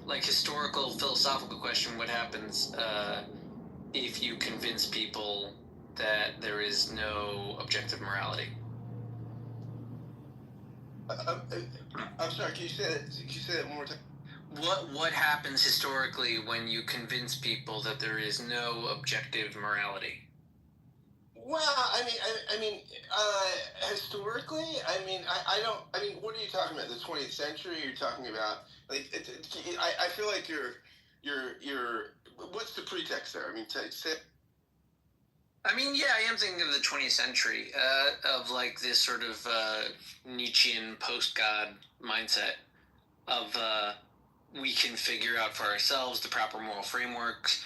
like historical philosophical question: what happens if you convince people that there is no objective morality? I'm sorry. Can you say that? Can you say that one more time? What happens historically when you convince people that there is no objective morality? Well, historically, I don't. I mean, what are you talking about? The 20th century? You're talking about like I feel like you're. What's the pretext there? I mean, say. I mean, yeah, I am thinking of the 20th century, of like this sort of Nietzschean post-God mindset of we can figure out for ourselves the proper moral frameworks,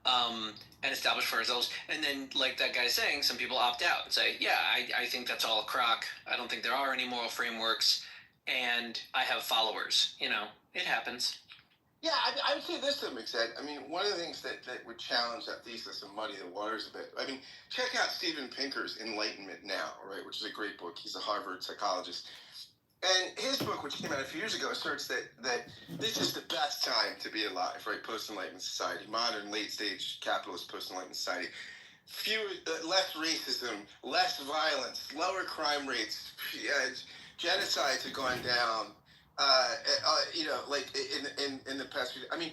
and establish for ourselves. And then, like that guy saying, some people opt out and say, yeah, I think that's all a crock. I don't think there are any moral frameworks, and I have followers. It happens. Yeah, I would say this to some extent. I mean, one of the things that would challenge that thesis and muddy the waters a bit. I mean, check out Steven Pinker's Enlightenment Now, right, which is a great book. He's a Harvard psychologist. And his book, which came out a few years ago, asserts that this is the best time to be alive, right? Post-Enlightenment society, modern, late-stage capitalist post-Enlightenment society. Less racism, less violence, lower crime rates, genocides have gone down. Like in the past few. I mean,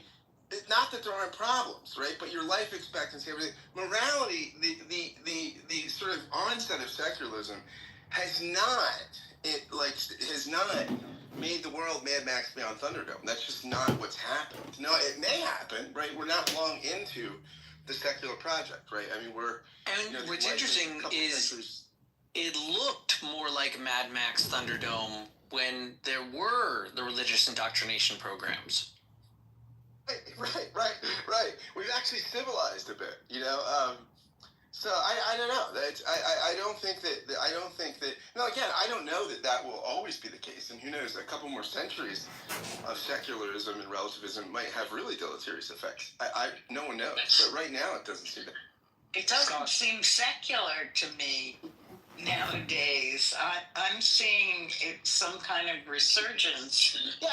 not that there aren't problems, right? But your life expectancy, everything, morality, the sort of onset of secularism has not made the world Mad Max Beyond Thunderdome. That's just not what's happened. No, it may happen, right? We're not long into the secular project, right? I mean, what's interesting is it looked more like Mad Max Thunderdome when there were the religious indoctrination programs. Right. We've actually civilized a bit, So I don't know. I don't think that. No, again, I don't know that will always be the case. And who knows? A couple more centuries of secularism and relativism might have really deleterious effects. No one knows. But right now, it doesn't seem. It doesn't seem secular to me nowadays. I'm seeing some kind of resurgence. Yeah,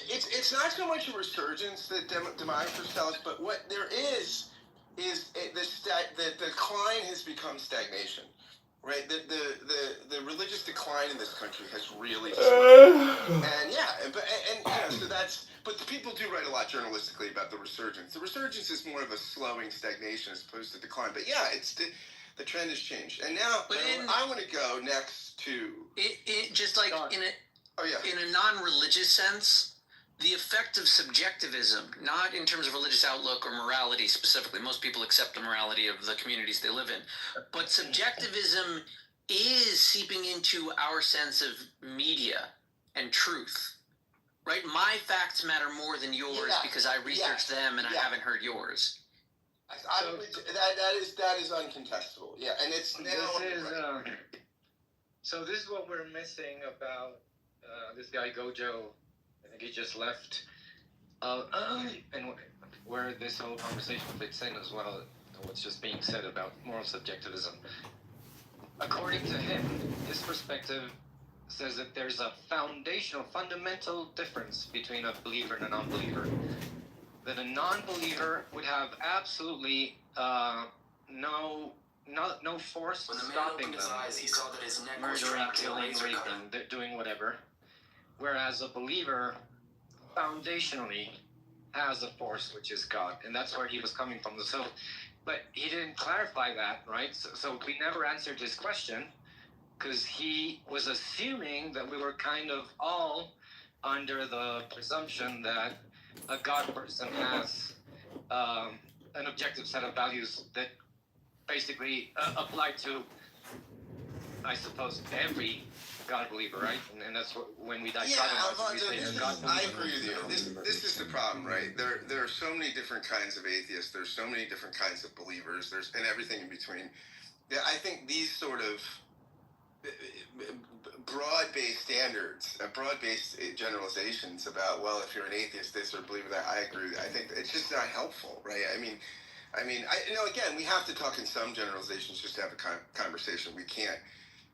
it's not so much a resurgence that demographers tell us, but what there is the decline has become stagnation, right? The religious decline in this country has really slowed. But the people do write a lot journalistically about the resurgence. The resurgence is more of a slowing stagnation as opposed to decline. But yeah, the trend has changed. And now I want to go next to it just like in a non-religious sense. The effect of subjectivism, not in terms of religious outlook or morality specifically. Most people accept the morality of the communities they live in. But subjectivism is seeping into our sense of media and truth. Right? My facts matter more than yours because I researched them and I haven't heard yours. That is uncontestable. Yeah, and it's now. So this is what we're missing about this guy Gojo. I think he just left, and where this whole conversation fits in as well, what's just being said about moral subjectivism. According to him, his perspective says that there's a fundamental difference between a believer and a non-believer. That a non-believer would have absolutely no force stopping them, murdering, killing, raping, doing whatever. Whereas a believer, foundationally, has a force, which is God. And that's where he was coming from. But he didn't clarify that, right? So we never answered his question, because he was assuming that we were kind of all under the presumption that a God person has an objective set of values that basically apply to, I suppose, every God believer, right? And that's when we dichotomize. I agree with you. This is the problem, right? There are so many different kinds of atheists. There's so many different kinds of believers. And everything in between. I think these sort of broad-based standards, broad-based generalizations about, well, if you're an atheist, this or believer that, I agree. I think it's just not helpful, right? Again, we have to talk in some generalizations just to have a conversation. We can't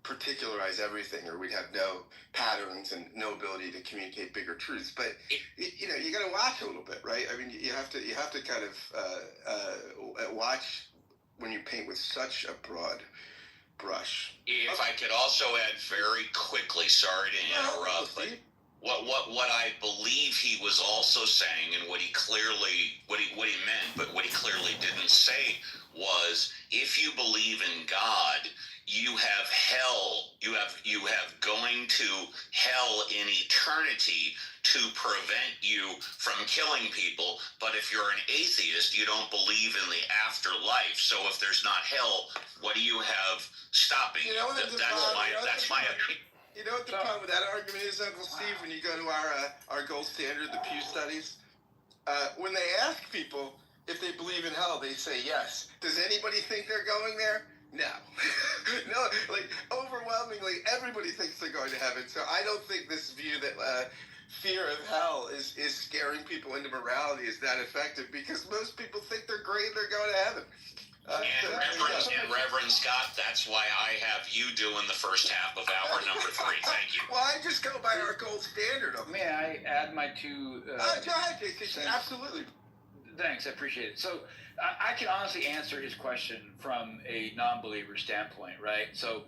particularize everything, or we'd have no patterns and no ability to communicate bigger truths. But you know, you got to watch a little bit, right? I mean, you have to kind of watch when you paint with such a broad brush. If I could also add very quickly, sorry to interrupt, but what I believe he was also saying, and what he meant, but what he clearly didn't say was, if you believe in God, you have hell. You have going to hell in eternity to prevent you from killing people. But if you're an atheist, you don't believe in the afterlife. So if there's not hell, what do you have stopping you? That's my opinion. You know what the problem with that argument is, Uncle Steve? When you go to our gold standard, the Pew Studies, when they ask people if they believe in hell, they say yes. Does anybody think they're going there? No. No, like, overwhelmingly, everybody thinks they're going to heaven. So I don't think this view that fear of hell is scaring people into morality is that effective, because most people think they're great and they're going to heaven. Reverend Scott, that's why I have you doing the first half of hour number 3. Thank you. Well, I just go by our gold standard. May I add my two... go ahead, JC. Absolutely. Thanks, I appreciate it. So I can honestly answer his question from a non-believer standpoint, right? So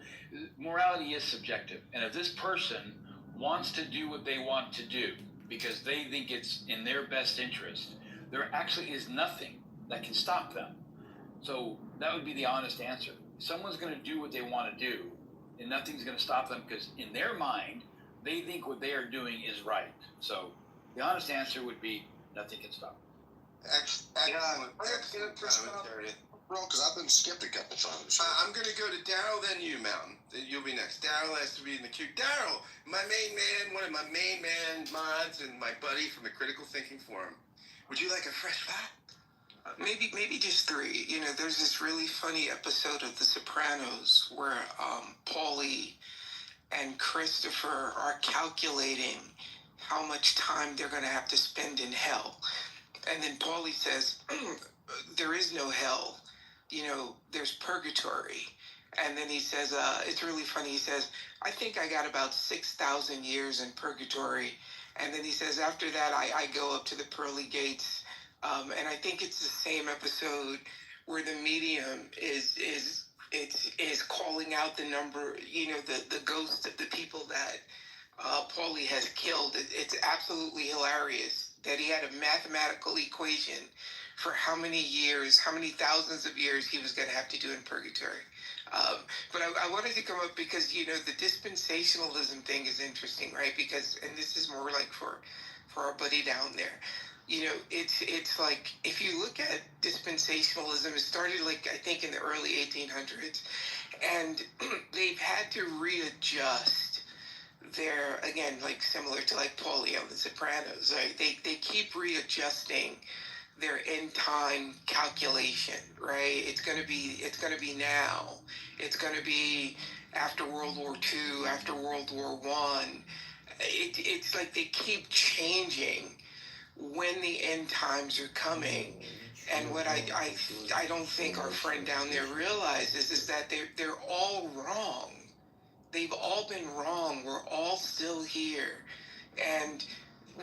morality is subjective. And if this person wants to do what they want to do because they think it's in their best interest, there actually is nothing that can stop them. So that would be the honest answer. Someone's going to do what they want to do, and nothing's going to stop them, because in their mind, they think what they are doing is right. So the honest answer would be nothing can stop them. Excellent commentary. Bro, because I've been skeptic at the time. I'm going to go to Daryl, then you, Mountain. Then you'll be next. Daryl has to be in the queue. Daryl, my main man, one of my main man mods, and my buddy from the Critical Thinking Forum. Would you like a fresh fact? Maybe just 3. You know, there's this really funny episode of The Sopranos where Paulie and Christopher are calculating how much time they're going to have to spend in hell. And then Paulie says, there is no hell. You know, there's purgatory. And then he says, it's really funny. He says, I think I got about 6,000 years in purgatory. And then he says, after that, I go up to the pearly gates. And I think it's the same episode where the medium is calling out the number, you know, the ghosts of the people that Paulie has killed. It's absolutely hilarious that he had a mathematical equation for how many years, how many thousands of years he was going to have to do in purgatory. But I wanted to come up because, you know, the dispensationalism thing is interesting, right? Because, and this is more like for our buddy down there. You know, it's like, if you look at dispensationalism, it started, like, I think in the early 1800s, and they've had to readjust their, again, like similar to like Paulie on The Sopranos, right? They keep readjusting their end time calculation, right? It's gonna be now. It's gonna be after World War II, after World War I. It's like they keep changing when the end times are coming. And what I don't think our friend down there realizes is that they're all wrong. They've all been wrong. We're all still here, and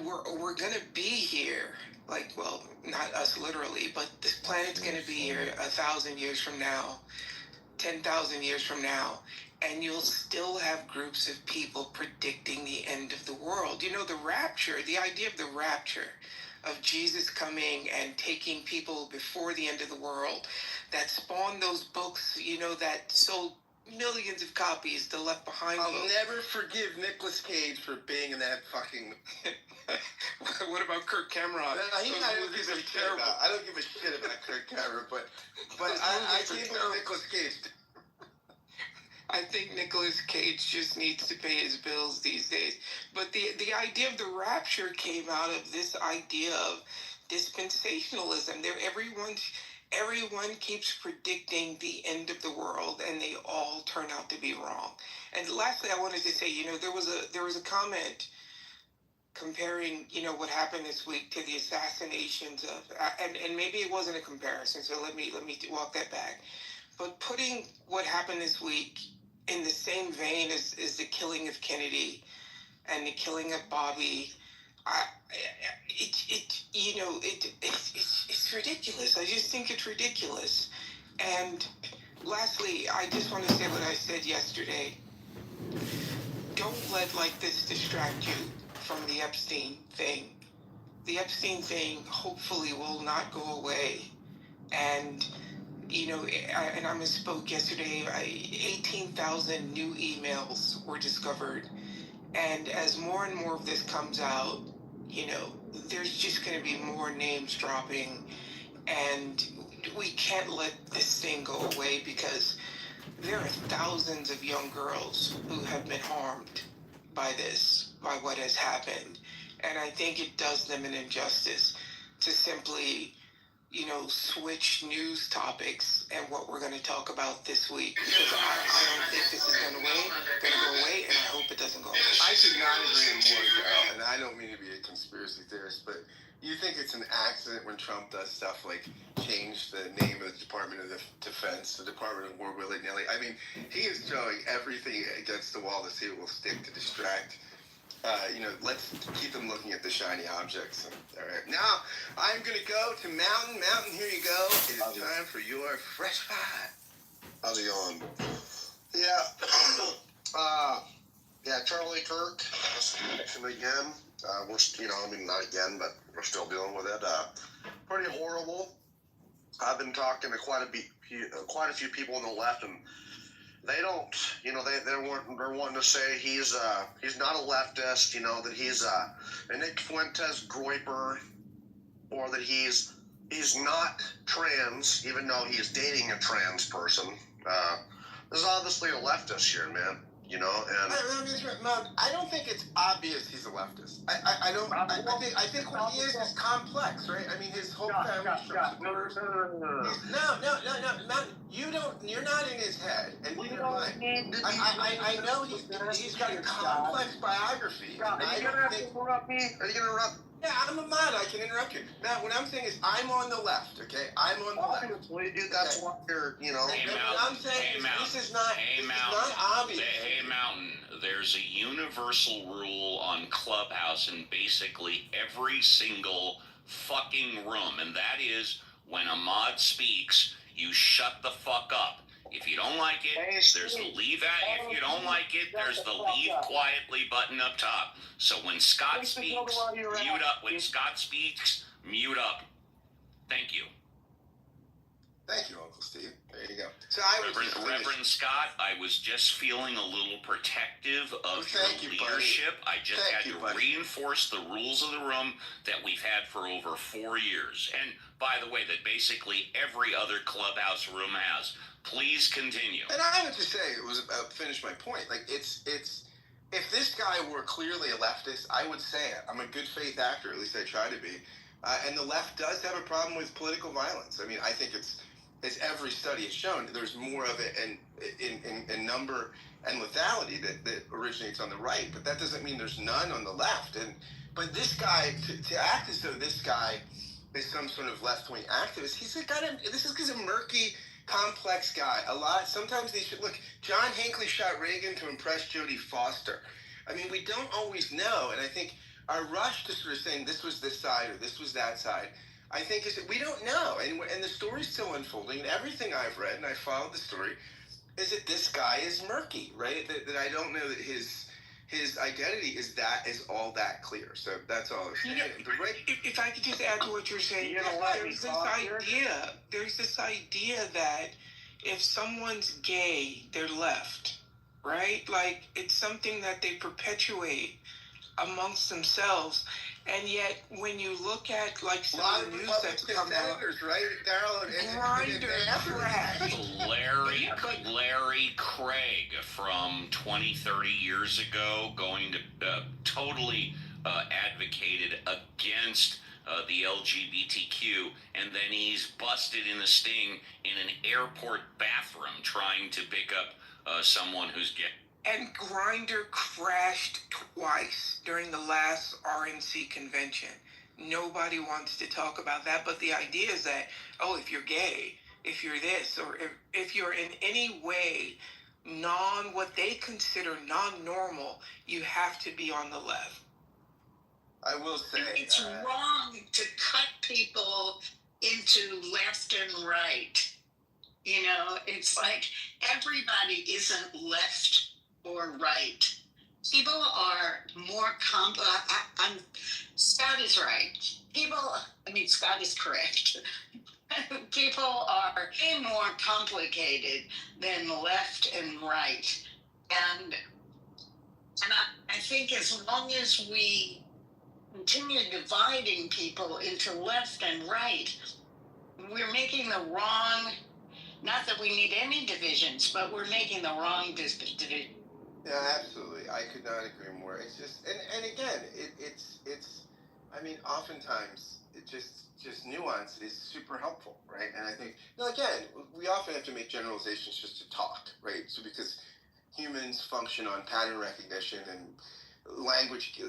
we're gonna be here. Like, well, not us literally, but this planet's gonna be here 1,000 years from now, 10,000 years from now, and you'll still have groups of people predicting the end of the world. You know, the rapture, the idea of the rapture, of Jesus coming and taking people before the end of the world, that spawned those books, you know, that sold millions of copies, the Left Behind I'll book. never forgive Nicolas Cage for being in that fucking... What about Kirk Cameron? I don't give a shit about Kirk Cameron, but I can't believe Nicolas Cage. I think Nicolas Cage just needs to pay his bills these days. But the idea of the rapture came out of this idea of dispensationalism. Everyone keeps predicting the end of the world, and they all turn out to be wrong. And lastly, I wanted to say, you know, there was a comment comparing, you know, what happened this week to the assassinations of, and maybe it wasn't a comparison, so let me walk that back. But putting what happened this week in the same vein as the killing of Kennedy and the killing of Bobby, it's ridiculous. I just think it's ridiculous. And lastly, I just want to say what I said yesterday. Don't let this distract you from the Epstein thing. The Epstein thing hopefully will not go away. And and I misspoke yesterday. 18,000 new emails were discovered, and as more and more of this comes out, there's just going to be more names dropping, and we can't let this thing go away because there are thousands of young girls who have been harmed by what has happened, and I think it does them an injustice to simply switch news topics and what we're going to talk about this week. Because I don't think this is going to go away, and I hope it doesn't go away. I could not agree more, Daryl, and I don't mean to be a conspiracy theorist, but you think it's an accident when Trump does stuff like change the name of the Department of Defense, the Department of War willy-nilly? I mean, he is throwing everything against the wall to see what will stick to distract. Let's keep them looking at the shiny objects. All right. Now, I'm going to go to Mountain. Mountain, here you go. It is time for your Fresh Five. How's it going? Yeah, Charlie Kirk, election again. We're, not again, but we're still dealing with it. Pretty horrible. I've been talking to quite a few people on the left, and they don't, they're wanting to say he's not a leftist, that he's a Nick Fuentes groiper, or that he's not trans, even though he's dating a trans person. This is obviously a leftist here, man. And I don't think it's obvious he's a leftist. I think what he is complex, right? I mean, his whole family supporters. No. You're not in his head, and neither am I. I know he's got a complex biography. I don't think. Are you gonna interrupt? Yeah, I'm a mod. I can interrupt you. Matt, what I'm saying is I'm on the left, okay? I'm on the left. Obviously, dude, that's what you're, Hey, And what I'm saying is this is not obvious. Hey, Mountain, there's a universal rule on Clubhouse in basically every single fucking room, and that is when a mod speaks, you shut the fuck up. If you don't like it, there's the leave out. If you don't like it, there's the leave quietly button up top. So when Scott speaks, mute up. When Scott speaks, mute up. Thank you. Thank you, Uncle Steve. There you go. So Reverend Scott, I was just feeling a little protective of your leadership. I just had to reinforce the rules of the room that we've had for over 4 years. And by the way, that basically every other Clubhouse room has. Please continue. And I would just say it was about finish my point. Like it's if this guy were clearly a leftist, I would say it. I'm a good faith actor, at least I try to be. And the left does have a problem with political violence. I mean, I think it's every study has shown there's more of it in number and lethality that originates on the right, but that doesn't mean there's none on the left. But this guy, to act as though this guy is some sort of left-wing activist, he's a murky, complex guy. Sometimes they should look. John Hinckley shot Reagan to impress Jodie Foster. I mean, we don't always know, and I think our rush to sort of saying this was this side or this was that side, I think is that we don't know, and the story's still unfolding. And everything I've read, and I followed the story, is that this guy is murky, right? That I don't know that his identity is all that clear. So that's all I was saying. If I could just add to what you're saying, there's this idea that if someone's gay, they're left, right? Like it's something that they perpetuate amongst themselves. And yet, when you look at some of the news that's come out, right, Larry Craig from 20, 30 years ago, going to totally advocated against the LGBTQ, and then he's busted in the sting in an airport bathroom trying to pick up someone who's gay. And Grindr crashed twice during the last RNC convention. Nobody wants to talk about that, but the idea is that, if you're gay, if you're this, or if you're in any way what they consider non-normal, you have to be on the left. I will say It's wrong to cut people into left and right. You know, it's like everybody isn't left or right. People are more Scott is right. Scott is correct. People are way more complicated than left and right. And I think as long as we continue dividing people into left and right, we're making the wrong, not that we need any divisions, but we're making the wrong division. Yeah, absolutely. I could not agree more. It's just, and again, it's. I mean, oftentimes it just nuance is super helpful, right? And I think, again, we often have to make generalizations just to talk, right? So because humans function on pattern recognition and language,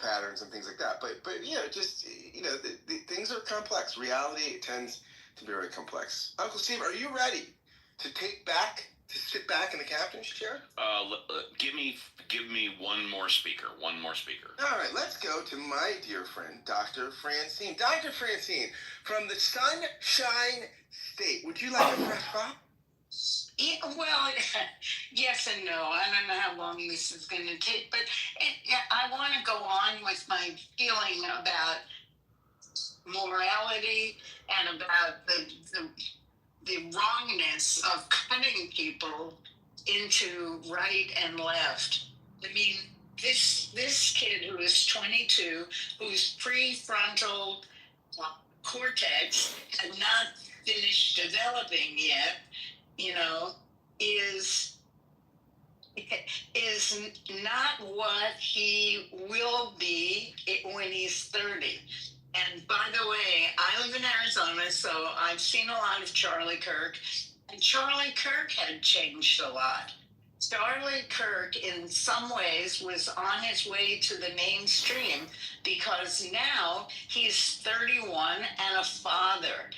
patterns and things like that. But the things are complex. Reality tends to be very complex. Uncle Steve, are you ready to sit back in the captain's chair? Give me one more speaker. One more speaker. All right, let's go to my dear friend, Dr. Francine. Dr. Francine, from the Sunshine State. Would you like a fresh pop? Yeah, well, yes and no. I don't know how long this is going to take, but I want to go on with my feeling about morality and about the wrongness of cutting people into right and left. I mean, this kid who is 22, whose prefrontal cortex had not finished developing yet, is not what he will be when he's 30. And by the way, I live in Arizona, so I've seen a lot of Charlie Kirk. And Charlie Kirk had changed a lot. Charlie Kirk, in some ways, was on his way to the mainstream because now he's 31 and a father.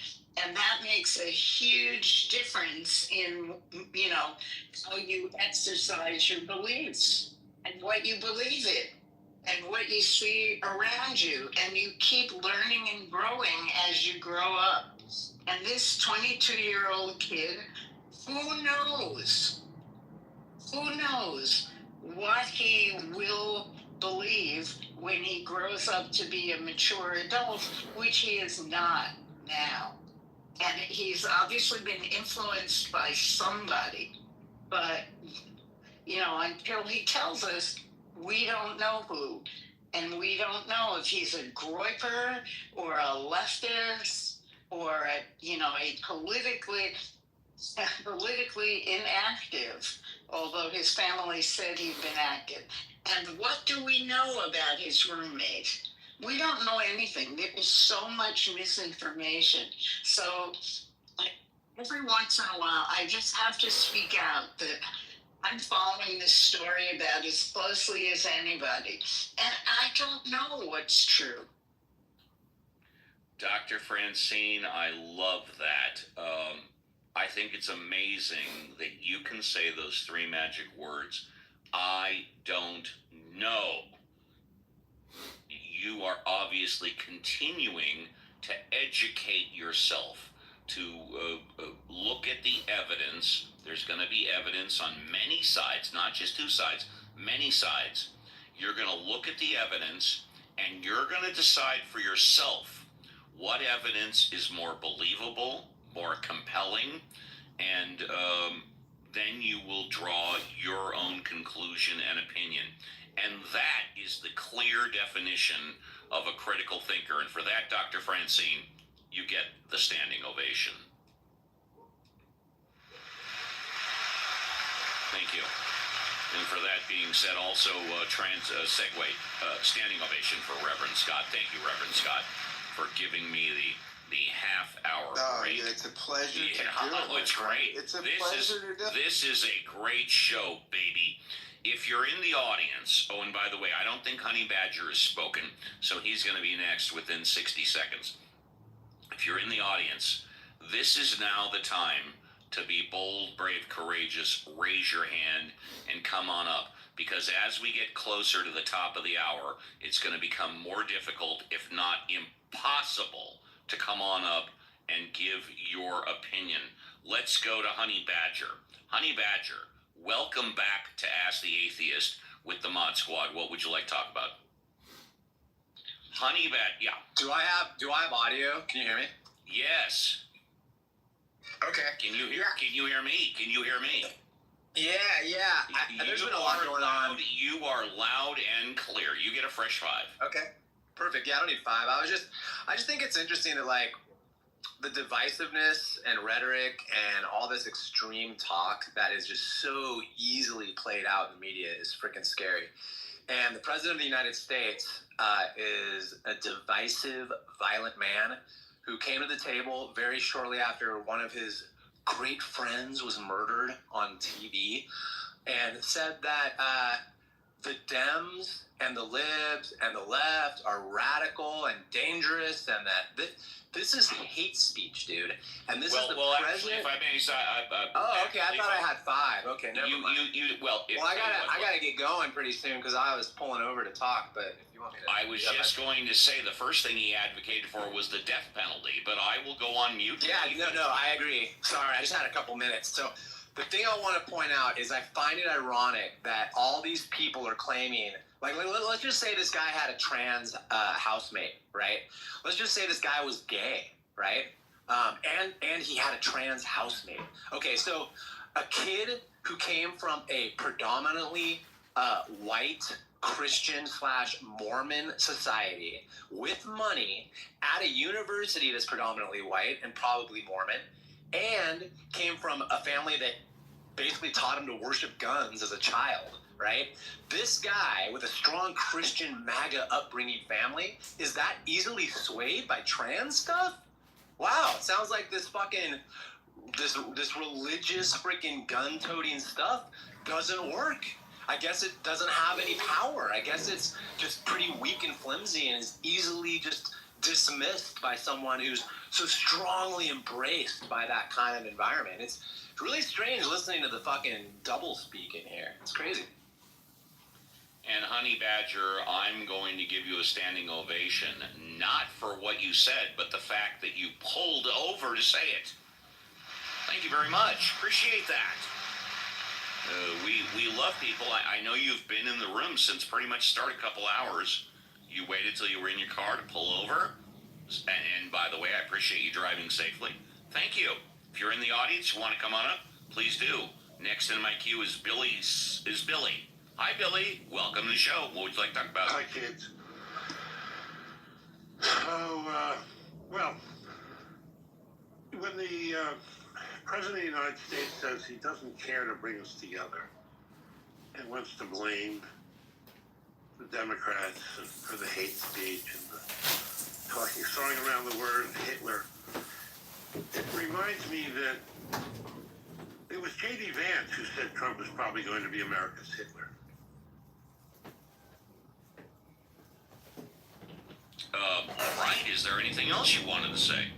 And that makes a huge difference in, how you exercise your beliefs and what you believe in and what you see around you. And you keep learning and growing as you grow up. And this 22-year-old kid, who knows? Who knows what he will believe when he grows up to be a mature adult, which he is not now. And he's obviously been influenced by somebody, but, until he tells us, we don't know who. And we don't know if he's a groyper or a leftist or a politically inactive, although his family said he'd been active. And what do we know about his roommate? We don't know anything. There is so much misinformation. So every once in a while, I just have to speak out that I'm following this story about as closely as anybody. And I don't know what's true. Dr. Francine, I love that. I think it's amazing that you can say those three magic words. I don't know. You are obviously continuing to educate yourself, to look at the evidence. There's going to be evidence on many sides, not just two sides, many sides. You're going to look at the evidence, and you're going to decide for yourself what evidence is more believable, more compelling, and then you will draw your own conclusion and opinion. And that is the clear definition of a critical thinker. And for that, Dr. Francine, you get the standing ovation. Thank you. And for that being said, also standing ovation for Reverend Scott. Thank you, Reverend Scott, for giving me the half-hour break. Yeah, it's a pleasure to do it. It's great. It's a pleasure to do it. This is a great show, baby. If you're in the audience, and by the way, I don't think Honey Badger has spoken, so he's going to be next within 60 seconds. If you're in the audience, this is now the time to be bold, brave, courageous, raise your hand and come on up. Because as we get closer to the top of the hour, it's going to become more difficult, if not impossible, to come on up and give your opinion. Let's go to Honey Badger. Honey Badger, welcome back to Ask the Atheist with the Mod Squad. What would you like to talk about? Honey Badger, yeah. Do I have audio? Can you hear me? Yes. Okay. Can you hear me? Can you hear me? Yeah. There's been a lot going on. You are loud and clear. You get a fresh 5. Okay. Perfect. Yeah, I don't need 5. I just think it's interesting that, like, the divisiveness and rhetoric and all this extreme talk that is just so easily played out in the media is freaking scary. And the president of the United States is a divisive, violent man who came to the table very shortly after one of his great friends was murdered on TV and said that the Dems and the libs and the left are radical and dangerous, and that this is hate speech, dude. And this is the president. Actually, if I may say, okay. I thought I had 5. Okay, never mind. I gotta get going pretty soon because I was pulling over to talk. But if you want me to, I was just going to say the first thing he advocated for was the death penalty, but I will go on mute. Yeah, no, I agree. Sorry, I just had a couple minutes. So the thing I want to point out is I find it ironic that all these people are claiming. Like, let's just say this guy had a trans housemate, right? Let's just say this guy was gay, right? And he had a trans housemate. Okay, so a kid who came from a predominantly white Christian/Mormon society with money at a university that's predominantly white and probably Mormon, and came from a family that basically taught him to worship guns as a child, right? This guy with a strong Christian MAGA upbringing family is that easily swayed by trans stuff? Wow, it sounds like this religious freaking gun-toting stuff doesn't work. I guess it doesn't have any power. I guess it's just pretty weak and flimsy and is easily just dismissed by someone who's so strongly embraced by that kind of environment. It's really strange listening to the fucking double speak in here. It's crazy. And Honey Badger, I'm going to give you a standing ovation, not for what you said, but the fact that you pulled over to say it. Thank you very much. Appreciate that. We love people. I know you've been in the room since pretty much start a couple hours. You waited till you were in your car to pull over. And by the way, I appreciate you driving safely. Thank you. If you're in the audience, you want to come on up, please do. Next in my queue is Billy. Hi, Billy. Welcome to the show. What would you like to talk about? Hi, kids. Well, when the President of the United States says he doesn't care to bring us together and wants to blame the Democrats for the hate speech and the throwing around the word Hitler, it reminds me that it was J.D. Vance who said Trump is probably going to be America's Hitler. All right. Is there anything else you wanted to say?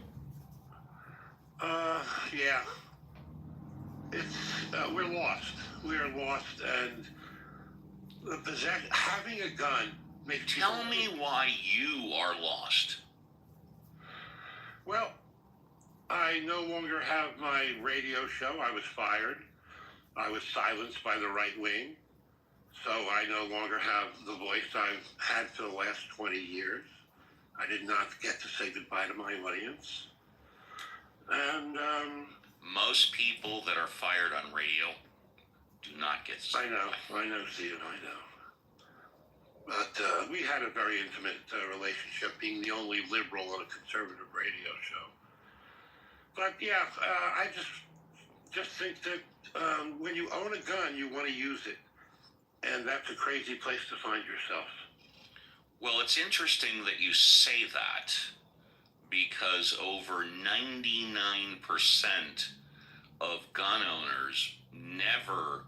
Yeah. It's we're lost. We're lost, and having a gun makes. Tell me why you are lost. Well, I no longer have my radio show. I was fired. I was silenced by the right wing. So I no longer have the voice I've had for the last 20 years. I did not get to say goodbye to my audience. And, most people that are fired on radio do not get to say I know, Stephen, I know. But we had a very intimate relationship, being the only liberal on a conservative radio show. But yeah, I just think that when you own a gun, you want to use it. And that's a crazy place to find yourself. Well, it's interesting that you say that, because over 99% of gun owners never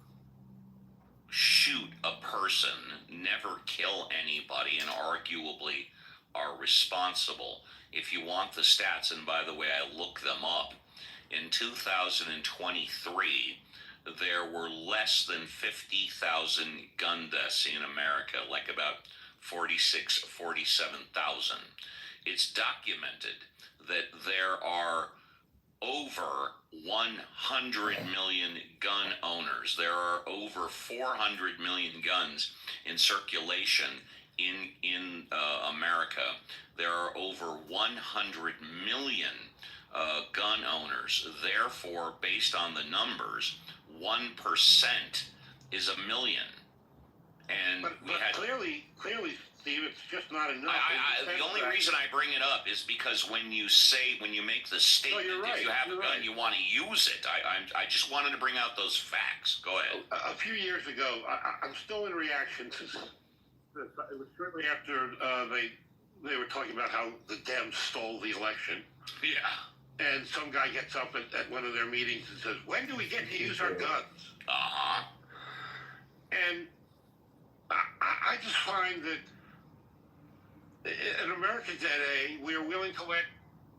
shoot a person, never kill anybody, and arguably are responsible. If you want the stats, and by the way, I look them up, in 2023, there were less than 50,000 gun deaths in America, like about 47,000. It's documented that there are over 100 million gun owners. There are over 400 million guns in circulation in America. There are over 100 million gun owners. Therefore, based on the numbers, 1% is a million. And but clearly, Steve, it's just not enough. The only reason I bring it up is because when you make the statement, right, if you have a gun, you want to use it. I just wanted to bring out those facts. Go ahead. A few years ago, I'm still in reaction to. It was shortly after they were talking about how the Dems stole the election. Yeah. And some guy gets up at one of their meetings and says, "When do we get to use our guns?" Uh-huh. And I just find that in America today, we are willing to let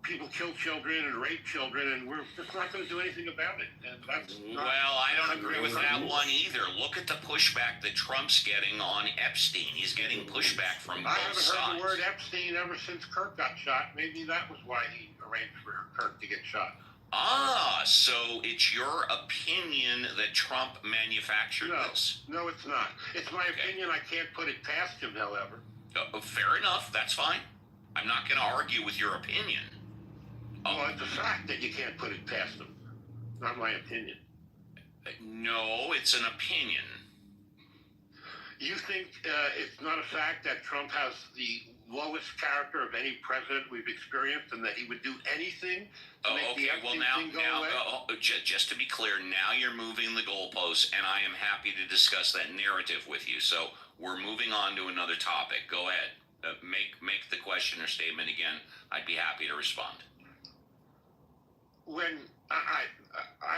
people kill children and rape children, and we're just not going to do anything about it. And that's well, I don't agree with that one either. Look at the pushback that Trump's getting on Epstein. He's getting pushback from both sides. I haven't heard the word Epstein ever since Kirk got shot. Maybe that was why he arranged for Kirk to get shot. Ah, so it's your opinion that Trump manufactured this? No, it's not. It's my opinion. I can't put it past him, however. Fair enough. That's fine. I'm not going to argue with your opinion. Well, it's a fact that you can't put it past him. Not my opinion. No, it's an opinion. You think it's not a fact that Trump has the lowest character of any president we've experienced, and that he would do anything to make the Epstein thing go away? Just to be clear, now you're moving the goalposts, and I am happy to discuss that narrative with you. So we're moving on to another topic. Go ahead. Make the question or statement again. I'd be happy to respond. When I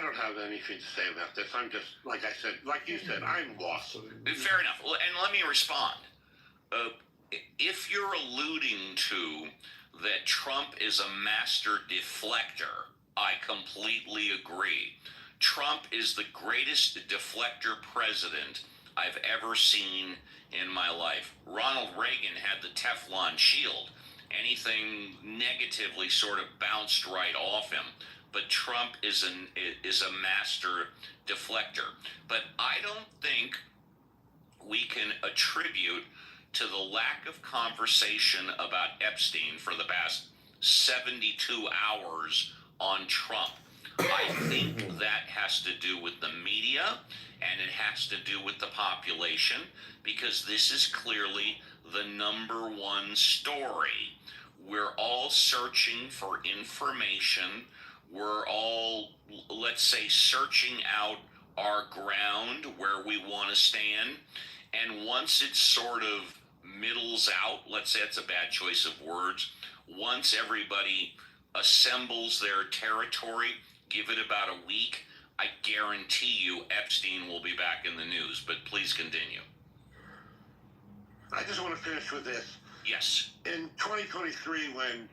don't have anything to say about this. I'm just, like I said, like you said, I'm lost. Fair enough. And let me respond. If you're alluding to that Trump is a master deflector, I completely agree. Trump is the greatest deflector president I've ever seen in my life. Ronald Reagan had the Teflon shield. Anything negatively sort of bounced right off him. But Trump is a master deflector. But I don't think we can attribute to the lack of conversation about Epstein for the past 72 hours on Trump. I think that has to do with the media, and it has to do with the population, because this is clearly the number one story. We're all searching for information. We're all, let's say, searching out our ground where we want to stand. And once it sort of middles out, let's say it's a bad choice of words, once everybody assembles their territory, give it about a week, I guarantee you Epstein will be back in the news. But please continue. I just want to finish with this. Yes. In 2023, when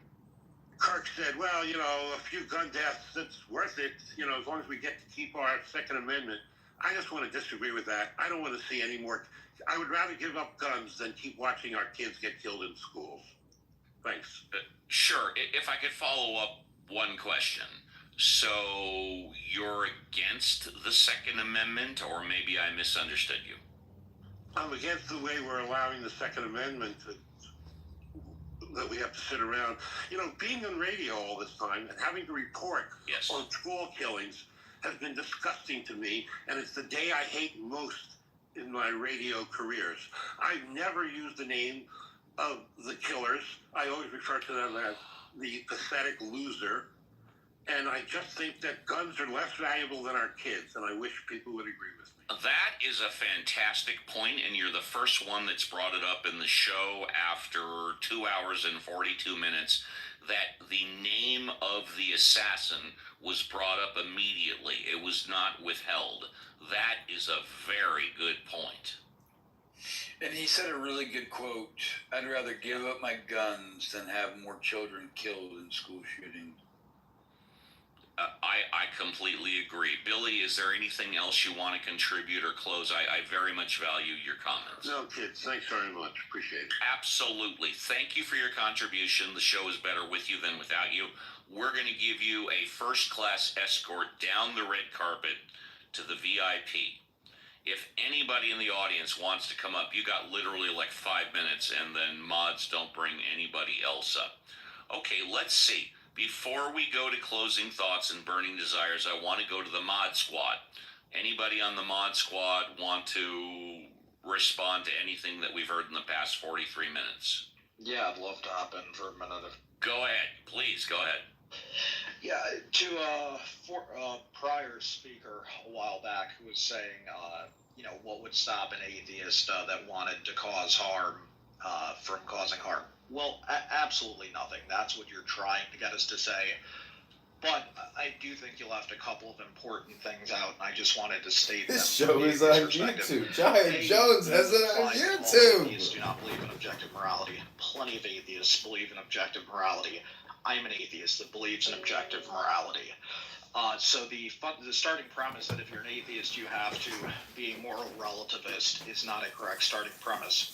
Kirk said, well, a few gun deaths, it's worth it, as long as we get to keep our Second Amendment, I just want to disagree with that. I don't want to see any more. I would rather give up guns than keep watching our kids get killed in schools. Thanks. Sure. If I could follow up one question. So you're against the Second Amendment, or maybe I misunderstood you? I'm against the way we're allowing the Second Amendment that we have to sit around. Being on radio all this time and having to report on school killings has been disgusting to me, and it's the day I hate most in my radio careers. I've never used the name of the killers. I always refer to them as the pathetic loser, and I just think that guns are less valuable than our kids, and I wish people would agree with me. That is a fantastic point, and you're the first one that's brought it up in the show after 2 hours and 42 minutes, that the name of the assassin was brought up immediately. It was not withheld. That is a very good point. And he said a really good quote, I'd rather give up my guns than have more children killed in school shootings. I completely agree. Billy, is there anything else you want to contribute or close? I very much value your comments. No, kids, thanks very much. Appreciate it. Absolutely. Thank you for your contribution. The show is better with you than without you. We're going to give you a first-class escort down the red carpet to the VIP. If anybody in the audience wants to come up, you got literally like 5 minutes, and then mods don't bring anybody else up. Okay, let's see. Before we go to closing thoughts and burning desires, I want to go to the mod squad. Anybody on the mod squad want to respond to anything that we've heard in the past 43 minutes? Yeah, I'd love to hop in for a minute. Go ahead. Please, go ahead. Yeah, to prior speaker a while back who was saying, what would stop an atheist that wanted to cause harm from causing harm? Well, absolutely nothing. That's what you're trying to get us to say. But I do think you left a couple of important things out, and I just wanted to state them. This show is on YouTube. Giant Jones has it on YouTube. Atheists do not believe in objective morality. Plenty of atheists believe in objective morality. I am an atheist that believes in objective morality. So the starting premise that if you're an atheist you have to be a moral relativist is not a correct starting premise.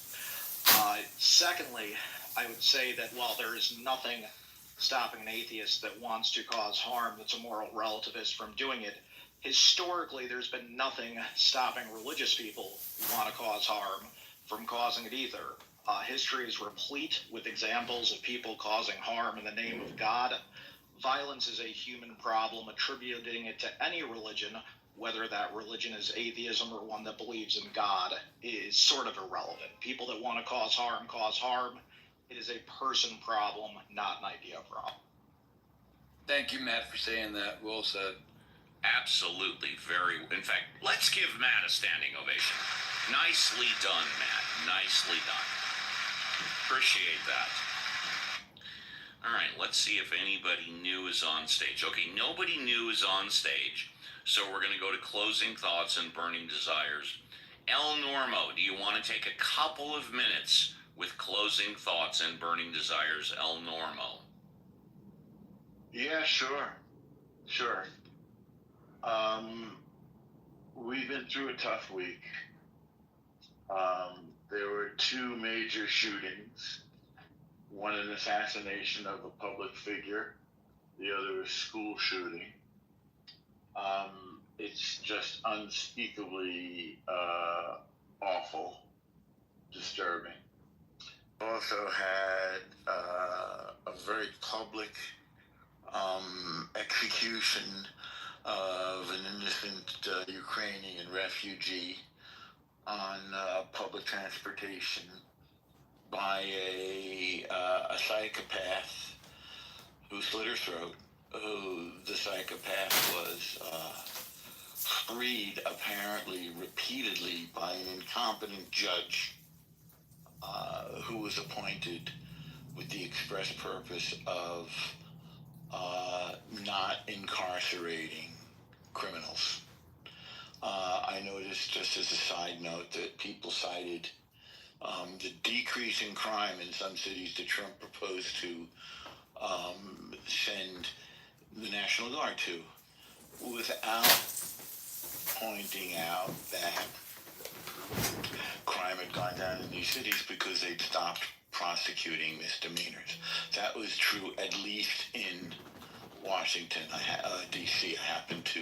Secondly, I would say that while there is nothing stopping an atheist that wants to cause harm that's a moral relativist from doing it, historically there's been nothing stopping religious people who want to cause harm from causing it either. History is replete with examples of people causing harm in the name of God. Violence is a human problem. Attributing it to any religion, whether that religion is atheism or one that believes in God, is sort of irrelevant. People that want to cause harm cause harm. It is a person problem, not an idea problem. Thank you, Matt, for saying that. Well said. Absolutely. In fact, let's give Matt a standing ovation. Nicely done, Matt. Nicely done. Appreciate that. All right, let's see if anybody new is on stage. Okay, nobody new is on stage, so we're going to go to closing thoughts and burning desires. El Normo, do you want to take a couple of minutes with closing thoughts and burning desires? El Normo. Yeah, sure. We've been through a tough week. There were two major shootings. One an assassination of a public figure. The other a school shooting. It's just unspeakably awful, disturbing. Also had a very public execution of an innocent Ukrainian refugee on public transportation by a psychopath who slit her throat. The psychopath was freed apparently repeatedly by an incompetent judge who was appointed with the express purpose of not incarcerating criminals. I noticed, just as a side note, that people cited the decrease in crime in some cities that Trump proposed to send the National Guard to, without pointing out that crime had gone down in these cities because they'd stopped prosecuting misdemeanors. That was true at least in Washington, D.C. I happened to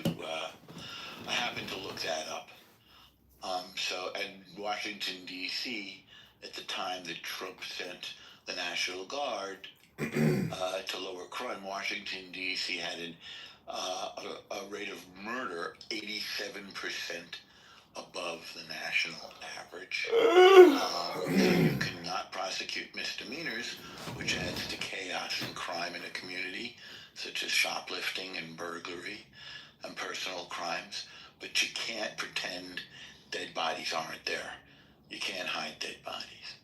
look that up. So in Washington, D.C., at the time that Trump sent the National Guard to lower crime, Washington, D.C. had a rate of murder 87% above the national average. You cannot prosecute misdemeanors, which adds to chaos and crime in a community, such as shoplifting and burglary and personal crimes. But you can't pretend dead bodies aren't there. You can't hide dead bodies.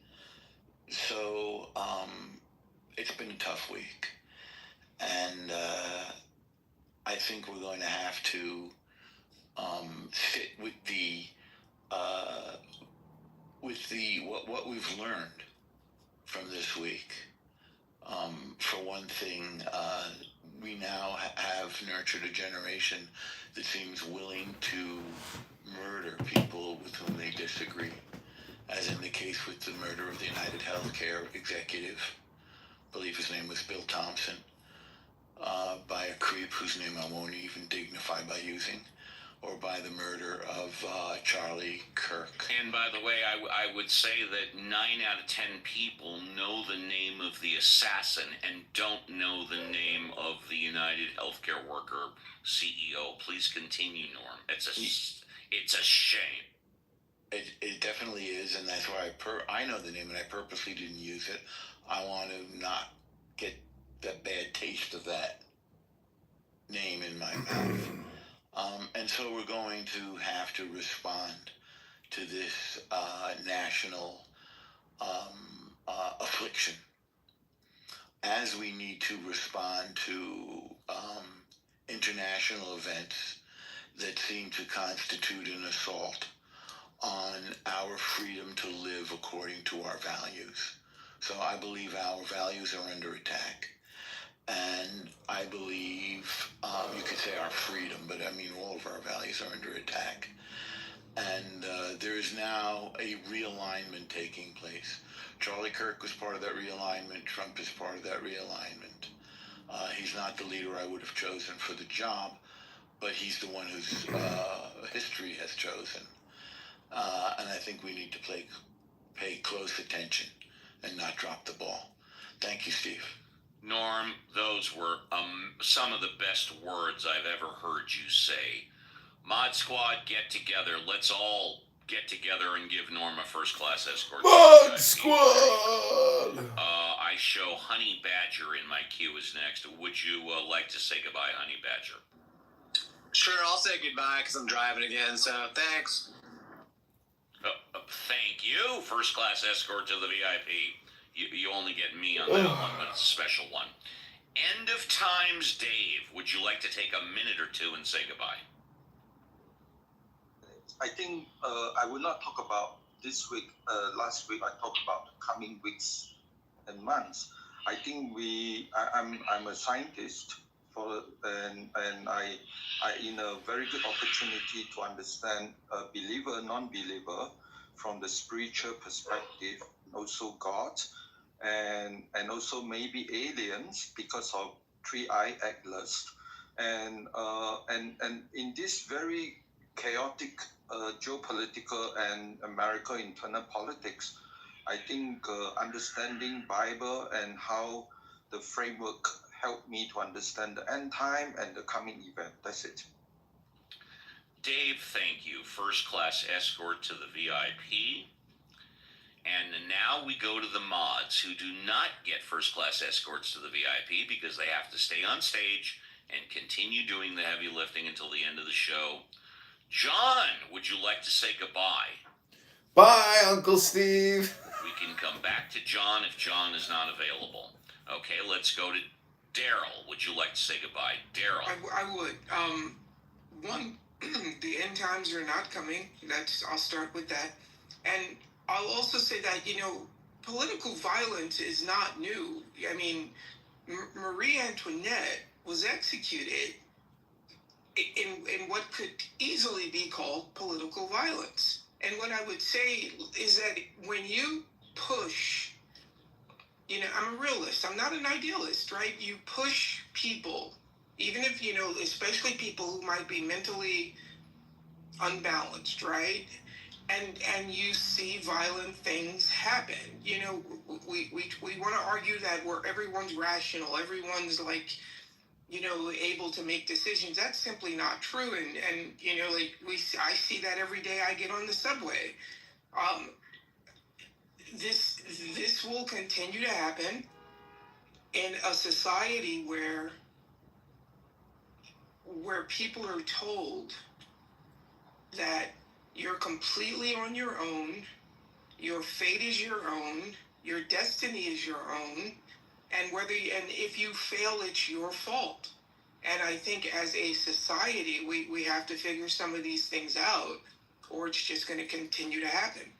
So it's been a tough week, and I think we're going to have to sit with what we've learned from this week. For one thing, we now have nurtured a generation that seems willing to murder people with whom they disagree, as in the case with the murder of the United Healthcare executive, I believe his name was Bill Thompson, by a creep whose name I won't even dignify by using, or by the murder of Charlie Kirk. And by the way, I would say that 9 out of 10 people know the name of the assassin and don't know the name of the United Healthcare Worker CEO. Please continue, Norm. It's a shame. It definitely is, and that's why I know the name, and I purposely didn't use it. I want to not get the bad taste of that name in my mouth. And so we're going to have to respond to this national affliction, as we need to respond to international events that seem to constitute an assault on our freedom to live according to our values. So I believe our values are under attack. And I believe, you could say our freedom, but I mean all of our values are under attack. And there is now a realignment taking place. Charlie Kirk was part of that realignment. Trump is part of that realignment. He's not the leader I would have chosen for the job, but he's the one whose history has chosen. And I think we need to pay close attention and not drop the ball. Thank you, Steve. Norm, those were some of the best words I've ever heard you say. Mod Squad, get together. Let's all get together and give Norm a first-class escort. Mod Squad! I show Honey Badger in my queue is next. Would you like to say goodbye, Honey Badger? Sure, I'll say goodbye because I'm driving again, so thanks. Thank you. First-class escort to the VIP. You only get me on that one, but it's a special one. End of Times Dave, would you like to take a minute or two and say goodbye? I think I will not talk about this week. Last week I talked about the coming weeks and months. I think I'm a scientist and I in a very good opportunity to understand believer, non-believer from the spiritual perspective, also God, and also maybe aliens because of three-eye atlas, and in this very chaotic geopolitical and American internal politics, I think understanding Bible and how the framework helped me to understand the end time and the coming event. That's it. Dave, thank you. First class escort to the VIP. And now we go to the mods who do not get first class escorts to the VIP because they have to stay on stage and continue doing the heavy lifting until the end of the show. John, would you like to say goodbye? Bye, Uncle Steve. We can come back to John if John is not available. Okay, let's go to Daryl. Would you like to say goodbye? Daryl. I would. One, the end times are not coming. I'll start with that. And I'll also say that, political violence is not new. I mean, Marie Antoinette was executed in what could easily be called political violence. And what I would say is that when you push, I'm a realist, I'm not an idealist, right? You push people, even if, especially people who might be mentally unbalanced, right? And you see violent things happen. We want to argue that where everyone's rational, everyone's able to make decisions. That's simply not true. And I see that every day I get on the subway. This will continue to happen in a society where people are told that you're completely on your own, your fate is your own, your destiny is your own, and if you fail, it's your fault. And I think as a society, we have to figure some of these things out, or it's just going to continue to happen.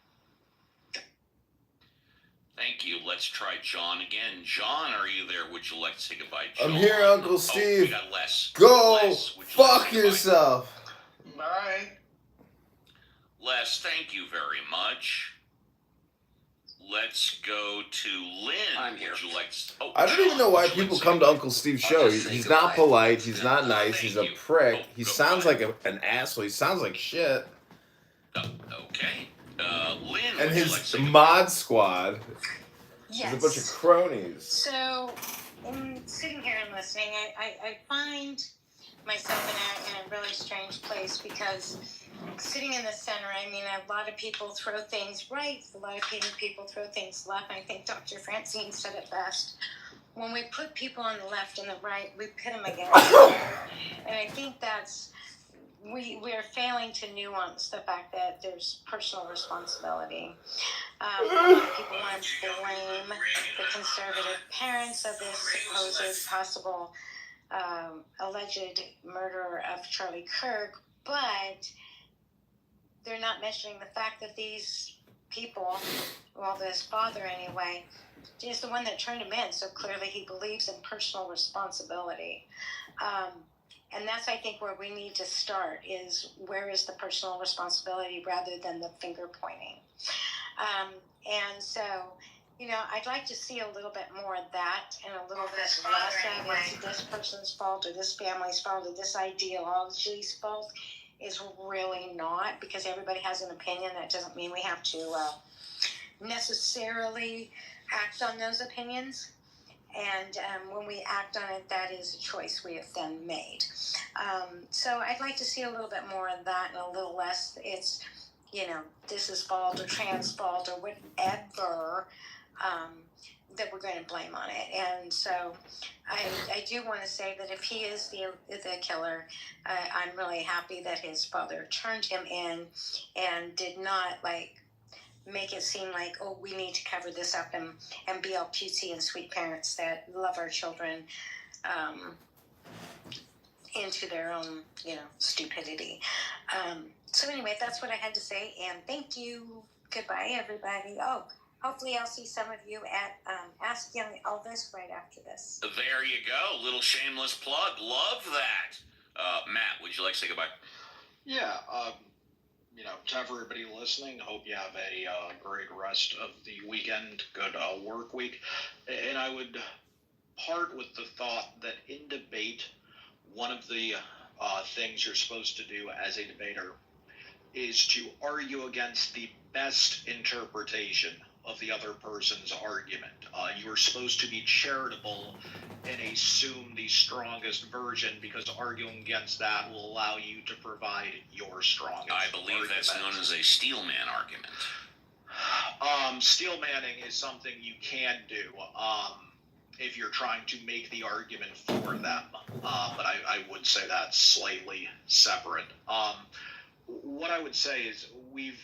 Thank you. Let's try John again. John, are you there? Would you like to say goodbye, John? I'm here, Uncle Oh, Steve. we got Les. Go Les, would you like to fuck say goodbye? yourself. Bye. Les, thank you very much. Let's go to Lynn. I'm here. Would you like to... Oh, I don't John, even know why would you like people to come say to goodbye? Uncle Steve's I'll show. just say He's not goodbye. polite. He's not nice. Thank He's a you. prick. Oh, He go sounds ahead. like an asshole. He sounds like shit. Oh, okay. Lynn, And would you like to his say goodbye? mod squad Yes. is a bunch of cronies. So, in sitting here and listening, I find myself in a really strange place because sitting in the center, I mean, a lot of people throw things right, a lot of people throw things left. I think Dr. Francine said it best. When we put people on the left and the right, we pit them against each other. And I think that's, we're failing to nuance the fact that there's personal responsibility. A lot of people want to blame the conservative parents of this supposed possible alleged murder of Charlie Kirk, but they're not mentioning the fact that these people, well, this father anyway, is the one that turned him in, so clearly he believes in personal responsibility. And that's, I think, where we need to start, is where is the personal responsibility rather than the finger pointing. And so, you know, I'd like to see a little bit more of that and a little bit less of it's this person's fault or this family's fault or this ideology's fault. Is really not, because everybody has an opinion. That doesn't mean we have to necessarily act on those opinions. And when we act on it, that is a choice we have then made. So I'd like to see a little bit more of that and a little less, it's, you know, this is fault or trans fault or whatever that we're going to blame on it. And so I do want to say that if he is the killer, I'm really happy that his father turned him in and did not, like, make it seem like, oh, we need to cover this up and be all cutesy and sweet parents that love our children into their own, you know, stupidity. So anyway, that's what I had to say, and thank you. Goodbye, everybody. Oh, hopefully I'll see some of you at Ask Young Elvis right after this. There you go. Little shameless plug. Love that. Matt, would you like to say goodbye? Yeah, you know, to everybody listening, hope you have a great rest of the weekend, good work week. And I would part with the thought that in debate, one of the things you're supposed to do as a debater is to argue against the best interpretation of the other person's argument. You are supposed to be charitable and assume the strongest version, because arguing against that will allow you to provide your strongest I believe argument. that's known as a steel man argument. Steel manning is something you can do if you're trying to make the argument for them, but I would say that's slightly separate. What I would say is we've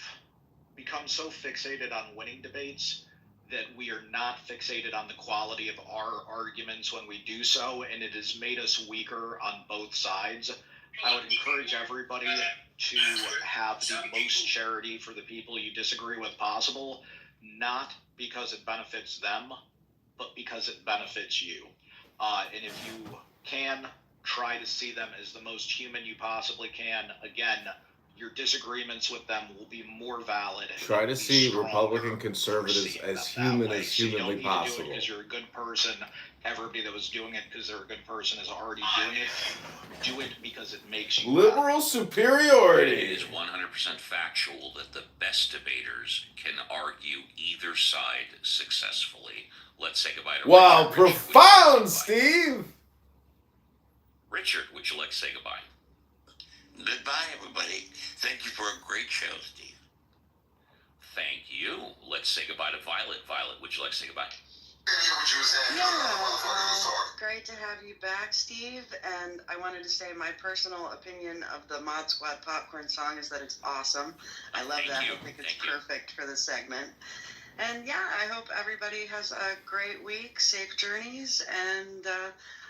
become so fixated on winning debates that we are not fixated on the quality of our arguments when we do so, and it has made us weaker on both sides. I would encourage everybody to have the most charity for the people you disagree with possible, not because it benefits them, but because it benefits you. And if you can, try to see them as the most human you possibly can. Again, your disagreements with them will be more valid. Try to see Republican conservatives as human as humanly possible. Because you're a good person. Everybody that was doing it because they're a good person is already doing it. Do it because it makes you liberal superiority. It is 100% factual that the best debaters can argue either side successfully. Let's say goodbye to wow, Richard. profound, Steve. Richard, would you like to say goodbye? Goodbye, everybody. Thank you for a great show, Steve. Thank you. Let's say goodbye to Violet. Violet, would you like to say goodbye? Great to have you back, Steve. And I wanted to say my personal opinion of the Mod Squad popcorn song is that it's awesome. I love that. I think it's perfect for the segment. And yeah, I hope everybody has a great week, safe journeys, and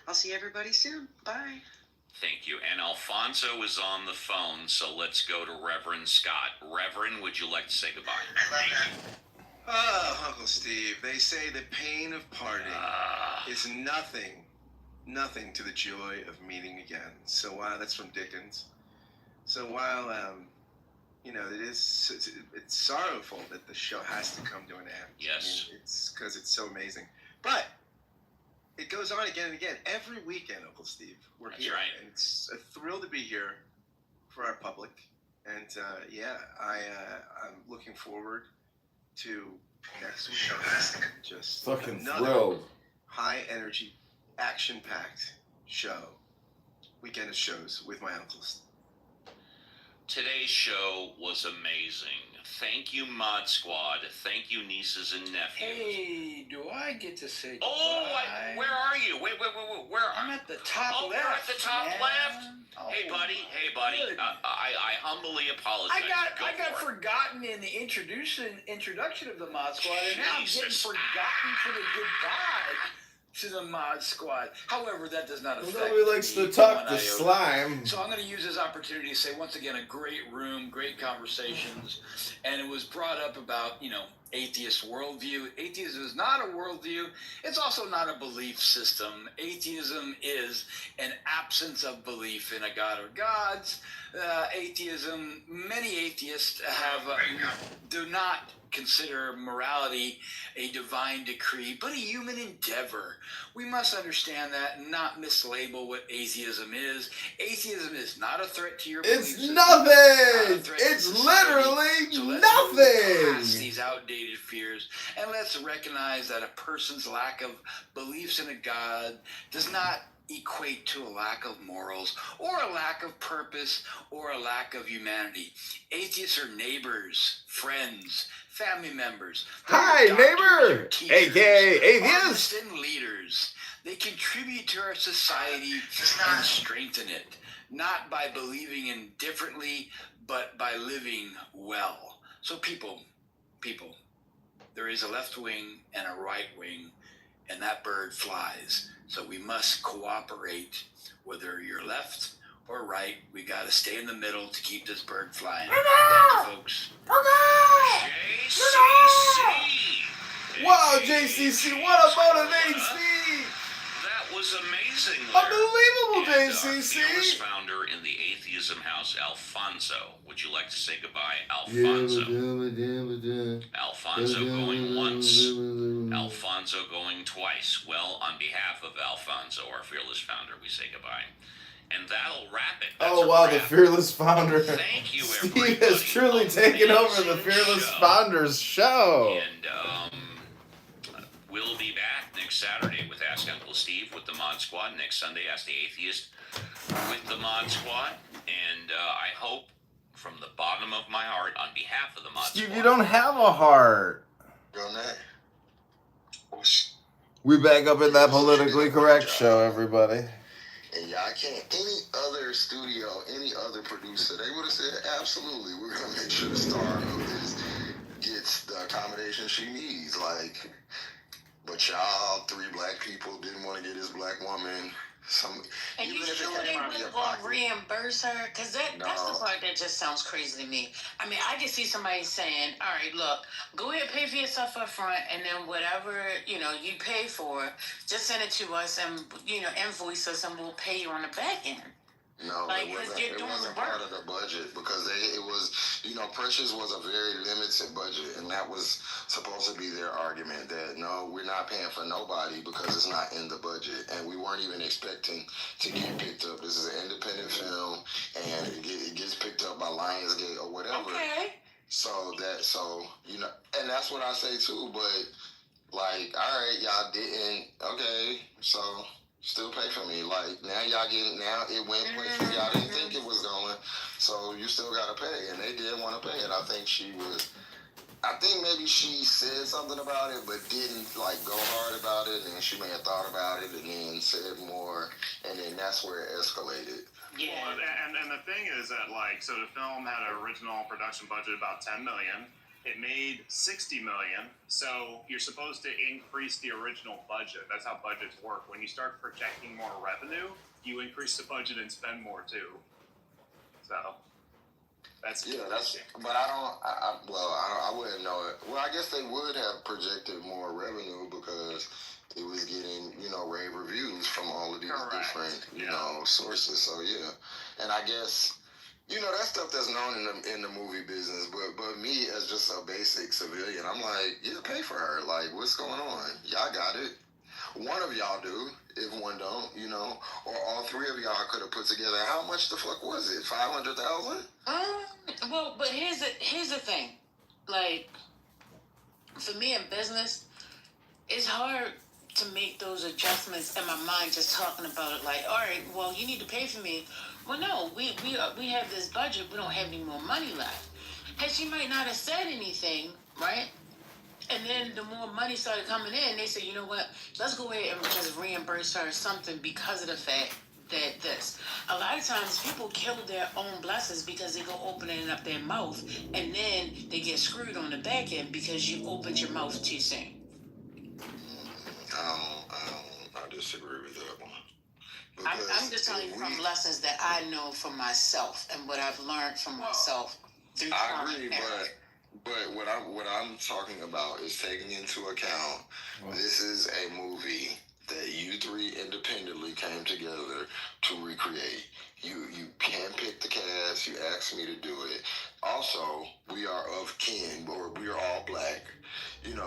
I'll see everybody soon. Bye. Thank you. And Alfonso is on the phone, so let's go to Reverend Scott. Reverend, would you like to say goodbye? Oh, Uncle Steve, they say the pain of parting is nothing to the joy of meeting again. So while that's from Dickens. So while it's sorrowful that the show has to come to an end. Yes. I mean, it's because it's so amazing, but it goes on again and again every weekend, Uncle Steve. We're That's here, right. and it's a thrill to be here for our public. And I'm looking forward to next week. Just Fucking another thrilled. high energy, action packed show. Weekend of shows with my uncles. Today's show was amazing. Thank you, Mod Squad. Thank you, nieces and nephews. Hey, do I get to say goodbye? Where are you? Wait. Where are I'm at the top Oh, left. you're at the top man. left? Oh, Hey, buddy. good. I humbly apologize. I got for it. forgotten in the introduction of the Mod Squad, and now I'm getting Jesus. forgotten for the goodbye to the Mod Squad. However, that does not affect Nobody likes me to talk one to iota. slime. So I'm going to use this opportunity to say once again, a great room, great conversations, and it was brought up about, atheist worldview. Atheism is not a worldview. It's also not a belief system. Atheism is an absence of belief in a god or gods. Atheism, many atheists do not consider morality a divine decree, but a human endeavor. We must understand that and not mislabel what atheism is. Atheism is not a threat to your belief It's system. nothing. It's not a threat to It's society. literally So let's move nothing. past these outdated fears, and let's recognize that a person's lack of beliefs in a God does not equate to a lack of morals or a lack of purpose or a lack of humanity. Atheists are neighbors, friends, family members. They're Hi, your doctors, your neighbor. teachers, AKA atheist. artists, and leaders. They contribute to our society and strengthen it, not by believing indifferently, but by living well. So people, there is a left wing and a right wing, and that bird flies. So we must cooperate, whether you're left or right. We got to stay in the middle to keep this bird flying. Thank you, folks. JCC. Wow, JCC, what a motivating Steve. That was amazing. Unbelievable, And, JCC. fearless founder in the Atheism House, Alfonso. Would you like to say goodbye, Alfonso? Alfonso going once, Alfonso going twice. Well, on behalf of Alfonso, our fearless founder, we say goodbye. And that'll wrap it. That's Oh, wow, a the wrap. Fearless Founder. Thank you, Steve everybody. has truly taken over the Fearless show. Founders show. And we'll be back next Saturday with Ask Uncle Steve with the Mod Squad. Next Sunday, Ask the Atheist with the Mod Squad. And I hope from the bottom of my heart, on behalf of the Mod Steve, Squad. you don't have a heart. We back up in that politically correct show, everybody. And y'all can't, any other studio, any other producer, they would have said, absolutely, we're going to make sure the star of this gets the accommodation she needs. Like, but y'all, 3 black people, didn't want to get this black woman And you sure they wouldn't go reimburse her? Because that's the part that just sounds crazy to me. I mean, I can see somebody saying, all right, look, go ahead and pay for yourself up front, and then whatever, you pay for, just send it to us and, invoice us, and we'll pay you on the back end. No, Like, it wasn't part of the budget because it was, Precious was a very limited budget, and that was supposed to be their argument that no, we're not paying for nobody because it's not in the budget, and we weren't even expecting to get picked up. This is an independent film, and it gets picked up by Lionsgate or whatever. Okay. And that's what I say too. But like, all right, y'all didn't. Okay, so. Still pay for me. Like, now it went where y'all didn't think it was going, so you still gotta pay. And they did want to pay it. I think maybe she said something about it, but didn't, go hard about it, and she may have thought about it and then said more, and then that's where it escalated. Yeah. Well, and the thing is that, so the film had an original production budget about $10 million. It made $60 million, so you're supposed to increase the original budget. That's how budgets work. When you start projecting more revenue, you increase the budget and spend more too. So That's but I wouldn't know it. Well, I guess they would have projected more revenue because it was getting, rave reviews from all of these different, sources. So yeah, and I guess, that stuff that's known in the movie business. But me as just a basic civilian, I'm like, yeah, pay for her. Like, what's going on? Y'all got it. One of y'all do, if one don't, or all three of y'all could have put together. How much the fuck was it? 500,000? Well, but here's the thing. Like, for me in business, it's hard to make those adjustments in my mind just talking about it. Like, all right, well, you need to pay for me. Well, no, we have this budget. We don't have any more money left. And she might not have said anything, right? And then the more money started coming in, they said, you know what? Let's go ahead and just reimburse her something because of the fact that this. A lot of times people kill their own blessings because they go opening up their mouth and then they get screwed on the back end because you opened your mouth too soon. I disagree with that one. I'm just telling you from lessons that I know for myself and what I've learned from myself through I agree, but what I'm talking about is taking into account this is a movie that you three independently came together to recreate. You handpicked the cast. You asked me to do it. Also, we are of kin, or we are all black.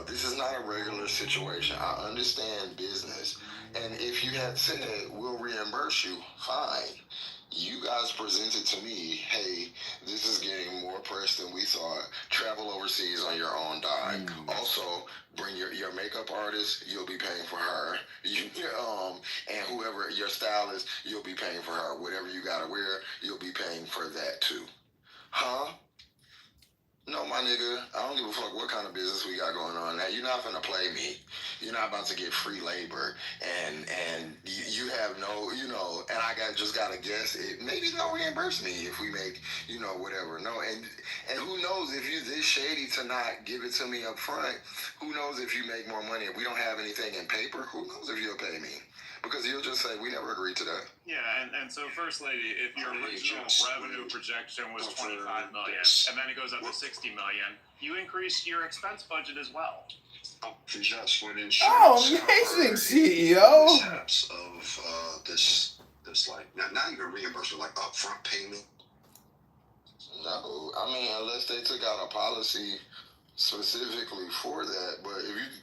This is not a regular situation. I understand business, and if you had said we'll reimburse you, fine. You guys presented to me, hey, this is getting more press than we thought. Travel overseas on your own dime. Also, bring your makeup artist, you'll be paying for her. And whoever your stylist, you'll be paying for her. Whatever you gotta wear, you'll be paying for that too. Huh? No, my nigga, I don't give a fuck what kind of business we got going on. Now, you're not finna play me. You're not about to get free labor, and you have no, and I just gotta guess it. Maybe they'll reimburse me if we make, whatever. No, and who knows if you're this shady to not give it to me up front? Who knows if you make more money? If we don't have anything in paper, who knows if you'll pay me? Because you'll just say, we never agreed to that. Yeah, and so First Lady, if your original revenue projection was 25 million, and then it goes up to 60 million, you increase your expense budget as well. Oh, amazing, CEO. Steps of this like not even reimbursement, like upfront payment. No, I mean, unless they took out a policy specifically for that, but if you.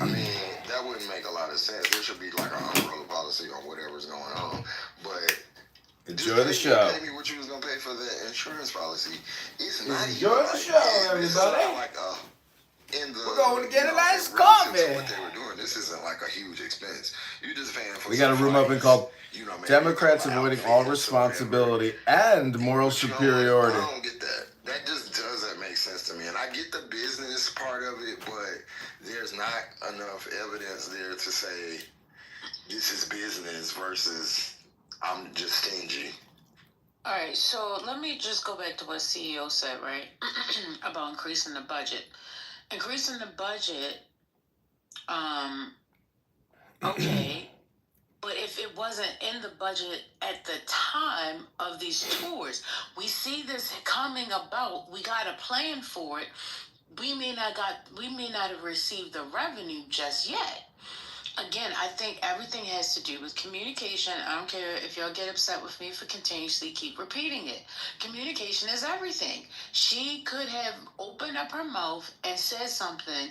I mean, that wouldn't make a lot of sense. There should be like an umbrella policy on whatever's going on. But enjoy the show. Pay me what you was gonna pay for the insurance policy. It's not enjoy the show, everybody. We're going to get a nice coffee. What they were doing, this isn't like a huge expense. You just paying for. We got a room open called Democrats Avoiding All Responsibility and Moral Superiority. I don't get that. That just doesn't make sense to me. And I get the business part of it, but there's not enough evidence there to say this is business versus I'm just stingy. All right, so let me just go back to what CEO said, right? About increasing the budget. Increasing the budget, okay. But if it wasn't in the budget at the time of these tours, we see this coming about. We got a plan for it. We may not have received the revenue just yet. Again, I think everything has to do with communication. I don't care if y'all get upset with me for continuously keep repeating it. Communication is everything. She could have opened up her mouth and said something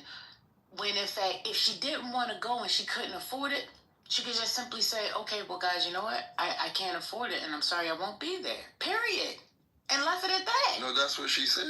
when, in fact, if she didn't want to go and she couldn't afford it, she could just simply say, okay, well, guys, you know what? I can't afford it, and I'm sorry I won't be there. Period. And left it at that. No, that's what she said.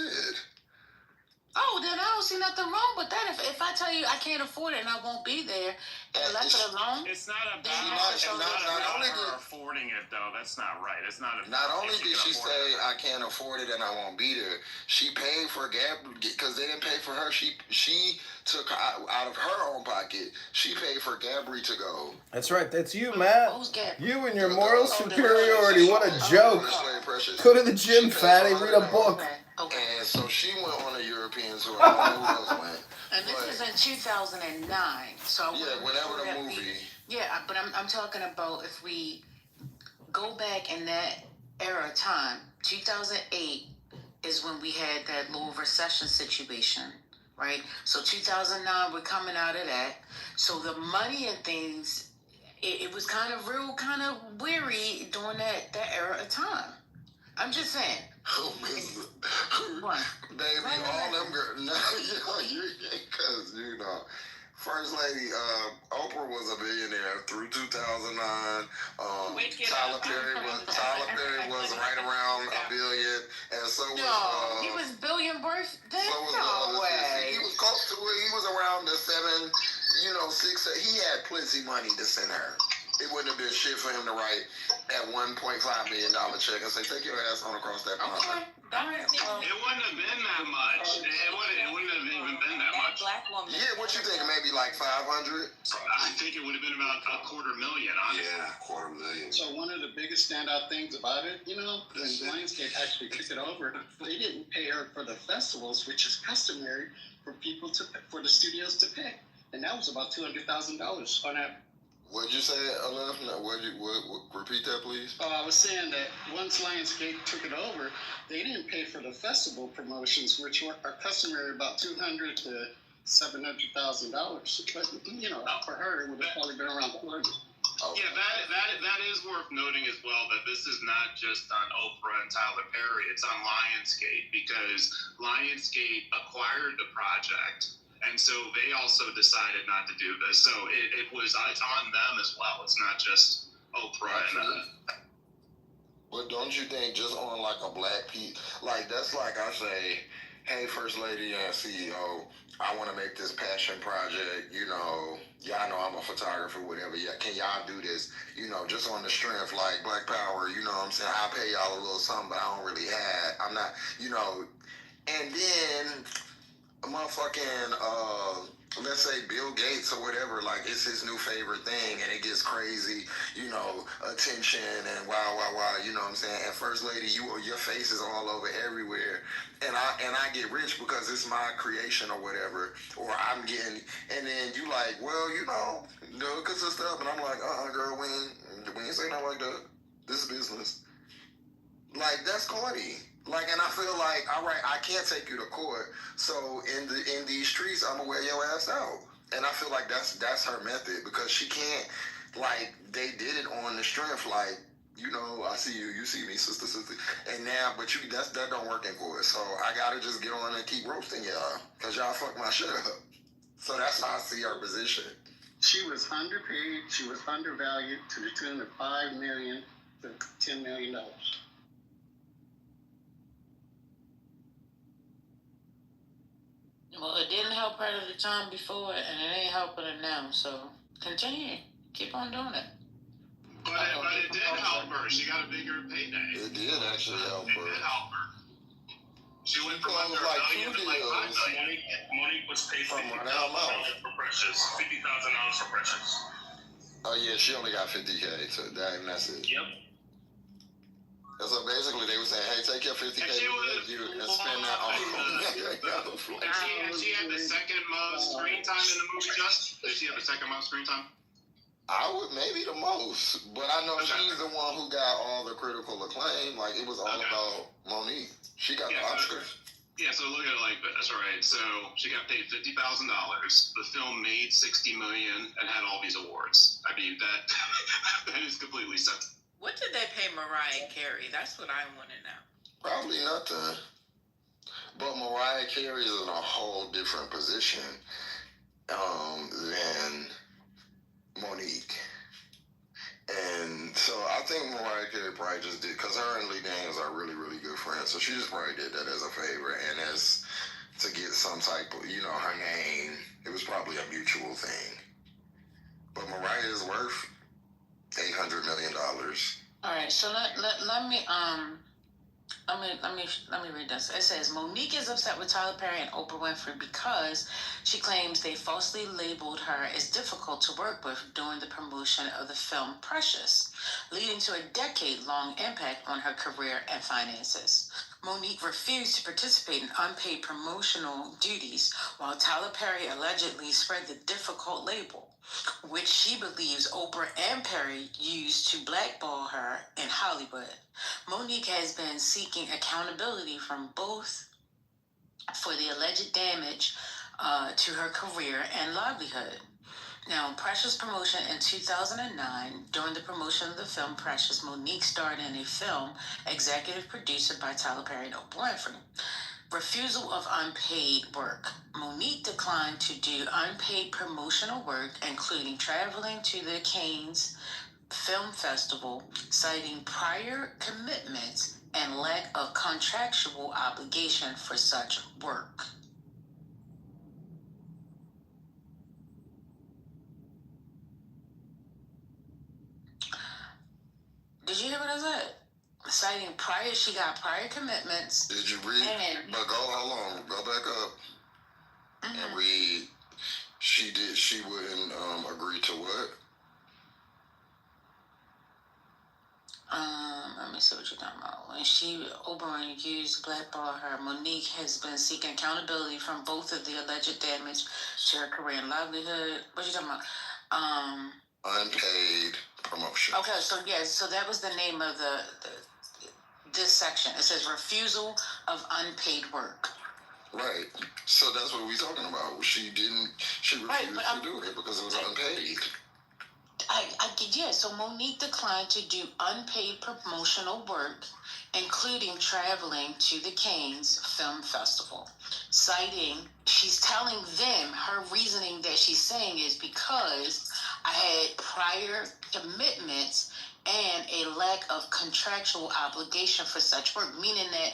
Oh, then I don't see nothing wrong with that. If I tell you I can't afford it and I won't be there and left it alone. It's not about her affording it, though. That's not right. It's not. Not only did she say I can't afford it and I won't be there, she paid for Gab because they didn't pay for her. She took out of her own pocket. She paid for Gabri to go. That's right. That's you, Matt. You and your moral superiority. What a joke. Go to the gym, fatty. Read a book. Okay. And so she went on a European tour. I don't know who else went. And this is in 2009. So whenever the movie. But I'm talking about if we go back in that era of time, 2008 is when we had that little recession situation, right? So 2009, we're coming out of that. So the money and things, it was kind of weary during that era of time. I'm just saying. What? Baby, all them girls. No, because, First Lady, Oprah was a billionaire through 2009. Tyler Perry was right around $1 billion, and so was he was billion birth. So was No way. He was close to it. He was around the 7, 6. He had plenty money to send her. It wouldn't have been shit for him to write that $1.5 million check and say, "Take your ass on across that pond." Okay. All right. Well, It wouldn't have been that much. It wouldn't have even been that much. Black woman. Yeah, what you think? Maybe like 500? I think it would have been about $250,000, honestly. Yeah, $250,000. So one of the biggest standout things about it, when Lionsgate actually took it over, they didn't pay her for the festivals, which is customary for for the studios to pay, and that was about $200,000 on average. What'd you say, Aleph? No, repeat that, please? I was saying that once Lionsgate took it over, they didn't pay for the festival promotions, which are customary about $200,000 to $700,000. But for her, it would have probably been around $400,000. Yeah, that is worth noting as well, that this is not just on Oprah and Tyler Perry, it's on Lionsgate, because Lionsgate acquired the project, and so they also decided not to do this. So it's on them as well. It's not just Oprah. But don't you think just on like a black piece, like that's like I say, hey, First Lady and CEO, I want to make this passion project, y'all know I'm a photographer, whatever. Yeah, can y'all do this? Just on the strength, like Black Power, you know what I'm saying? I'll pay y'all a little something, but I don't really I'm not, and then motherfucking, let's say Bill Gates or whatever, like it's his new favorite thing and it gets crazy, attention and wow, you know what I'm saying? And First Lady, your face is all over everywhere. And I get rich because it's my creation or whatever, or I'm getting, and then you like, well, cause of stuff, and I'm like, girl, we ain't say nothing like that. This is business. Like, that's corny. Like, and I feel like, all right, I can't take you to court, so in these streets, I'm gonna wear your ass out. And I feel like that's her method, because she can't, like, they did it on the strength, like, I see you see me, sister, and now, but that don't work in court, so I gotta just get on and keep roasting y'all, because y'all fuck my shit up. So that's how I see her position. She was underpaid, she was undervalued to the tune of $5 million to $10 million. Well, it didn't help her at the time before, and it ain't helping her now. So continue, keep on doing it. But it did help her. She got a bigger payday. It did actually help her. It did help her. She went from under $1 million to like $5 million. Monique was paid From $50,000 for Precious. $50,000 for Precious. Oh yeah, she only got 50K, so and that's it. Yep. So basically, they were saying, "Hey, take your 50K and spend that on." And she had the second most screen time in the movie. Just did she have the second most screen time? I would maybe the most, but I know she's the one who got all the critical acclaim. Like it was all about Monique. She got the Oscars. Yeah, so look at it like this. All right, so she got paid $50,000. The film made $60 million and had all these awards. I mean that is completely sensible. What did they pay Mariah Carey? That's what I want to know. Probably nothing. But Mariah Carey is in a whole different position than Monique. And so I think Mariah Carey probably just did, because her and Lee Daniels are really, really good friends. So she just probably did that as a favor and as to get some type of, her name. It was probably a mutual thing. But Mariah is worth $800 million. All right, so let me read this. It says Monique is upset with Tyler Perry and Oprah Winfrey because she claims they falsely labeled her as difficult to work with during the promotion of the film Precious, leading to a decade-long impact on her career and finances. Monique refused to participate in unpaid promotional duties, while Tyler Perry allegedly spread the difficult label. which she believes Oprah and Perry used to blackball her in Hollywood. Monique has been seeking accountability from both for the alleged damage to her career and livelihood. Now, Precious promotion in 2009, during the promotion of the film Precious, Monique starred in a film executive produced by Tyler Perry and Oprah Winfrey. Refusal of unpaid work. Monique declined to do unpaid promotional work, including traveling to the Cannes Film Festival, citing prior commitments and lack of contractual obligation for such work. Did you hear what I said? Citing she got prior commitments. Did you read? But hold on, go back up and read. She wouldn't agree to what? Let me see what you're talking about. When Oprah accused blackball her, Monique has been seeking accountability from both of the alleged damage to her career and livelihood. What you talking about? Unpaid promotion. Okay, so that was the name of this section. It says refusal of unpaid work. Right. So that's what we're talking about. She refused to do it because it was unpaid. So Monique declined to do unpaid promotional work, including traveling to the Cannes Film Festival, she's telling them her reasoning that she's saying is because I had prior commitments and a lack of contractual obligation for such work, meaning that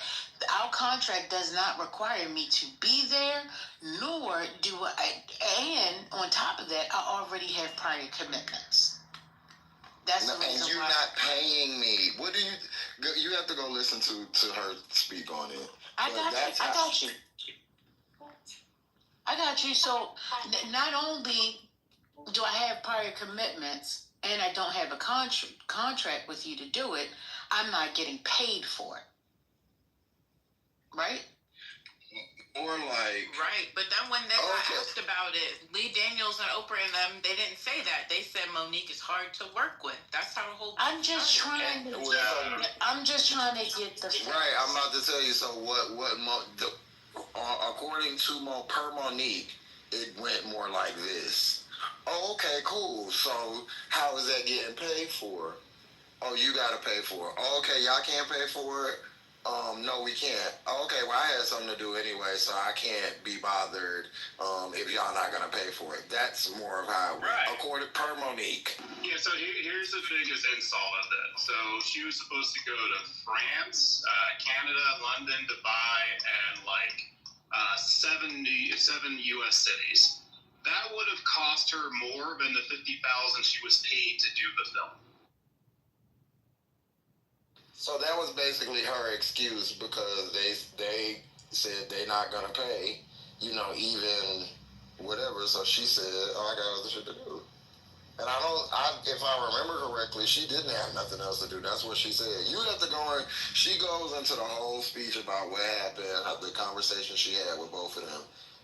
our contract does not require me to be there, nor do and on top of that, I already have prior commitments. That's the reason and you're why. Not paying me. What do you have to go listen to her speak on it. I got you. So not only do I have prior commitments and I don't have a contract with you to do it, I'm not getting paid for it. Right? Or like... Right, but then when they got asked about it, Lee Daniels and Oprah and them, they didn't say that. They said Monique is hard to work with. That's how the whole... I'm just trying to get the... Right, I'm about to tell you. So according to Monique, it went more like this. Oh, okay, cool. So how is that getting paid for? Oh, you got to pay for it. Oh, okay, y'all can't pay for it? No, we can't. Okay, well, I had something to do anyway, so I can't be bothered if y'all not going to pay for it. That's more of how it went, according per Monique. Yeah, so here's the biggest insult of that. So she was supposed to go to France, Canada, London, Dubai, and like 7 U.S. cities. That would have cost her more than the $50,000 she was paid to do the film. So that was basically her excuse because they said they're not gonna pay, even whatever. So she said, "Oh, I got other shit to do." And if I remember correctly, she didn't have nothing else to do. That's what she said. You have to go in. She goes into the whole speech about what happened, the conversation she had with both of them,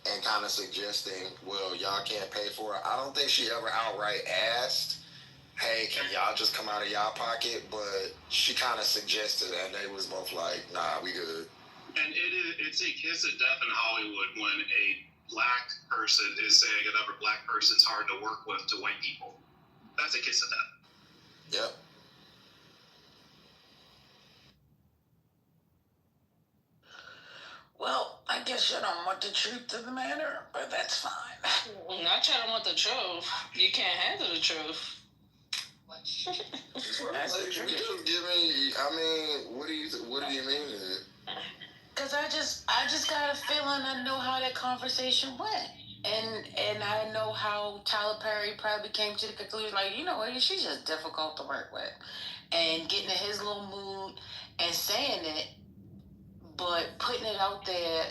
and kind of suggesting, well, y'all can't pay for it. I don't think she ever outright asked, hey, can y'all just come out of y'all pocket? But she kind of suggested, and they was both like, nah, we good. And it's a kiss of death in Hollywood when a black person is saying another black person's hard to work with to white people. That's a kiss of death. Yep. Well, I guess you don't want the truth of the matter, but that's fine. Not you don't want the truth. You can't handle the truth. That's the truth. Just give me. I mean, what do you mean? Because I just got a feeling I know how that conversation went, and I know how Tyler Perry probably came to the conclusion, like, you know what, she's just difficult to work with, and getting in his little mood and saying it, but putting it out there.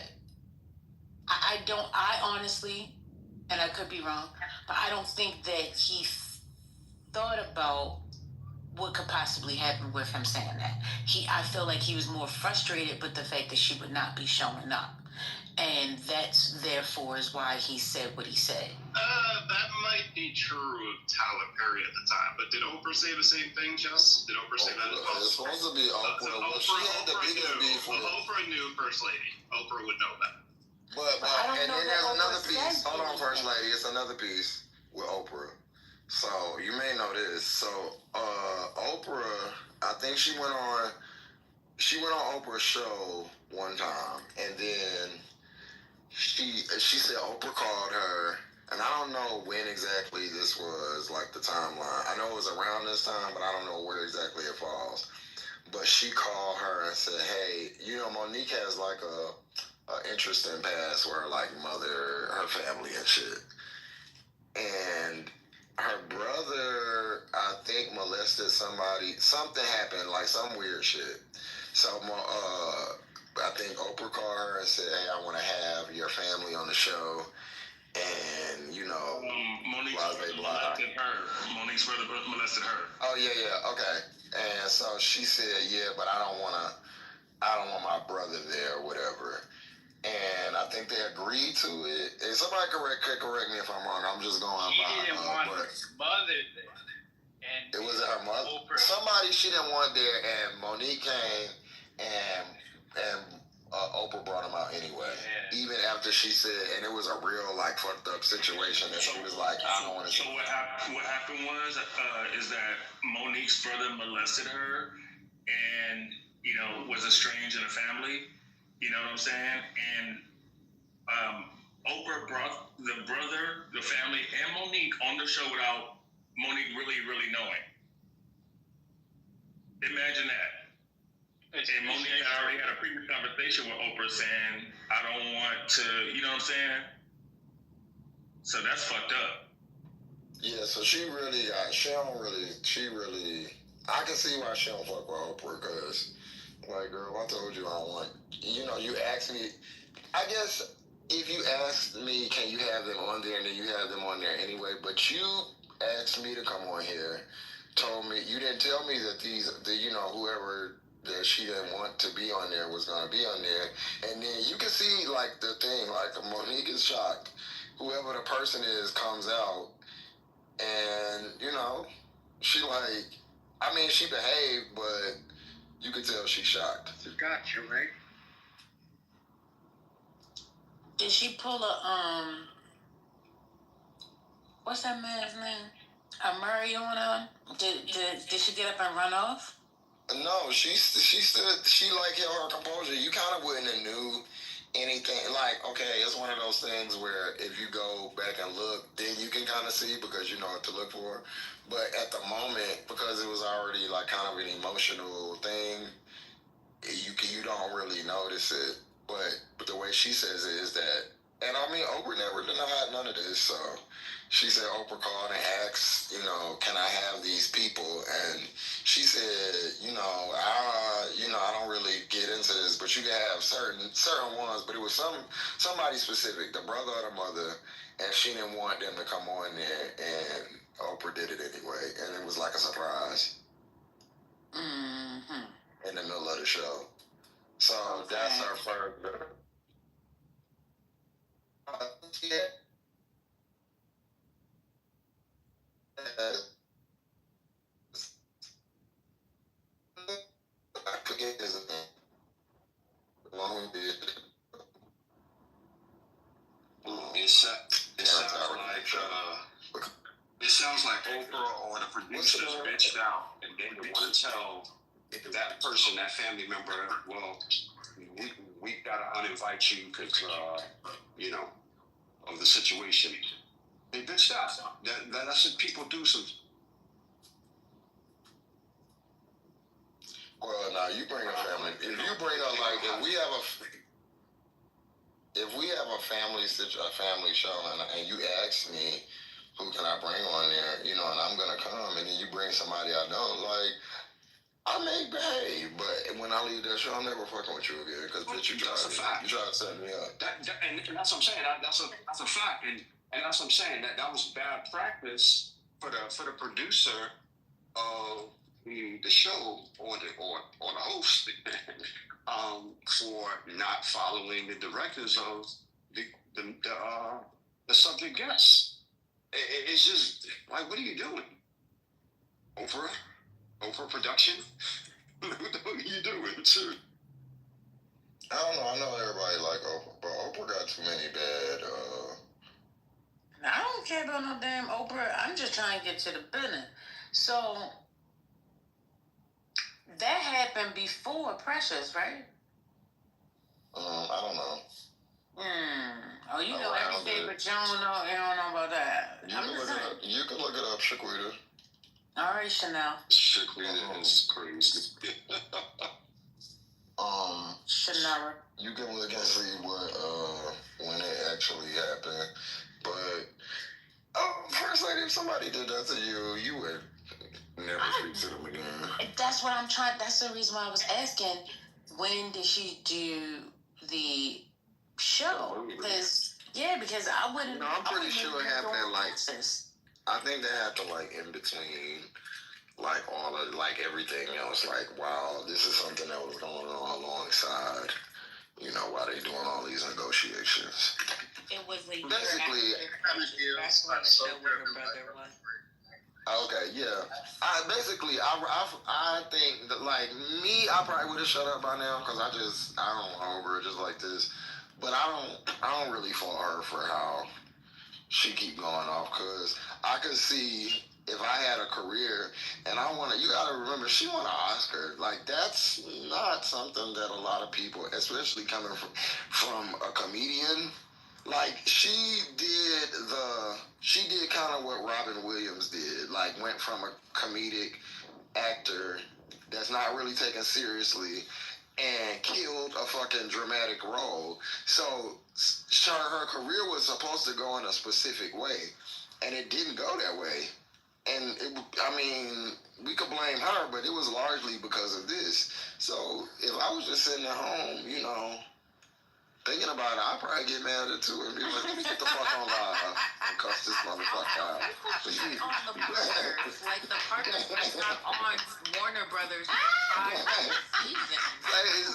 I honestly, and I could be wrong, but I don't think that he thought about what could possibly happen with him saying that. I feel like he was more frustrated with the fact that she would not be showing up. And that's therefore is why he said what he said. That might might be true of Tyler Perry at the time, but did Oprah say the same thing, Just? Did Oprah say that as well? It's supposed to be Oprah. Well, she had the biggest beef with. Oprah knew First Lady. Oprah would know that. But and then there's another piece. Hold on, First Lady. It's another piece with Oprah. So you may know this. So Oprah, I think she went on Oprah's show one time, and then she said Oprah called her, and I don't know when exactly this was, like the timeline. I know it was around this time, but I don't know where exactly it falls. But she called her and said, "Hey, Monique has like a interesting past where her like mother, her family and shit, and her brother, I think, molested somebody. Something happened, like some weird shit. So I think Oprah called her and said, "Hey, I want to have your family on the show." And Monique's brother molested her. Monique's brother molested her. Oh yeah, okay. And so she said, "Yeah, but I don't want my brother there or whatever." And I think they agreed to it. And somebody could correct me if I'm wrong. I'm just going by. She didn't want his mother there. And it was her mother. Somebody she didn't want there, and Monique came, and Oprah brought him out anyway. Yeah. Even after she said, and it was a real like fucked up situation, and she was like, "I don't want to." So what happened was is that Monique's brother molested her, and was estranged in a family. You know what I'm saying? And Oprah brought the brother, the family, and Monique on the show without Monique really knowing. Imagine that. And Monique already had a previous conversation with Oprah saying, "I don't want to," you know what I'm saying? So that's fucked up. Yeah, so I can see why she don't fuck with Oprah, because, like, girl, I told you I don't want, you asked me, I guess if you asked me, can you have them on there, and then you have them on there anyway, but you asked me to come on here, told me, you didn't tell me that whoever that she didn't want to be on there was going to be on there, and then you can see, like, the thing, like, Monique is shocked. Whoever the person is comes out, and, she she behaved, but you could tell she's shocked. It's a gotcha, right? Did she pull what's that man's name? A Murray on her? Did she get up and run off? No, she stood. She like held her composure. You kind of wouldn't have knew anything. Like, okay, it's one of those things where if you go back and look, then you can kind of see because you know what to look for. But at the moment, because it was already like kind of an emotional thing, you don't really notice it. But the way she says it is that, and I mean, Oprah never denied none of this. So she said Oprah called and asked, can I have these people? And she said, I don't really get into this, but you can have certain ones. But it was somebody specific, the brother or the mother, and she didn't want them to come on there, and Oprah did it anyway, and it was like a surprise in the middle of the show. So that's her first. I forget his name. Long beard. It sounds like Oprah or the producers bitched out, and they didn't want to tell that person, that family member, well, we gotta uninvite you because of the situation. They bitched out. That's what people do. Well, now you bring a family. If you bring up like if we have a family show and you ask me who can I bring on there, and I'm gonna come, and then you bring somebody I don't like. I may behave, but when I leave that show, I'm never fucking with you again. Because bitch, you try to set me up. And that's what I'm saying. That's a fact. And that's what I'm saying. That was bad practice for the producer of the show or the host for not following the directives of the subject guests. It's just like, what are you doing? Oprah production? What the fuck are you doing? Sure. I don't know. I know everybody like Oprah, but Oprah got too many bad. Now, I don't care about no damn Oprah. I'm just trying to get to the business. So that happened before Precious, right? I don't know. Oh, you know everything, but you don't know about that. You can look it up, Shaquita. All right, Chanel. Shaquita is crazy. Chanel. You can look and see what when it actually happened, but first lady, if somebody did that to you, you would never speak to them again. That's what I'm trying. That's the reason why I was asking. When did she do the show? Because I wouldn't. No, I'm pretty sure it happened like. I think that happened like in between, like all of like everything else. Like, wow, this is something that was going on alongside. You know, while they doing all these negotiations. It was a year basically. That's when the show with her brother was. Okay, yeah. I think that like me, I probably would have shut up by now because I don't want her just like this. But I don't really fault her for how she keep going off because I could see if I had a career and you gotta remember she won an Oscar. Like that's not something that a lot of people, especially coming from a comedian. Like she did kind of what Robin Williams did. Like went from a comedic actor that's not really taken seriously and killed a fucking dramatic role. So her career was supposed to go in a specific way, and it didn't go that way. And we could blame her, but it was largely because of this. So if I was just sitting at home, thinking about it, I'd probably get mad at it too and be like, let me get the fuck on live and cuss this motherfucker out. On the Parkers, like the Parkers was not on Warner Brothers 5 seasons.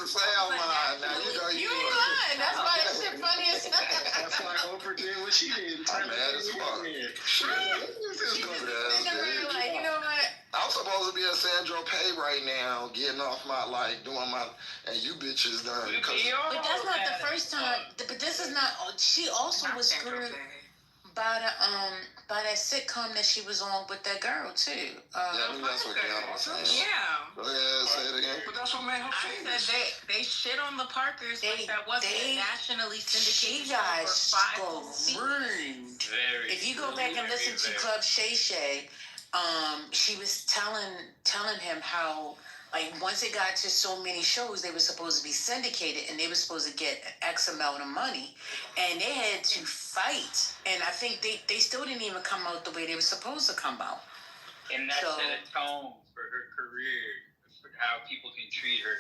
Say I'm lying now. You ain't lying. That's why that shit funny as hell. That's why Oprah did what she did. I'm mad as fuck. Like, you know what? I'm supposed to be at Sandro Pay right now, getting off and you bitches done. But that's not the first time. But this is not. She also was screwed by that sitcom that she was on with that girl too. That's what Kiana was saying. Yeah. Go ahead, say it again. But that's what made her famous. They shit on the Parkers, but that wasn't a nationally syndicated show for 5 seasons. If you go back and listen to Club Shay Shay, she was telling him how, like, once it got to so many shows, they were supposed to be syndicated and they were supposed to get X amount of money, and they had to fight. And I think they still didn't even come out the way they were supposed to come out. And that set a tone for her career, for how people can treat her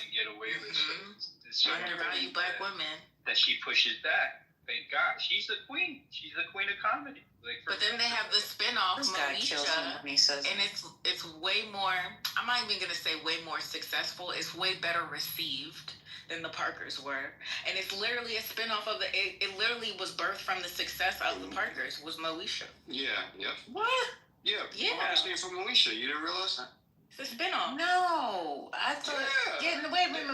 and get away with shit. Undervalue black women. That she pushes back. Thank God. She's the queen. She's the queen of comedy. But then they have the spin-off, Moesha, and it's way more, I'm not even going to say way more successful, it's way better received than the Parkers were. And it's literally a spin-off of it literally was birthed from the success of the Parkers, was Moesha. Yeah, yep. What? Yeah. Parkers came from Moesha. You didn't realize that? It's a spin-off. No, I thought. Yeah. Wait a minute.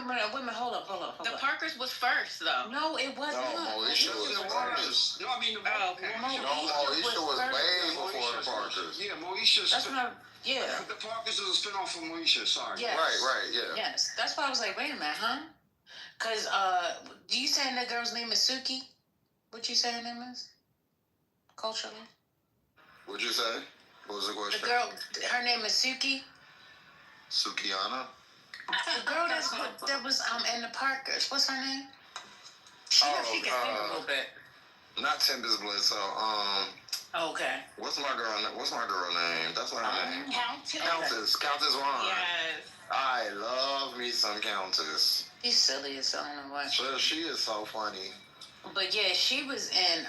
Hold up. The Parkers was first, though. No, it wasn't. No, Moesha was first. No, I mean, Moesha was way before the Parkers. Yeah, Moesha. That's what I'm. Yeah. The Parkers is a spinoff from Moesha. Sorry. Yes. Right. Yeah. Yes, that's why I was like, wait a minute, huh? Because do you say that girl's name is Suki? What you say her name is? Culturally. What'd you say? What was the question? The girl, her name is Suki. Sukiana? The girl that was in the Parkers. What's her name? She can sing a little bit. Not Tempest Bliss. Okay. What's my girl name? That's not her name. Countess. Countess Ron. Yes. I love me some Countess. She's silly as I don't know what. She is so funny. But yeah, she was in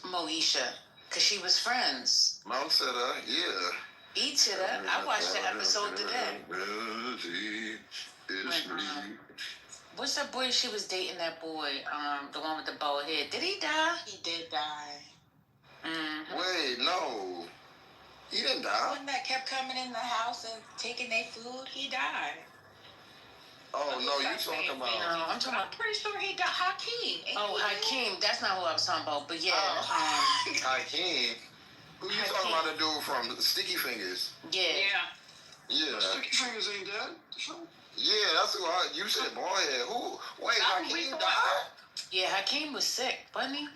Moesha because she was friends. Mount Sitter, yeah. Eat it up. I watched the episode today. What's that boy she was dating? That boy, the one with the bald head. Did he die? He did die. Mm-hmm. Wait, no. He didn't die. One that kept coming in the house and taking their food, he died. Oh, no, you talking about... No, I'm talking about... I'm pretty sure he died. Hakeem. Hakeem. That's not who I was talking about, but yeah. Hakeem? Who you talking about, the dude from Sticky Fingers? Yeah. Sticky Fingers ain't dead? Yeah, that's who you said ballhead. Who? Wait, Hakeem died? Yeah, Hakeem was sick, wasn't he?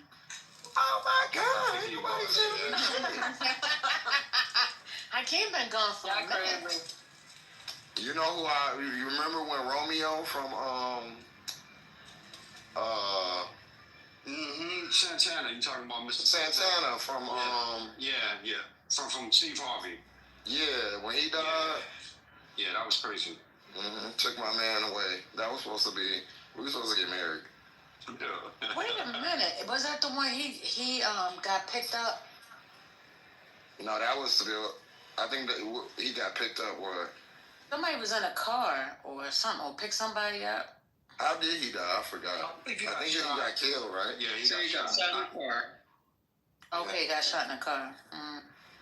Oh my God! Ain't nobody said that. Hakeem been gone for a minute. You know who you remember when Romeo from Santana, you talking about Mr. Santana from from Steve Harvey. Yeah, when he died. Yeah, that was crazy. Took my man away. That was supposed to be. We were supposed to get married. Wait a minute. Was that the one he got picked up? No, that was still. I think that he got picked up where somebody was in a car or something, or picked somebody up. How did he die? I forgot. I think he got killed, right? Yeah, he got shot in the car. Okay, he got shot in the car.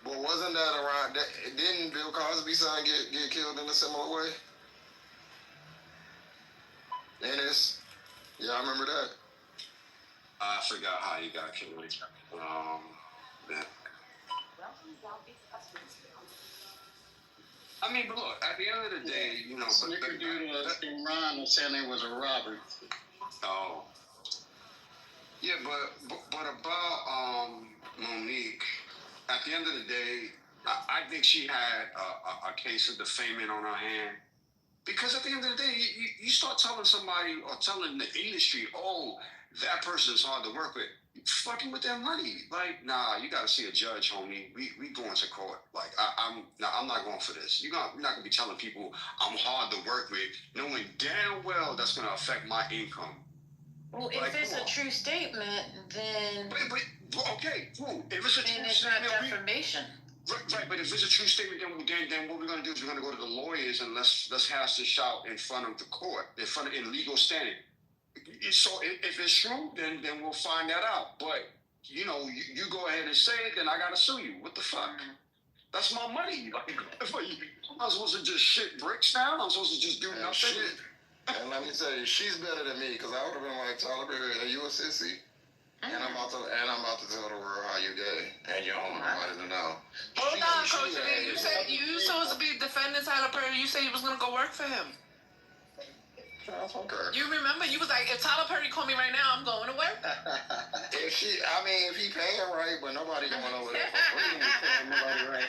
Well, wasn't that around? Didn't Bill Cosby's son get killed in a similar way? Ennis? Yeah, I remember that. I forgot how he got killed. I mean, but look, at the end of the day, you know... Snickerdoodle and Ron was saying it was a robbery. Oh. Yeah, but about Monique, at the end of the day, I think she had a case of defaming on her hand. Because at the end of the day, you start telling somebody or telling the industry, oh, that person's hard to work with. You're fucking with their money. Like, nah, you gotta see a judge, homie. We going to court. Like, I'm not going for this. You're not gonna be telling people I'm hard to work with, knowing damn well that's gonna affect my income. Well, if it's a true statement, then... But okay, cool. If it's a true it's statement... not defamation. Right, but if it's a true statement, then what we're gonna do is we're gonna go to the lawyers and let's hash this out in front of the court, in legal standing. So if it's true, then we'll find that out. But you know, you go ahead and say it, then I gotta sue you. What the fuck? That's my money. Like, I'm not supposed to just shit bricks now. I'm supposed to just do nothing. And let me tell you, she's better than me because I would have been like, Tyler Perry, are you a sissy? And I'm about to tell the world how you gay, and you don't want nobody to know. Hold on, Coach Lee. You said you supposed to be defending Tyler Perry. You said you was gonna go work for him. Okay. You remember? You was like, if Tyler Perry call me right now, I'm going to work. If he paying right, but nobody going over there for free. Nobody right.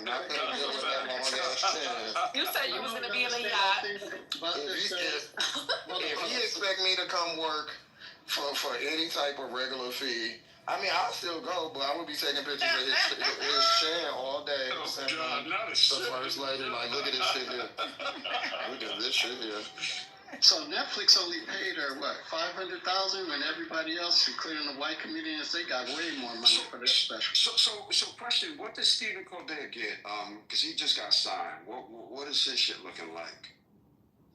Not paying good with that long ass chin. You said you was gonna be in a yacht. If he expect me to come work for any type of regular fee, I mean, I'll still go, but I would be taking pictures of his chin all day. Oh, God, not a shit. The first lady, like, look at this shit here. Look at this shit here. So Netflix only paid her, what, $500,000 when everybody else, including the white comedians, they got way more money for their special. So question, what does Stephen Colbert get? Because he just got signed. What is his shit looking like?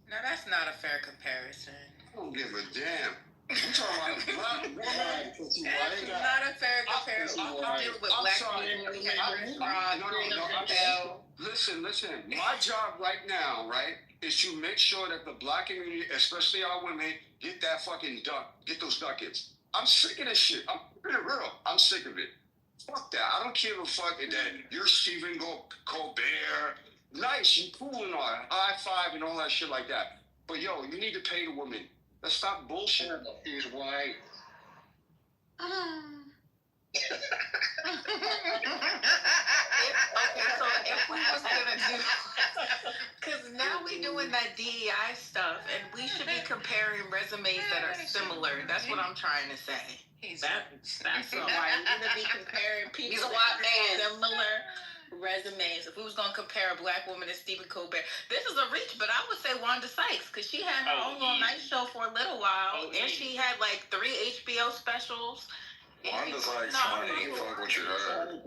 No, that's not a fair comparison. I don't give a damn. I'm talking about a black woman. That's not a fair comparison. I'm dealing with black people. Listen. My job right now, right, is to make sure that the black community, especially our women, get that fucking get those ducats. I'm sick of this shit. I'm being real. I'm sick of it. Fuck that. I don't give a fuck that you're Stephen Colbert. Nice, you cool and all. High five and all that shit like that. But yo, you need to pay the women. Let's stop bullshit. He's white. Okay, so if we was gonna do, because now we doing that DEI stuff, and we should be comparing resumes that are similar. That's what I'm trying to say. That's why we're gonna be comparing people. He's a white man. Similar resumes. If we was gonna compare a black woman to Stephen Colbert, this is a reach, but I would say Wanda Sykes because she had her own little night show for a little while, and she had like 3 HBO specials. Wanda Sykes, funny. Fuck what you heard.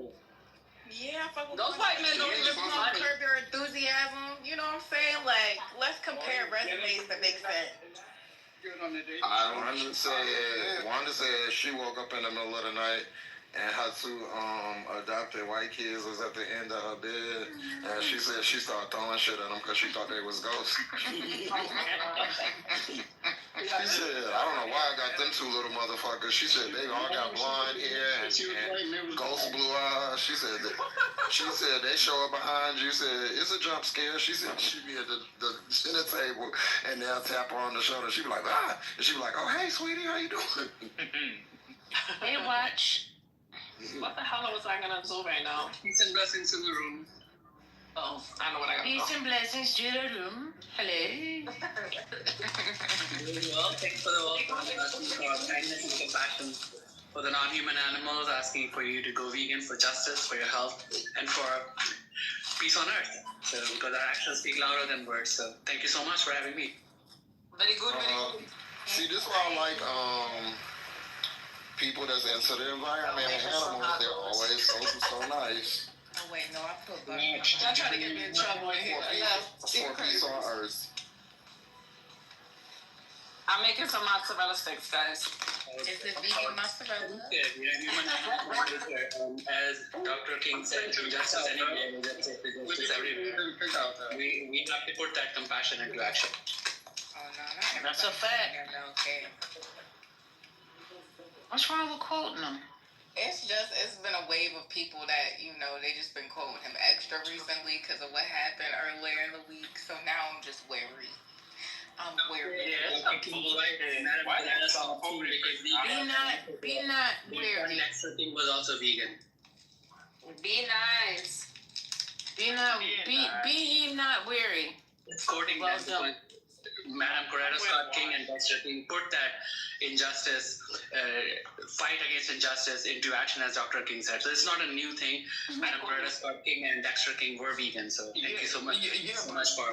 Yeah, I fuck with those white men don't even curb your enthusiasm. You know what I'm saying? Like, let's compare resumes that make sense. Wanda said she woke up in the middle of the night and her two adopted white kids was at the end of her bed, and she said she started throwing shit at them because she thought they was ghosts. She said, I don't know why I got them two little motherfuckers. She said they all got blonde hair and ghost blue eyes. She said they show up behind you. Said it's a jump scare. She said she be at the dinner table and they'll tap her on the shoulder. She be like, ah, and she be like, oh hey sweetie, how you doing? Hey, watch. What the hell was I gonna do right now? Peace and blessings in the room. Oh, I know what I gotta do. Peace and blessings to the room. Hello. Very well. Thanks for the welcome. Asking for kindness and compassion for the non-human animals. Asking for you to go vegan for justice, for your health, and for peace on earth. So, because our actions speak louder than words. So, thank you so much for having me. Very good, very good. See, this is why I like people that's into the environment and animals. They're always so nice. Oh wait, no, I put butter. Y'all trying to get me in trouble in here. For peace on earth. I'm making some mozzarella sticks, guys. Is it vegan mozzarella? Yeah, human animals. As Dr. King said, justice anywhere, justice everywhere. We have to put that compassion into action. Oh no, That's a fact. Okay. What's wrong with quoting them? It's been a wave of people that, they just been quoting him extra recently because of what happened earlier in the week. So now I'm just wary. I'm wary. Yeah, people like Madam Be not weary. Next thing was also vegan. Be nice. Be not weary. It's quoting Well them. done. Madam Coretta Scott King and Dexter King put that injustice, fight against injustice into action, as Dr. King said. So it's not a new thing. Madam Coretta Scott King and Dexter King were vegan. So thank you so much. So much for.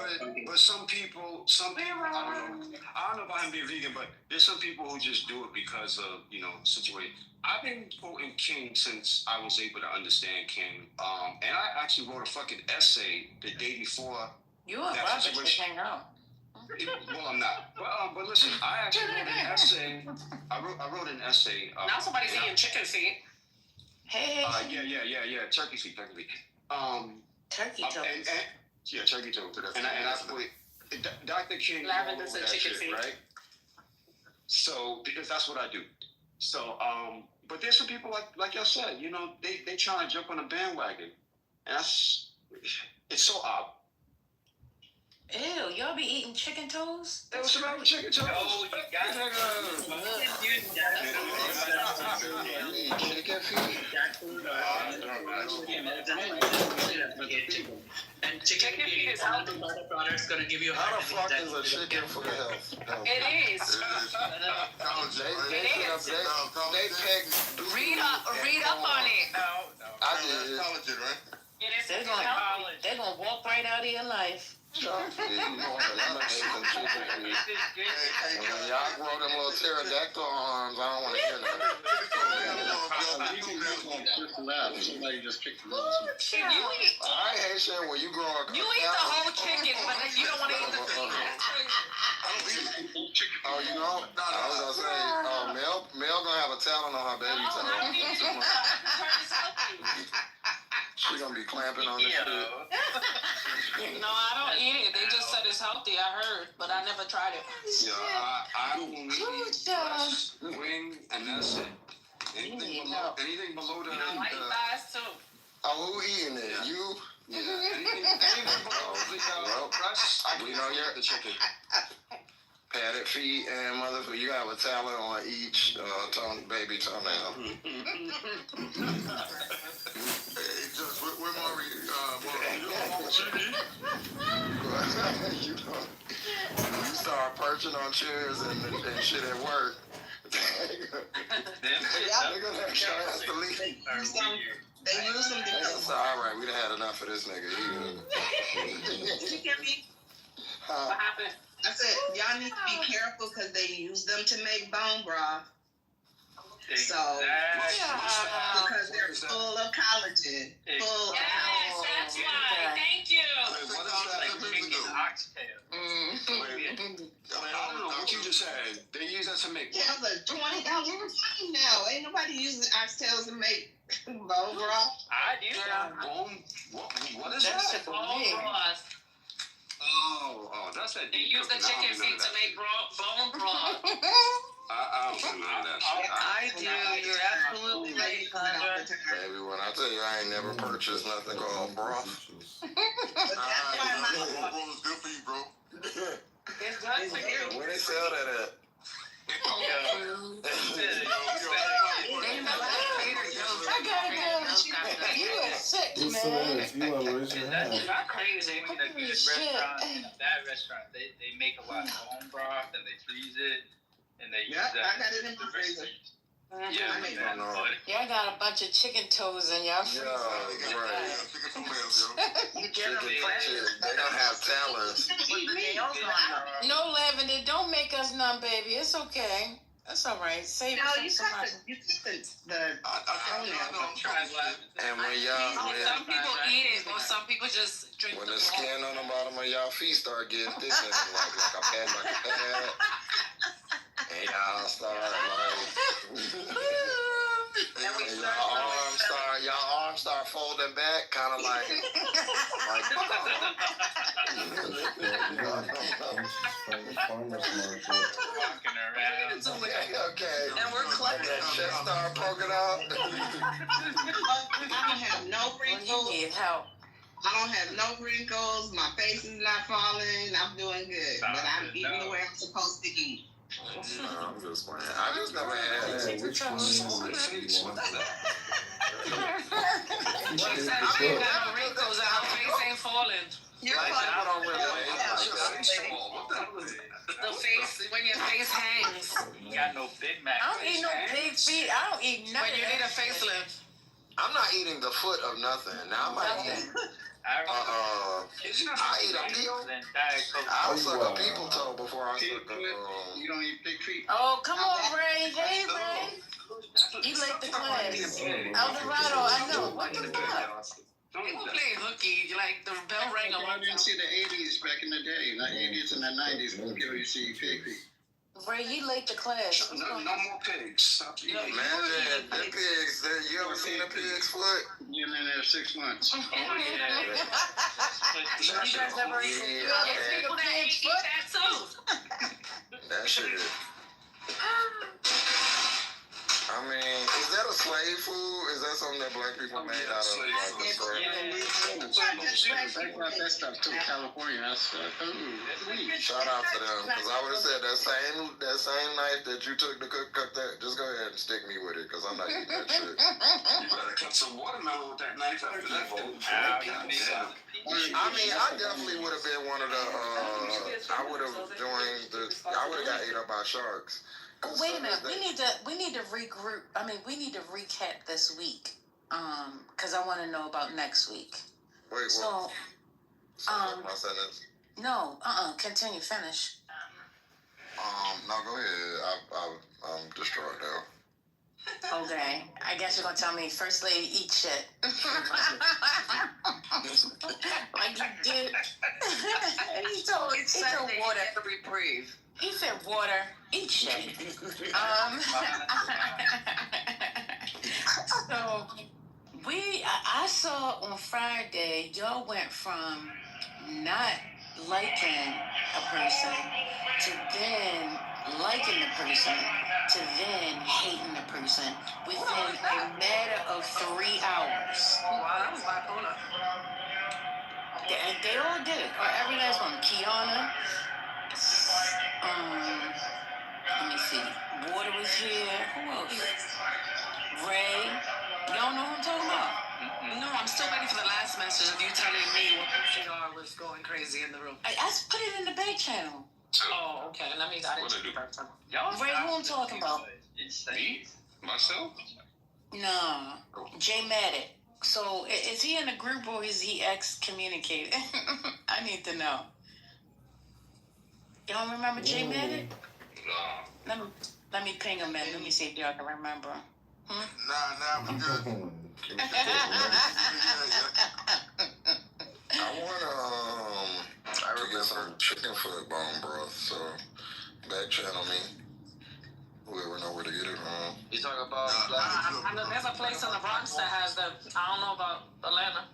But some people, I don't know about him being vegan, but there's some people who just do it because of, situation. I've been quoting King since I was able to understand King. And I actually wrote a fucking essay the day before. You are rubbish to hang out. Well, I'm not. But listen, I actually wrote an essay. I wrote an essay. Now somebody's eating chicken feet. Hey. Yeah. Turkey feet. Turkey toast. Yeah, turkey toast. And I put Dr. King. Lavender said chicken feet. Right. So because that's what I do. So but there's some people like y'all said, they trying to jump on a bandwagon, and it's so odd. Ew, y'all be eating chicken toes? Hey, what's wrong with chicken toes? Oh, you got it. Chicken feet? And chicken feet is how the product's going to give you a How the fuck is a chicken for the health? It is. Read up on it. No. I did. It is. They're gonna walk right out of your life. Y'all grow them little pterodactyl arms. I don't want to hear that. Somebody just kicked the I hate shit when you grow a You eat the whole chicken, but then you don't want to eat the feet. Oh, I was gonna say, Mel gonna have a talent on her baby toe. She gonna be clamping on this shit. No, I don't eat it. They just said it's healthy. I heard, but I never tried it. Yeah, I will eat breast, wing, and that's it. Anything below the. I like thighs too. Oh, who eating it? Yeah. You? Yeah. Anything below the breast, I can eat the chicken. Padded feet and motherfucker, you have a talent on each baby toenail. Just where Maury, you start perching on chairs and shit at work. They're gonna have chance to leave. They use them That's all right. We done had enough of this nigga. What happened? I said, y'all need to be careful because they use them to make bone broth. So, because they're full of collagen. Yes, that's why. Thank you. What is that? Oxtail. I don't know what you just said. They use that to make. Yeah, I was like, 20 dollars every time now. Ain't nobody using oxtails to make bone broth. I do. Bone. What is That's that? for Bone me. broth. Oh, that's that. They use the chicken feet to make bone broth. I don't do none of that shit. I do. You're absolutely right, Sandra. Baby, when I tell you I ain't never purchased nothing called broth. That's why my Broth is good for you, bro. It's good for you. Where they sell that at? I gotta go. You are sick, man. That's not crazy. I mean, a good restaurant and a bad restaurant, they make a lot of bone broth and they freeze it and they use Yeah, that. I got it in the freezer. Yeah, Y'all got a bunch of chicken toes in y'all freezer. Yeah, right. You get them They don't have talons. Put the nails on them. No lavender, don't make us none, baby. It's okay. That's all right. Save No, it you for cut somebody. the toenails. And when y'all, Some people eat it, or some people just drink when the the broth. skin on the bottom of y'all feet start getting thick, like a pad, and y'all start y'all arms start folding back, kind of like walking around. okay. And we're collecting That chest start poking out. I don't have no wrinkles. You need help. I don't have no wrinkles. My face is not falling. I'm doing good. But I'm eating the way I'm supposed to eat. No, I'm just playing. I just never had that. Which one? I ain't got no wrinkles and her face ain't falling. You're Like, fine. I don't really The face, when your face hangs. You got no Big Mac. I don't eat no pig feet. I don't eat nothing. When you need a facelift. I'm not eating the foot of nothing. Now I might eat. I eat a people. I'll suck a people toe before I suck a. You don't eat pig feet. Oh, come on, Ray. Hey, Ray. You like the class. Eldorado, I know. What the fuck? People play hooky, like the bell rang a I long didn't time. see the 80s back in the day. The 80s and the 90s. You see pig feet. Ray, you late to class. No more pigs. Man, the pigs. You ever seen a pig's foot? Been in there 6 months. You guys never eat it? Yeah, There's man. people that eat that too. That shit is. I mean, is that a slave food? Is that something that black people made out of like the store? They brought that stuff to California. That's Shout out to them, because I would have said that same knife that you took to cook that. Just go ahead and stick me with it, because I'm not eating that shit. You better cut some watermelon with that knife after that. I mean, I definitely would have been one of the. I would have got ate up by sharks. Oh, wait a minute. We need to regroup. I mean, we need to recap this week. Because I want to know about next week. Wait, so, my sentence. No, continue, finish. No, go ahead. I'm distraught now. Okay, I guess you're gonna tell me first lady eat shit. Like you did. he told water. Reprieve. He said water, eat shit. So I saw on Friday y'all went from not liking a person to then liking the person to then hating the person within a matter of 3 hours. Wow, that was bipolar. They all did it. Or every last one. Kiana. Let me see. Water was here. Who else? Ray. Y'all know who I'm talking about? No, I'm still waiting for the last message of you telling me what PCR was going crazy in the room. I put it in the back channel. Oh, okay. Let me got into the first time. Ray, who I'm talking about? Me? Myself? No. Jay Maddox. So, is he in a group or is he excommunicated? I need to know. Y'all remember Jay Maddox? Let me ping him in. Let me see if y'all can remember him. Nah, we good. I want to get some chicken foot bone broth, so Back channel me. Whoever know where to get it from. You talking about? I know there's a place in the Bronx that has them. I don't know about Atlanta.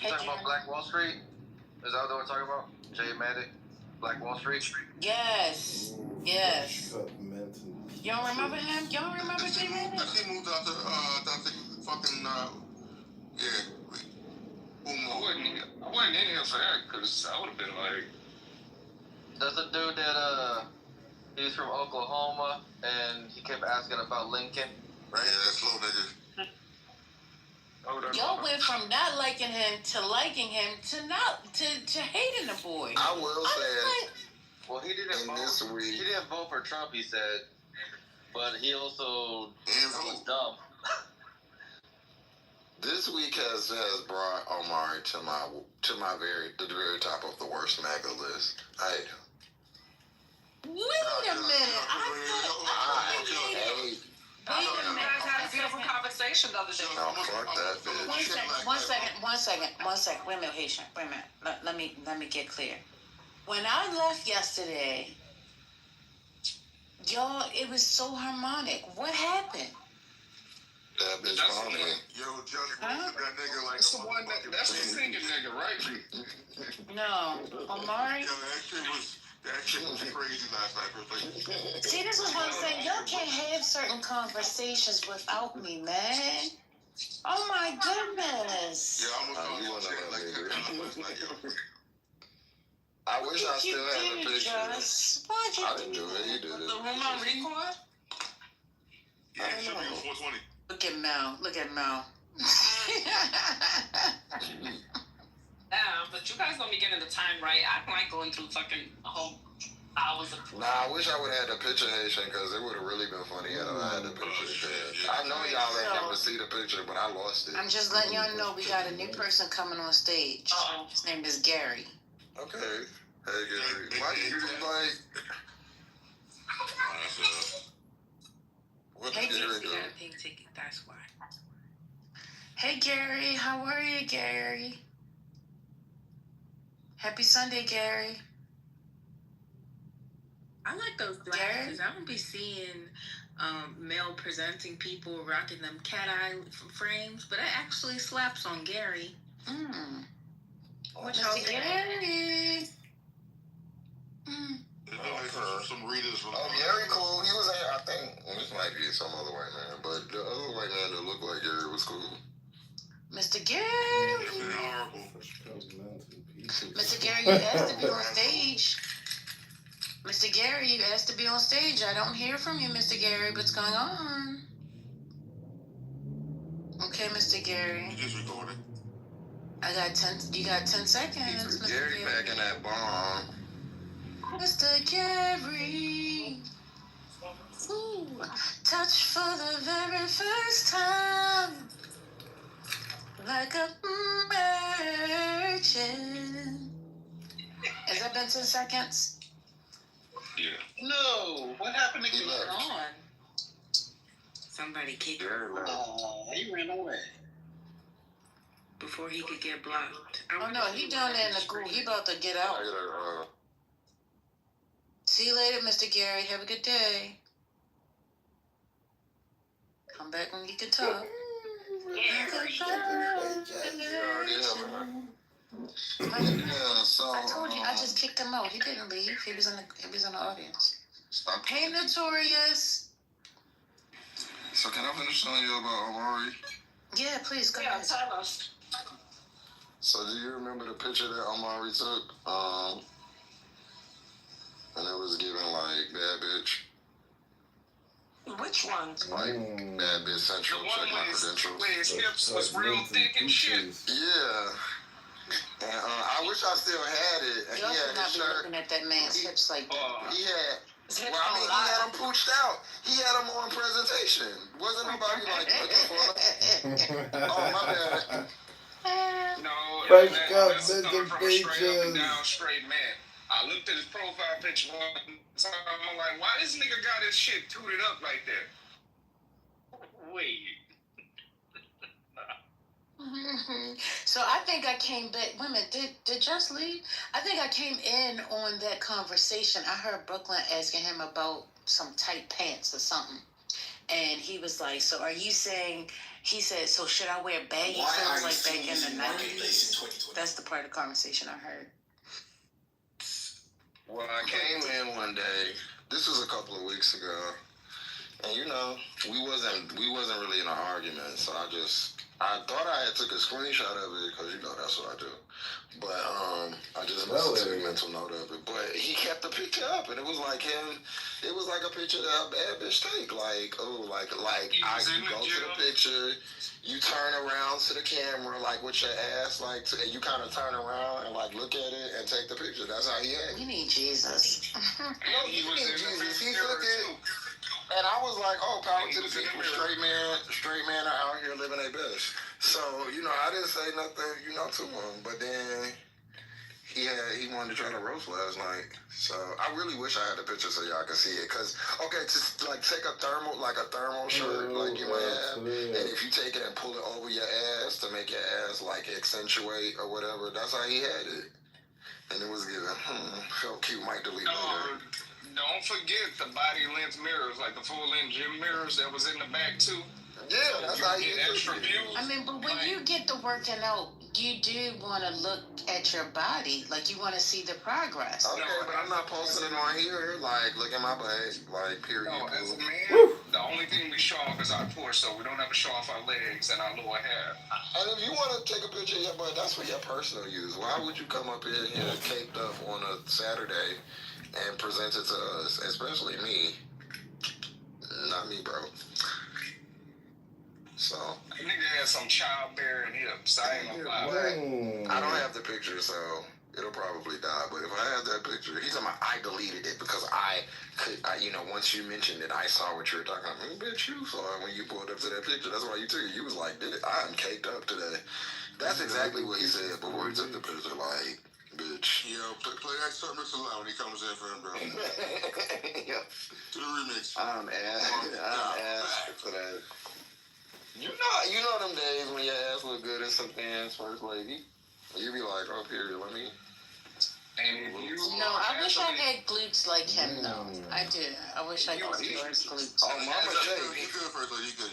You talking about Black Wall Street? Is that what we're talking about? Jay Matic, Black Wall Street. Yes. Yes. You don't remember him? You don't remember Jay Matic? He moved out to fucking yeah. I wasn't in here for that because I would have been like. That's the dude that he's from Oklahoma and he kept asking about Lincoln. Right, yeah, that slow nigga. Y'all went from not liking him to liking him to not to hating the boy. I will say, well, he didn't vote. He didn't vote for Trump. He said, but he also was dumb. This week has brought Omari to the very top of the worst MAGA list. Wait a minute. You guys had a beautiful conversation the other day. Oh, fuck that bitch. One second. Wait a minute, Haitian. Wait a minute. Let me get clear. When I left yesterday, y'all, it was so harmonic. What happened? That bitch funny. Yo, just that nigga like that's the one that's the singing nigga, right? No, Omari. Yo, that shit was crazy last night. See, this is what I'm saying. Y'all can't have certain conversations without me, man. Oh my goodness. Yeah, I'm gonna I wish I still had the picture. Why'd you I didn't do it. He did it. The room on record? Yeah, it should be on 420. Look at Mel. But you guys don't be getting the time right. I don't like going through fucking whole hours of. Nah, I wish I would have had the picture, Haitian, because it would have really been funny had I had the picture. I know y'all ain't never see the picture, but I lost it. I'm just letting y'all know we got a new person coming on stage. Uh-oh. His name is Gary. Okay. Hey, Gary. Why you like... What did Gary do? got a pink ticket, that's why. Hey, Gary. How are you, Gary? Happy Sunday, Gary. I like those glasses. I don't be seeing male presenting people rocking them cat eye frames, but it actually slaps on Gary. What y'all Gary? Some readers from Gary cool. He was I think this might be some other white man, but the other white man that looked like Gary was cool. Mr. Gary. Mr. Gary, you asked to be on stage. Mr. Gary, you asked to be on stage. I don't hear from you, Mr. Gary. What's going on? Okay, Mr. Gary. You just recorded. You got 10 seconds, Mr. Gary back in that bomb. Mr. Gary. Ooh, touch for the very first time. Like a virgin. Has that been 10 seconds? Yeah. No, what happened to What's Kitover? going on? Somebody kicked him Oh, he ran away. before he could get blocked. Oh no, he down there in the group. He about to get out. See you later, Mr. Gary. Have a good day. Come back when you can talk. Yeah, so I told you, I just kicked him out. He didn't leave. He was in the audience. Hey, Notorious. So can I finish telling you about Omari? Yeah, please go ahead. Tell us. So do you remember the picture that Omari took? And it was given like bad bitch. Which one? Like bad bitch central. Check my credentials. Where his hips was real thick and shit. Yeah. And I wish I still had it. And You he also had not his be shirt. looking at that man's hips like that. He had. Well, I mean, he had them pooched out. He had them on presentation. Wasn't nobody like, what the fuck? Oh, my bad. No, Fresh that's cup, coming from a straight up and bitches. down straight man. I looked at his profile picture one time. I'm like, why this nigga got his shit tooted up like that? Wait. So I think I came back. Wait a minute, did Just leave? I think I came in on that conversation. I heard Brooklyn asking him about some tight pants or something. And he was like, so are you saying, he said, so should I wear baggy clothes like back in the 90s? That's the part of the conversation I heard. Well, I came in one day. This was a couple of weeks ago, and you know, we wasn't really in an argument. So I thought I had took a screenshot of it because you know that's what I do. But I just must have took a mental note of it. But he kept the picture up, and it was like him. It was like a picture that a bad bitch take. Like you go to the picture. You turn around to the camera, like with your ass, like, and you kind of turn around and like look at it and take the picture. That's how he had it. You need Jesus. No, you need Jesus. He took it, and I was like, "Oh, power to the people. Straight men are out here living their best." So you know, I didn't say nothing, you know, to him. But then he wanted to try to roast last night. So I really wish I had the picture so y'all could see it. Cause just like take a thermal shirt like you might have, and if you take it and pull it over your ass to make your ass like accentuate or whatever, that's how he had it. And it was given. Felt cute. Might delete later. Don't forget the body length mirrors, like the full length gym mirrors that was in the back too. Yeah, that's how you get extra views. I mean, but when you get to working out, you do want to look at your body, like you want to see the progress. Okay, but I'm not posting it on here. Like, look at my butt. Like, period. No, as a man, the only thing we show off is our torso. We don't ever show off our legs and our lower half. And if you want to take a picture of your butt, that's for your personal use. Why would you come up here caped up on a Saturday and present it to us, especially me? Not me, bro. So that nigga has some childbearing hips. I ain't gonna lie. I don't have the picture, so it'll probably die. But if I had that picture, he's talking about I deleted it because I once you mentioned it, I saw what you were talking about. Bitch, you saw it when you pulled up to that picture. That's why you took it. You was like, I'm caked up today. That's exactly what he said before he took the picture. Like, bitch. Yo, play that certain mix loud when he comes in for him, bro. Yeah. To the remix. I'm ass for that. You know them days when your ass look good in some pants, first lady. You be like, oh, period, let me. No, I wish I had glutes like him, though. I do. I wish I could do his glutes. Oh, Mama J. He good, first lady, he good.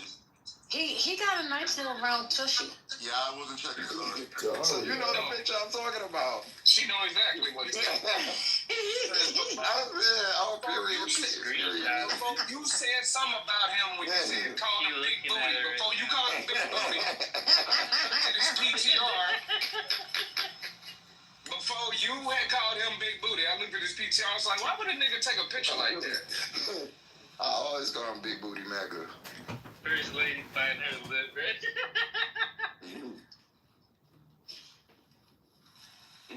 He got a nice little round tushy. Yeah, I wasn't checking, sorry. So you know the picture I'm talking about. She know exactly what he's talking about. Period. You said something about him when you said call him Big Booty. Before you called him Big Booty, this PTR. Before you had called him Big Booty, I looked at his PTR. I was like, why would a nigga take a picture like that? I always call him Big Booty Mega. First lady find her lip, right?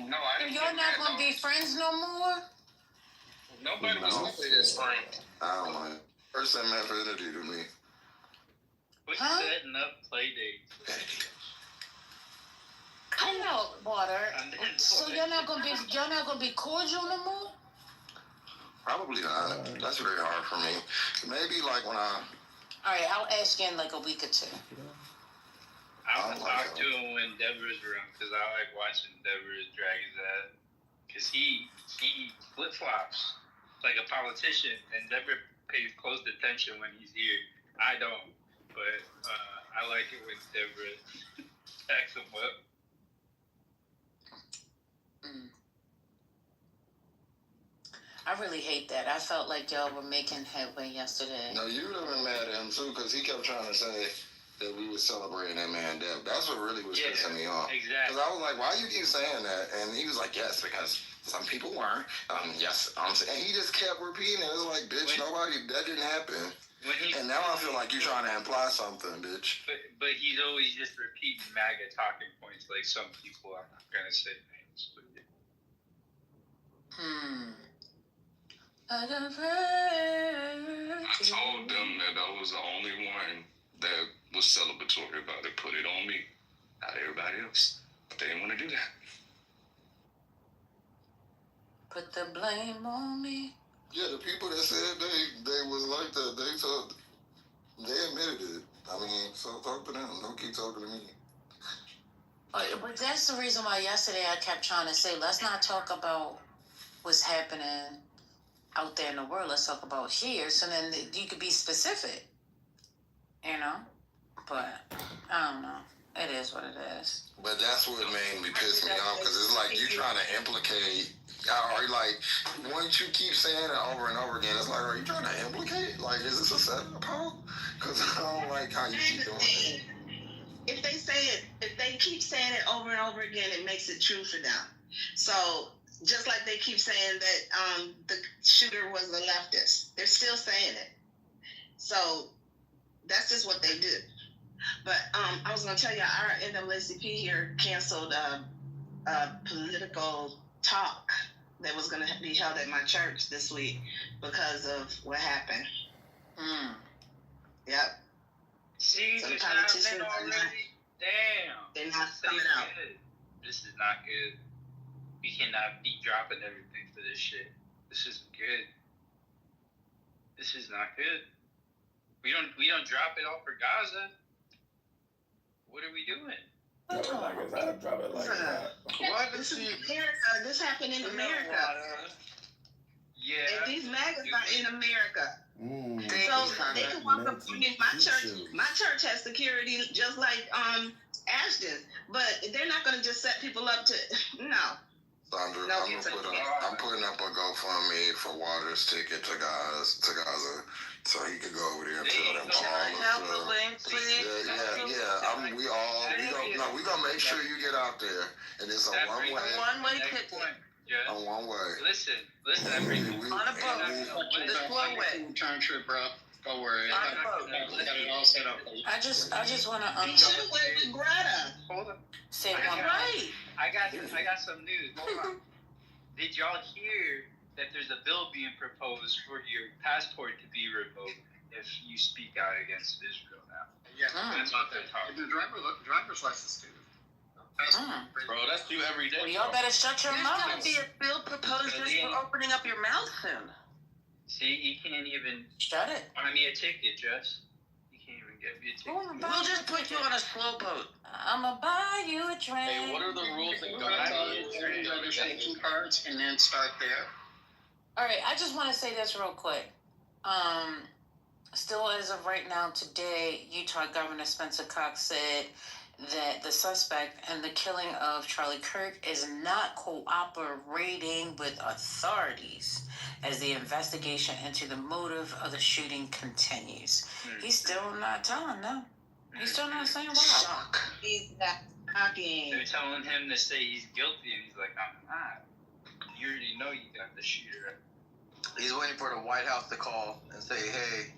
No, I didn't. Y'all not gonna be friends no more? Nobody was with his friend. I don't mind. First time affinity to me. Quit setting up play dates. I know, Water. So y'all not gonna be cordial no more? Probably not. That's very hard for me. Maybe like when I. All right, I'll ask you in like a week or two. I would talk to him in Deborah's room because I like watching Deborah drag his ass. Because he flip-flops like a politician, and Deborah pays close attention when he's here. I don't, but I like it when Deborah backs him up. I really hate that. I felt like y'all were making headway yesterday. No, you would have been mad at him too because he kept trying to say that we were celebrating that man death. That's what really was pissing me off. Exactly. Because I was like, why you keep saying that? And he was like, yes, because some people weren't. Yes. And he just kept repeating it. It was like, bitch, that didn't happen. And now I feel like you're trying to imply something, bitch. But he's always just repeating MAGA talking points like some people. I'm not going to say names. But I told them that I was the only one that was celebratory about it. Put it on me, not everybody else. But they didn't want to do that. Put the blame on me. Yeah, the people that said they was like that, they admitted it. I mean, so talk to them. Don't keep talking to me. But that's the reason why yesterday I kept trying to say, let's not talk about what's happening out there in the world. Let's talk about here. So then you could be specific, you know? But I don't know. It is what it is. But that's what made me piss me off, because it's like you trying to implicate. Or like, once you keep saying it over and over again, it's like, are you trying to implicate? Like, is this a setup, Paul? Because I don't like how you keep doing it. If they keep saying it over and over again, it makes it true for them. So just like they keep saying that the shooter was a leftist, they're still saying it. So that's just what they do. But I was going to tell you, our NAACP here canceled a political talk that was going to be held at my church this week because of what happened. Yep. See, Some it's politicians happening already. Damn. They're not This coming ain't out. good. This is not good. We cannot be dropping everything for this shit. This isn't good. This is not good. We don't drop it all for Gaza. What are we doing? Drop it like that. What? This is America. This happened in America. Yeah. And these MAGAs are in America. So they can walk up. I mean, my church has security just like Ashton, but they're not going to just set people up to no. Sandra, No, I'm putting up a GoFundMe for Waters' ticket to Gaza, so he could go over there and tell them all the stuff. Yeah. We gonna make sure you get out there, and it's a one-way ticket. A one-way. Listen. I bring you on a boat. The slow way. Return trip, bro. Don't worry. I got it all set up. I just want to. You should have went with Greta. Hold on. Say one right. I got some news. Hold on. Did y'all hear that there's a bill being proposed for your passport to be revoked if you speak out against Israel now? Yeah. That's what they're talking about. The driver's license, dude. Bro, that's you every day. Well, y'all better shut your mouth. There's gonna be a bill proposed just for opening up your mouth soon. See, you can't even shut it. Buy me a ticket, Jess. You can't even get me a ticket. We'll just put you on a slow boat. I'ma buy you a drink. Hey, what are the rules in Registration cards and then start there. All right, I just want to say this real quick. Still as of right now today, Utah Governor Spencer Cox said that the suspect in the killing of Charlie Kirk is not cooperating with authorities as the investigation into the motive of the shooting continues. He's still not telling them. He's still not saying why. He's not talking. They're telling him to say he's guilty, and he's like, I'm not. You already know you got the shooter. He's waiting for the White House to call and say, hey,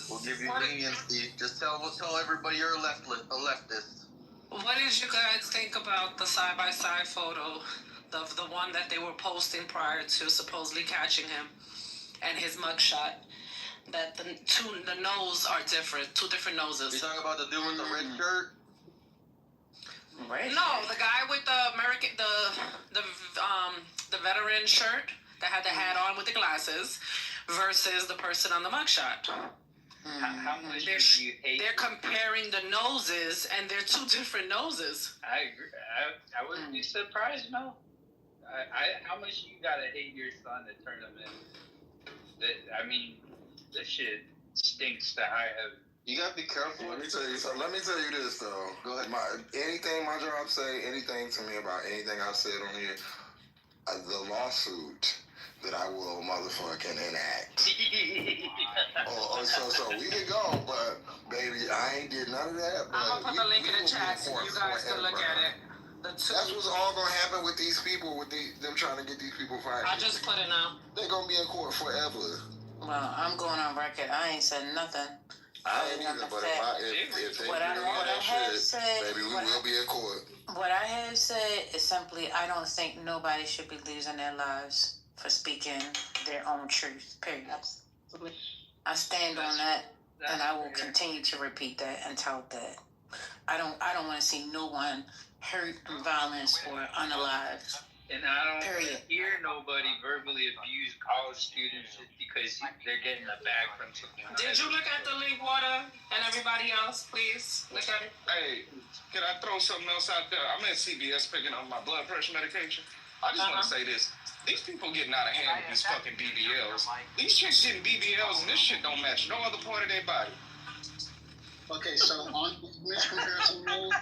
we'll give you leniency. Just tell everybody you're a leftist. What did you guys think about the side-by-side photo of the one that they were posting prior to supposedly catching him and his mugshot? That the nose are different, two different noses. You talking about the dude with the red shirt? Right. No, the guy with the American, the veteran shirt that had the hat on with the glasses, versus the person on the mugshot. How much do you hate? They're comparing the noses, and they're two different noses. I agree. I wouldn't be surprised. No. How much you gotta hate your son to turn him in? I mean, this shit stinks to high heaven. You gotta be careful. Let me tell you this though. Go ahead. Anything my job say, anything to me about anything I said on here, the lawsuit that I will motherfucking enact. So we can go, but baby, I ain't did none of that. I'm gonna put the link in the chat so you guys can look at it. That's what's all gonna happen with these people, with them trying to get these people fired. I just put it now. They're gonna be in court forever. Well, I'm going on record. I ain't said nothing. I ain't either, but if they do that shit, baby, we will be in court. What I have said is simply, I don't think nobody should be losing their lives for speaking their own truth, period. Absolutely. I stand on that, and I will continue to repeat that and tout that. I don't want to see no one hurt, violence, or unalived. And I don't hear nobody verbally abuse college students just because they're getting a bag from something. Did you look at the link, Water, and everybody else, please? Look at it. Hey, can I throw something else out there? I'm at CVS picking up my blood pressure medication. I just want to say this. These people getting out of hand with these fucking BBLs. These chicks getting BBLs and this shit don't match no other part of their body. Okay, so on image comparison mode,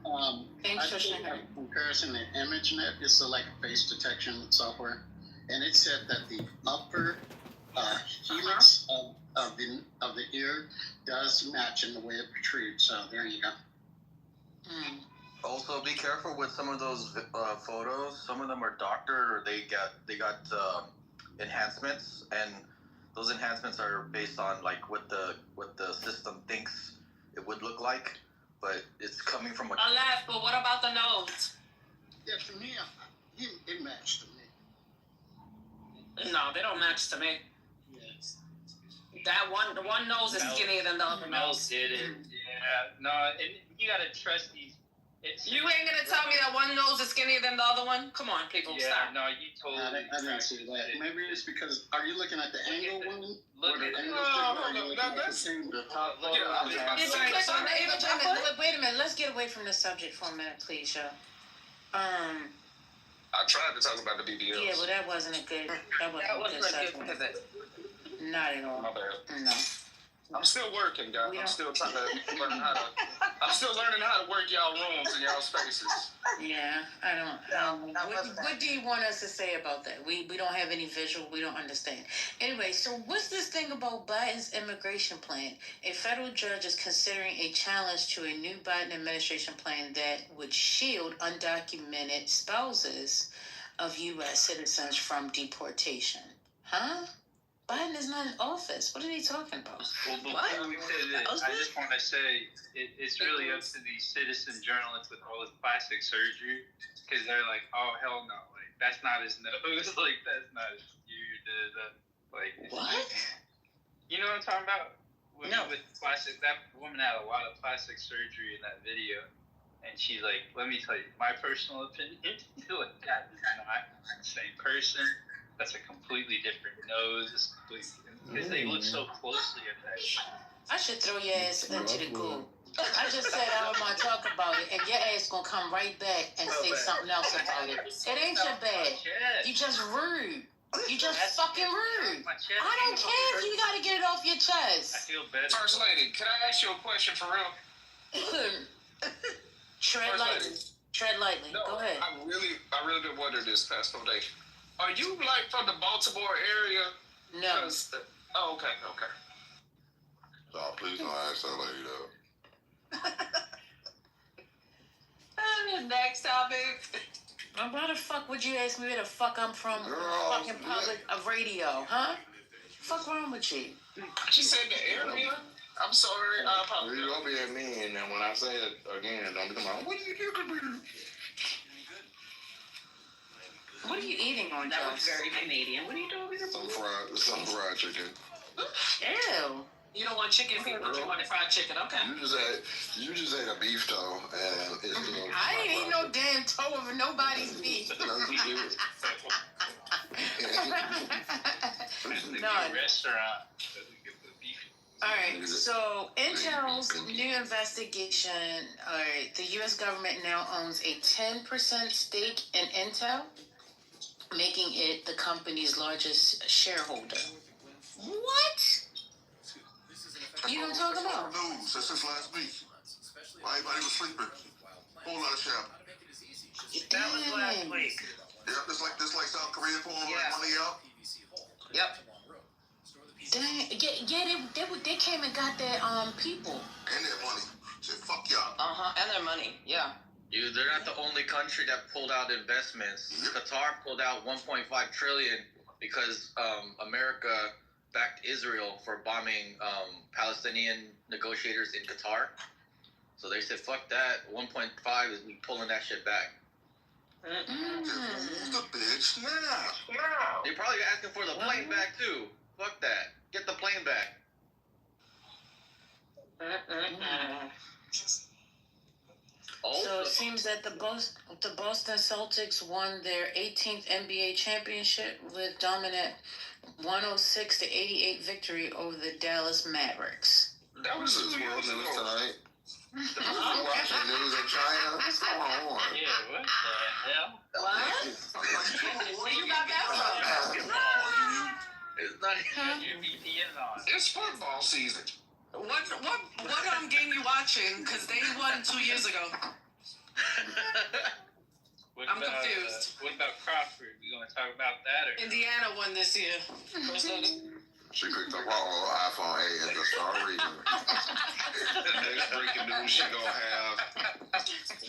I did a comparison in ImageNet. It's like a face detection software, and it said that the upper helix of the ear does match in the way it protrudes. So there you go. Also, be careful with some of those photos. Some of them are doctored, or they got enhancements, and those enhancements are based on like what the system thinks it would look like, but it's coming from a. Left, but what about the nose? Yeah, to me, it matched to me. No, they don't match to me. Yes. That one, the one nose is skinnier than the other nose. Did it? Yeah. No, and you gotta trust these. You ain't gonna tell me that one nose is skinnier than the other one? Come on, people, Yeah, stop. no, you totally. I didn't see that. Maybe it's because, are you looking at the angle one? Look at the it. angle stick, or are you looking at the top photo? Did you click on the image I put? Wait a minute. Let's get away from the subject for a minute, please, y'all. I tried to talk about the BBLs. Yeah, well, that wasn't a good. That wasn't a good subject. Not at all. My bad. No. I'm still working, guys. I'm still trying to learn how to. I'm still learning how to work y'all rooms and y'all spaces. Yeah, I don't. What do you want us to say about that? We don't have any visual. We don't understand. Anyway, so what's this thing about Biden's immigration plan? A federal judge is considering a challenge to a new Biden administration plan that would shield undocumented spouses of U.S. citizens from deportation. Huh? Biden is not in office. What are they talking about? Well, before we say this, I just want to say it's really up to these citizen journalists with all this plastic surgery, because they're like, oh hell no, like that's not his nose, like that's not his ear, like. What? You know what I'm talking about? No. With plastic, that woman had a lot of plastic surgery in that video, and she's like, let me tell you, my personal opinion, like that is not the same person. That's a completely different nose, because they look so closely at that shit. I should throw your ass into the goo. I just said I don't want to talk about it, and your ass gonna come right back and say something else about it. It ain't your bad. You just rude. You just fucking rude. I don't care if you gotta get it off your chest. I feel better. First lady, can I ask you a question for real? Tread lightly. Tread lightly. No, Go ahead. I really been wondering this past couple days. Are you like from the Baltimore area? No. Oh, okay. Oh, please don't ask that lady that. Next topic. Why the fuck would you ask me where the fuck I'm from? Fucking public radio, huh? Fuck wrong with you? I just said the area. I'm sorry. I apologize. You don't be at me, and then when I say it again, don't be coming. What are you doing? What are you eating on, That Josh? was very Canadian. What are you doing? Some fried chicken. Ew. You don't want chicken feet, but you want fried chicken. Okay. You just ate a beef toe, and it's still. I ain't eat no damn toe of nobody's feet. No, you did. None. Restaurant. All right, so Intel's new investigation, all right, the U.S. government now owns a 10% stake in Intel, making it the company's largest shareholder. What? You know what I'm talking about? News. That's since last week. While everybody was sleeping. Whole lot of shopping. That was last week. Yeah, just like South Korea pulling money out. Yep. Dang, they came and got their people. And their money. Said, fuck y'all. And their money. Yeah. Dude, they're not the only country that pulled out investments. Qatar pulled out 1.5 trillion because America backed Israel for bombing Palestinian negotiators in Qatar. So they said, fuck that. 1.5 is we pulling that shit back. Who's the bitch now? They're probably asking for the plane back too. Fuck that. Get the plane back. So it seems that the Boston Celtics won their 18th NBA championship with dominant 106-88 victory over the Dallas Mavericks. That was this world news tonight. Watching news in China. What's going on? Yeah, what the hell? What? Where you got that from? It's not Your VPN on. It's football season. What game you watching? Because they won 2 years ago. I'm confused. What about Crawford? We gonna talk about that or? Indiana won this year. She picked up her old iPhone 8 and just started reading.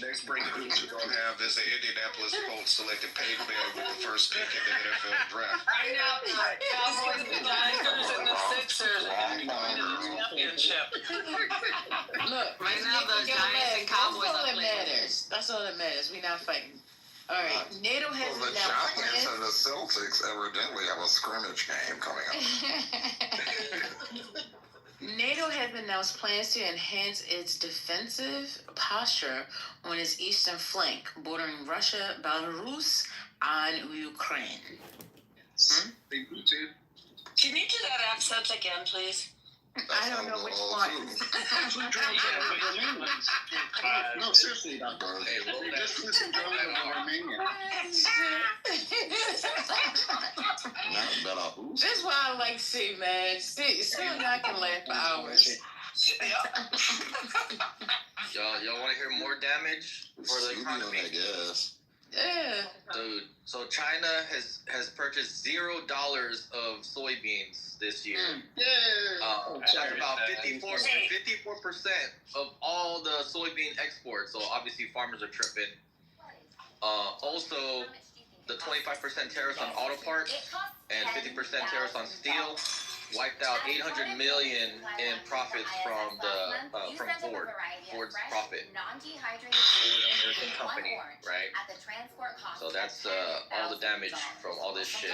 Next breaking news she gonna have is the Indianapolis Colts selected Peyton Manning with the first pick in the NFL draft. Right now, the Cowboys, the Giants, and the Sixers are going to the championship. Look, Right now, the Giants and Cowboys that's all are that matters. That's all that matters. We're not fighting. All right, NATO has Well, the announced Giants plans. and the Celtics evidently have a scrimmage game coming up. NATO has announced plans to enhance its defensive posture on its eastern flank, bordering Russia, Belarus, and Ukraine. Can you do that accent again, please? I don't know which one. No, seriously, Doctor. They just flew some drones over Romania. This is why I like C, man. C and I can laugh for hours. Y'all want to hear more damage for the economy? I guess. Yeah. Dude, so China has purchased $0 of soybeans this year. That's about 54% of all the soybean exports. So obviously farmers are tripping. Also, the 25% tariffs on auto parts and 50% tariffs on steel wiped out $800 million in profits from Ford. Ford's profit. Ford American company, right? So that's all the damage from all this shit.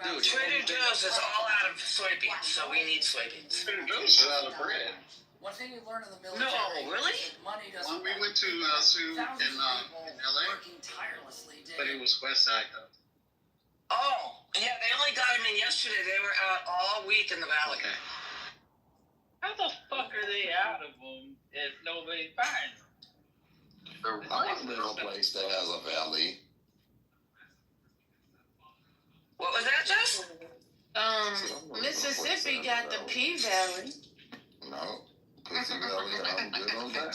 Dude, Trader Joe's is all out of soybeans, so we need soybeans. Trader Joe's is out of bread. One thing you learn in the military. No, really? When we went to Sioux in LA, but it was West Side though. Oh, yeah, they only got them in yesterday. They were out all week in the valley. Okay. How the fuck are they out of them if nobody finds them? I want to live in a place that has a valley. What was that, Jess? Mississippi got the P Valley. No. Pussy Valley, I'm good on that.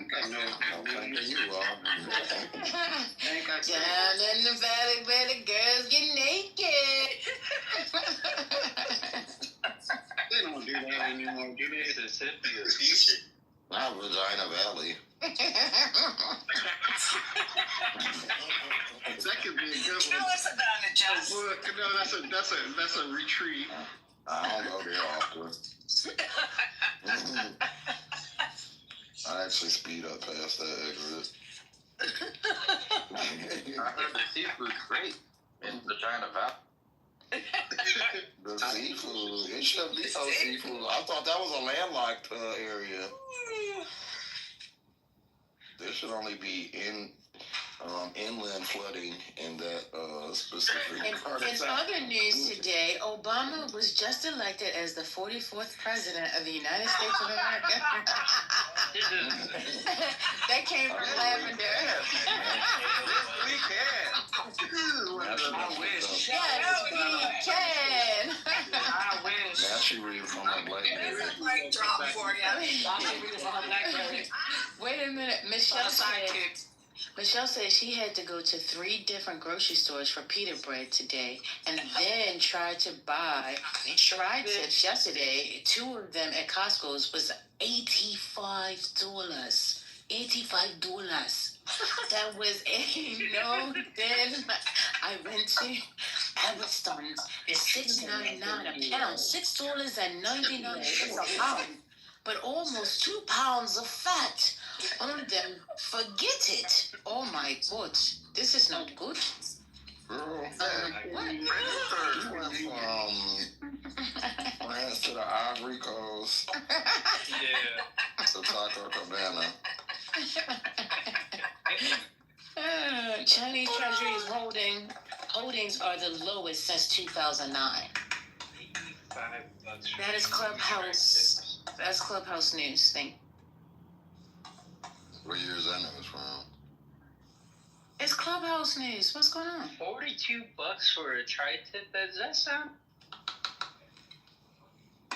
I'm thanking you all. Down in the valley where the girls get naked. They don't do that anymore, do they? Mississippi is future. Not Vagina Valley. That could be a good one. Tell us about it, Jess. Well, no, that's a retreat. I don't go there often. I actually speed up past that exit. I heard the seafood's great in Vagina Valley. The seafood. It should be no seafood. I thought that was a landlocked area. There should only be inland flooding in that specific part of In town. other news today, Obama was just elected as the 44th president of the United States of America. That came from Lavender. We can. I wish. Yes, we can. I wish. Now she reading from my BlackBerry. Mic drop for you. Wait a minute, Michelle said she had to go to 3 different grocery stores for pita bread today, and then tried-tips yesterday. 2 of them at Costco's was $85. $85. That was then I went to Everstone's. It's $6.99 a pound. $6.99 a pound. But almost 2 pounds of fat on them. Forget it. Oh my God. This is not good. Girl, What? you went from France to the Ivory Coast Yeah. to Taco Cabana. Chinese Treasury's holdings are the lowest since 2009. That is Clubhouse. That's Clubhouse news thing. What year is that news from? It's Clubhouse news. What's going on? $42 for a tri-tip? Does that sound?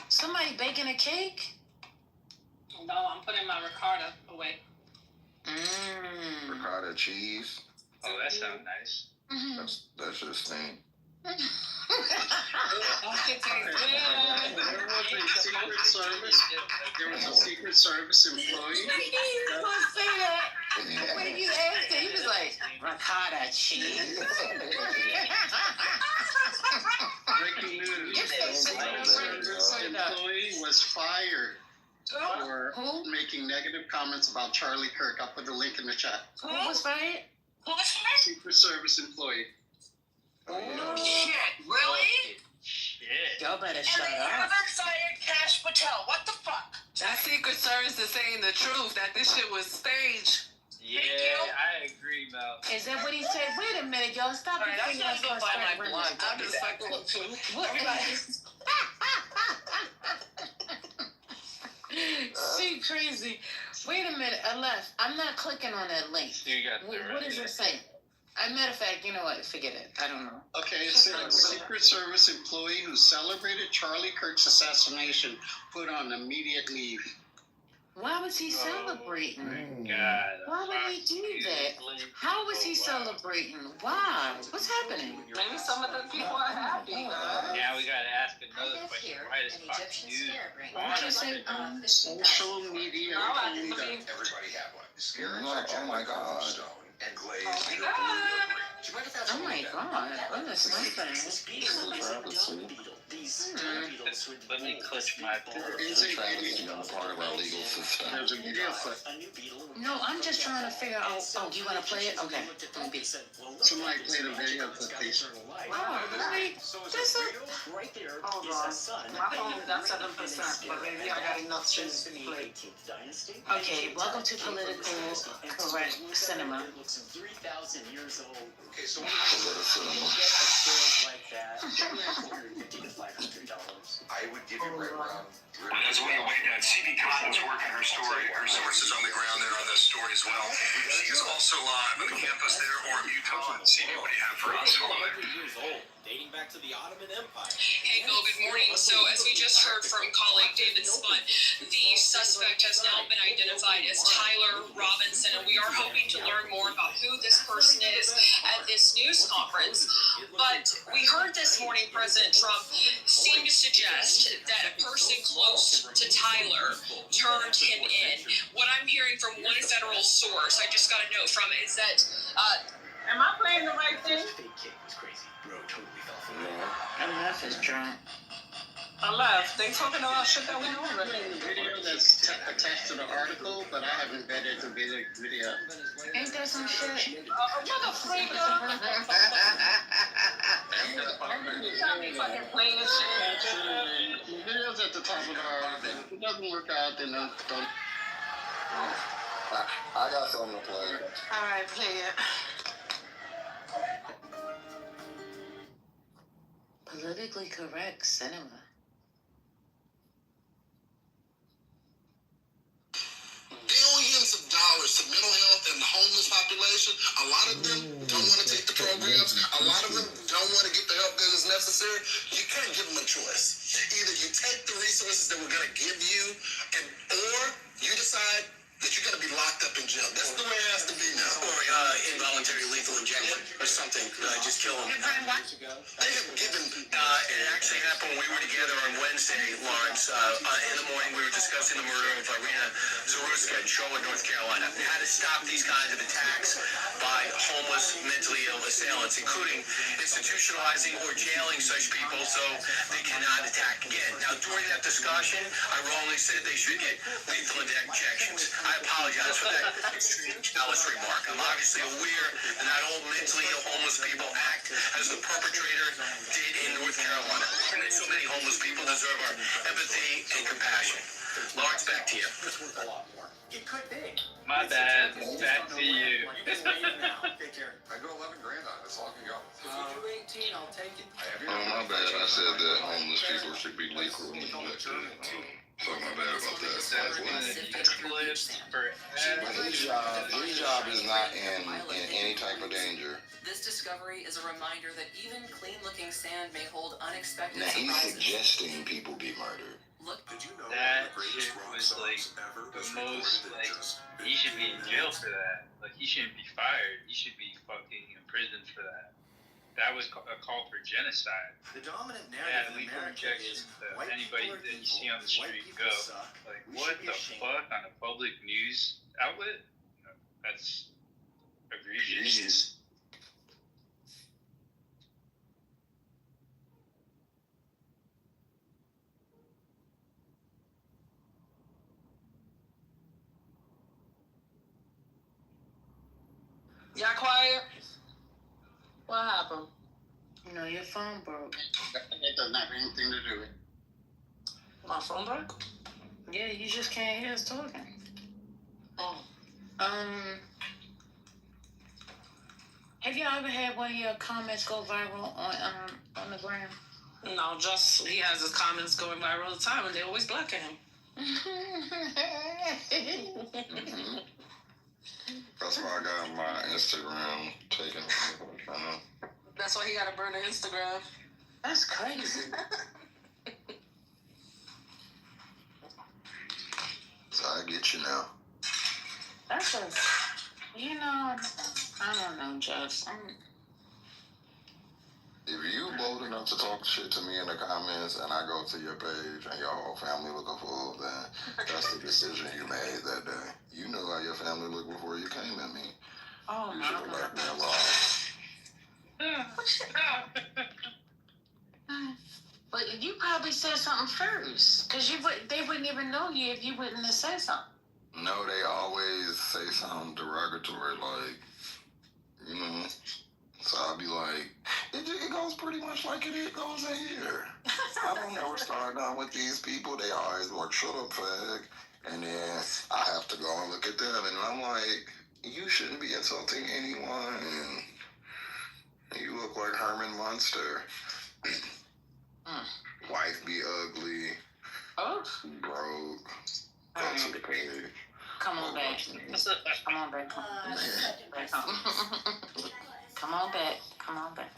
Somebody baking a cake? No, I'm putting my ricotta away. Ricotta cheese. Oh, that sounds nice. That's just thing. There was a Secret Service employee. He didn't want to say that. When you asked him, he was like, ricotta cheese. Breaking news. The Secret Service employee was fired for making negative comments about Charlie Kirk. I'll put the link in the chat. Who was fired? Secret Service employee. Oh, shit, really? Shit. Y'all better shut and they up. haven't fired Cash Patel. What the fuck? That Secret Service is saying the truth, that this shit was staged. Yeah, I agree, Mel. Is that what he said? Wait a minute, y'all. Stop All right, I'm gonna go buy my blunt. I'm just like, What? She crazy. Wait a minute, I left. I'm not clicking on that link. You got What does it say? Matter of fact, you know what? Forget it. I don't know. Okay, it says Secret Service employee who celebrated Charlie Kirk's assassination put on immediate leave. Why was he celebrating? God. Why would he do that? How was he celebrating? Why? What's happening? maybe some of the people are happy. Now we gotta ask another question. Why is Fox News? What you say? Social media. Everybody had one. Oh my God. And glazed. Oh my God. What is happening? Let me clutch my pearl. Part of our legal system. There's a video clip. No, I'm just trying to figure out. Oh, you want to play it? Okay. Somebody played a video clip, please. Oh, great. Just a... Hold on. My phone got 7%, but maybe I got enough to play. Okay, welcome to Political Correct Cinema. Okay, so Go to cinema. I would give you right around. As we await that, CB Collins working her story. Her sources on the ground there on this story as well. She is also live on the campus there, Orem, Utah. CB, what do you have for us? Hello there. Dating back to the Ottoman Empire. Hey, Bill, good morning. So, as we just heard from colleague David Spud, the suspect has now been identified as Tyler Robinson, and we are hoping to learn more about who this person is at this news conference. But we heard this morning President Trump seem to suggest that a person close to Tyler turned him in. What I'm hearing from one federal source, I just got a note from it, is that Am I playing the right thing? Enough is drunk. I left. They talking about shit that we know The video that's attached to the article, but I haven't vetted the video. Ain't that some shit? Motherfucker! Tell me fucking playing this shit. The video's at the top of the article. If it doesn't work out, then don't. I got something to play. All right, play it. Politically Correct Cinema. Billions of dollars to mental health and the homeless population. A lot of them don't want to take the programs. A lot of them don't want to get the help that is necessary. You can't give them a choice. Either you take the resources that we're going to give you, or you decide that you're going to be locked up in jail. That's the way it has to be now. Or involuntary lethal injection or something. Just kill them. They have given, it actually happened when we were together on Wednesday, Lawrence. In the morning, we were discussing the murder of Irina Zaruska in Charlotte, North Carolina. How to stop these kinds of attacks by homeless, mentally ill assailants, including institutionalizing or jailing such people so they cannot attack again. Now, during that discussion, I wrongly said they should get lethal injections. I apologize for that extreme callous remark. I'm obviously aware that that old Mentally Ill Homeless People Act, as the perpetrator did in North Carolina, and that so many homeless people deserve our empathy and compassion. Lawrence, back to you. It's worth a lot more. It could be. My bad. Back to you. Take care. I go 11 grand on it. That's all I can go. If you do 18, I'll take it. Oh, my bad. I said that homeless people should be legal. So my bad about that. His job is not in any type of danger. This discovery is a reminder that even clean-looking sand may hold unexpected Now he's surprises. suggesting people be murdered. Look, that shit was like the most, like, he should be in jail for that. Like, he shouldn't be fired. He should be fucking imprisoned for that. That was a call for genocide. The dominant Yeah, narrative in lethal America injection is to white anybody people are that you evil, see on the white street people go. suck. Like, We what should be the ashamed. fuck on a public news outlet? That's egregious. Y'all quiet? What happened? No, your phone broke. It doesn't have anything to do with it. My phone broke? Yeah, you just can't hear us talking. Oh. Have y'all ever had one of your comments go viral on the gram? No, just he has his comments going viral all the time, and they always blocking him. That's why I got my Instagram taken. That's why he got to burn the Instagram. That's crazy. So I get you now. That's a, I don't know, Judge. If you bold enough to talk shit to me in the comments and I go to your page and your whole family look a fool, then that's the decision you made that day. You knew how your family looked before you came at me. Oh, you should have left me alone. But you probably said something first, because they wouldn't even know you if you wouldn't have said something. No, they always say something derogatory, like, so I'll be like, it goes pretty much like it goes in here. I don't ever start down with these people. They always like, shut up, fag. And then I have to go and look at them, and I'm like, you shouldn't be insulting anyone. And you look like Herman Munster. Wife be ugly. Oh. Broke. Go to the page. Come on back. Come on back. Come on back. Come on back.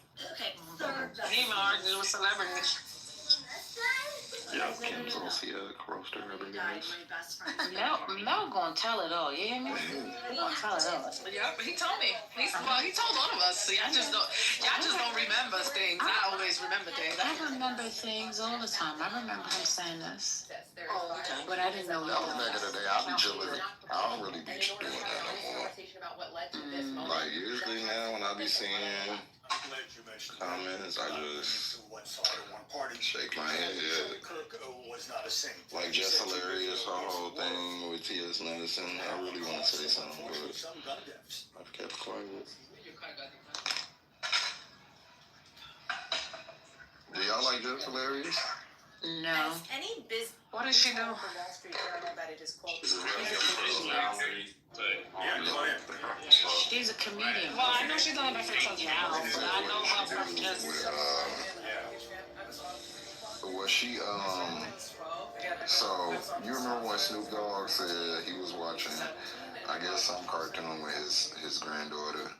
He even argues with celebrities. Yeah, Kim Zolcia, roaster every day. Mel gonna tell it all. You hear me? He gonna tell it all. Yeah, he told me. He told all of us. So y'all just don't remember things. I always remember things. I remember things all the time. I remember him saying this. Oh, okay. But I didn't know That was back in the day. I be chilling. I don't really be doing that no more. Like usually now when I be seeing comments, I just shake my head. Like just hilarious, the whole thing with T.S. Medicine. I really want to say something, but I've kept quiet. Do y'all like Just Hilarious? No. Any business. What does she do? She's a comedian. Well, I know she's done it for something else, but I know her from just. Was she so you remember when Snoop Dogg said he was watching, I guess, some cartoon with his granddaughter?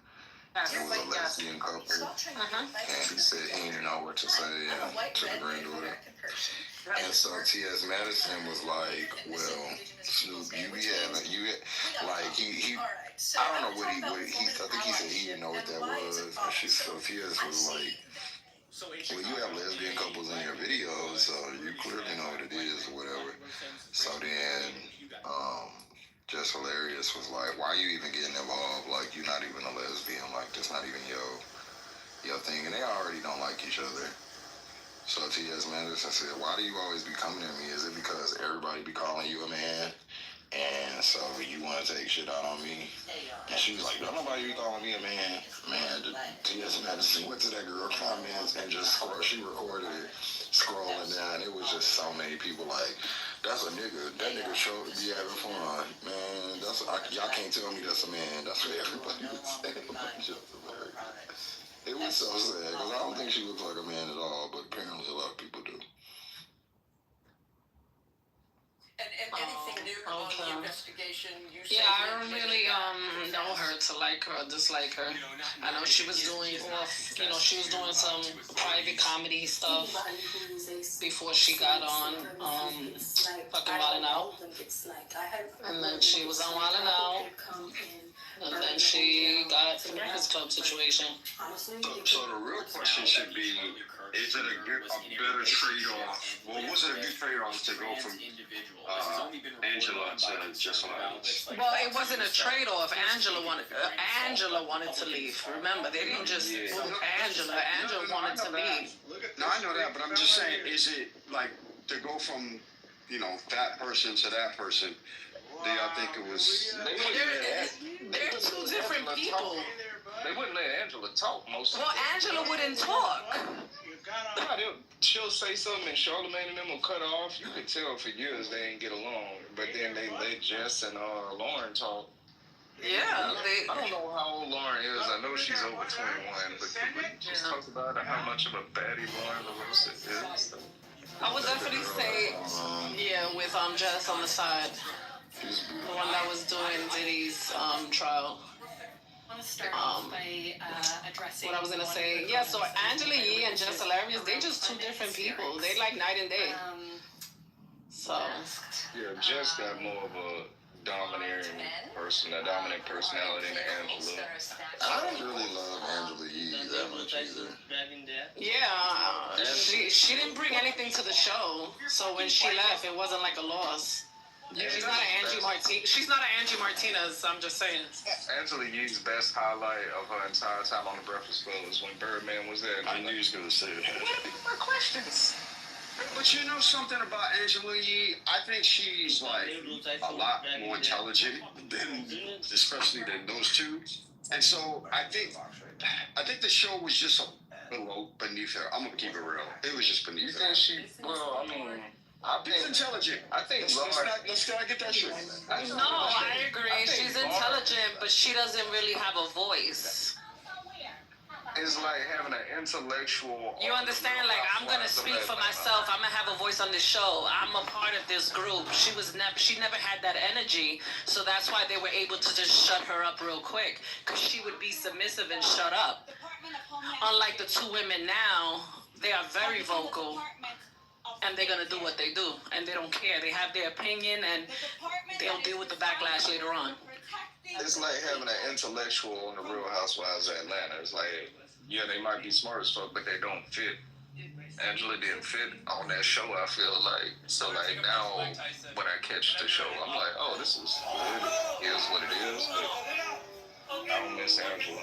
It was a lesbian couple, and he said he didn't know what to say to the granddaughter. And so T.S. Madison was like, well, Snoop, I don't know what I think he said he didn't know what that was. And so T.S. was like, well, you have lesbian couples in your videos, so you clearly know what it is or whatever. So then, Just Hilarious was like, why are you even getting involved? Like, you're not even a lesbian. Like, that's not even your thing. And they already don't like each other. So T.S. Madison said, why do you always be coming at me? Is it because everybody be calling you a man? And so you want to take shit out on me? And she was like, don't nobody be calling me a man. Man, TS Madison went to that girl comments and just she recorded it, scrolling down. It was just so many people like, that's a nigga. That nigga showed to be having fun. Man, y'all can't tell me that's a man. That's what everybody was saying. Just hilarious. It was so sad, because I don't think she looks like a man at all, but apparently a lot of people do. And anything new on the investigation? You Yeah, I don't really know her to like her or dislike her. I know she was doing she was doing some private comedy stuff before she got on fucking Wildin' Out. And then she was on Wildin' Out. And then she got the Breakfast Club situation. So the real question should be, is it a better trade-off? Well, was it a good trade-off to go from Angela to just Well, it wasn't a trade-off. Angela wanted to leave. Remember, they didn't just move Angela. Angela wanted to leave. No, I know that, but I'm just saying, is it like to go from, that person to that person? Do y'all think it was? They're two different people. They wouldn't let Angela talk most of the time. Well, Angela wouldn't talk. She'll say something and Charlamagne and them will cut off. You could tell for years they ain't get along. But then they let Jess and Lauren talk. Yeah. I don't know how old Lauren is. I know she's over 21. But can we just talk about how much of a baddie Lauren LaRosa is? I would definitely say, with Jess on the side. The one that was doing Diddy's trial. What I was gonna say, so Angela Yee and Jess Hilarious, they just two different people. They like night and day. So. Yeah, Jess got more of a dominant personality than Angela. I don't really love Angela Yee that much either. Yeah, she didn't bring anything to the show, so when she left, it wasn't like a loss. She's not an Angie Martinez, I'm just saying. Angela Yee's best highlight of her entire time on The Breakfast Club was when Birdman was there. I knew he was going to say that. What questions? But you know something about Angela Yee? I think she's like a lot more intelligent especially than those two. And so I think the show was just beneath her. I'm gonna keep it real. It was just beneath her. She's intelligent. I think let's get that shit. No, I agree. She's intelligent, but she doesn't really have a voice. It's like having an intellectual. You understand? Like, I'm gonna speak for myself. I'm gonna have a voice on this show. I'm a part of this group. She never had that energy, so that's why they were able to just shut her up real quick, because she would be submissive and shut up. Unlike the two women now, they are very vocal, and they're gonna do what they do, and they don't care. They have their opinion, and they'll deal with the backlash later on. It's like having an intellectual on the Real Housewives of Atlanta. It's like, they might be smart as fuck, but they don't fit. Angela didn't fit on that show, I feel like. So, like, now, when I catch the show, I'm like, oh, this is good. It is what it is, but I don't miss Angela.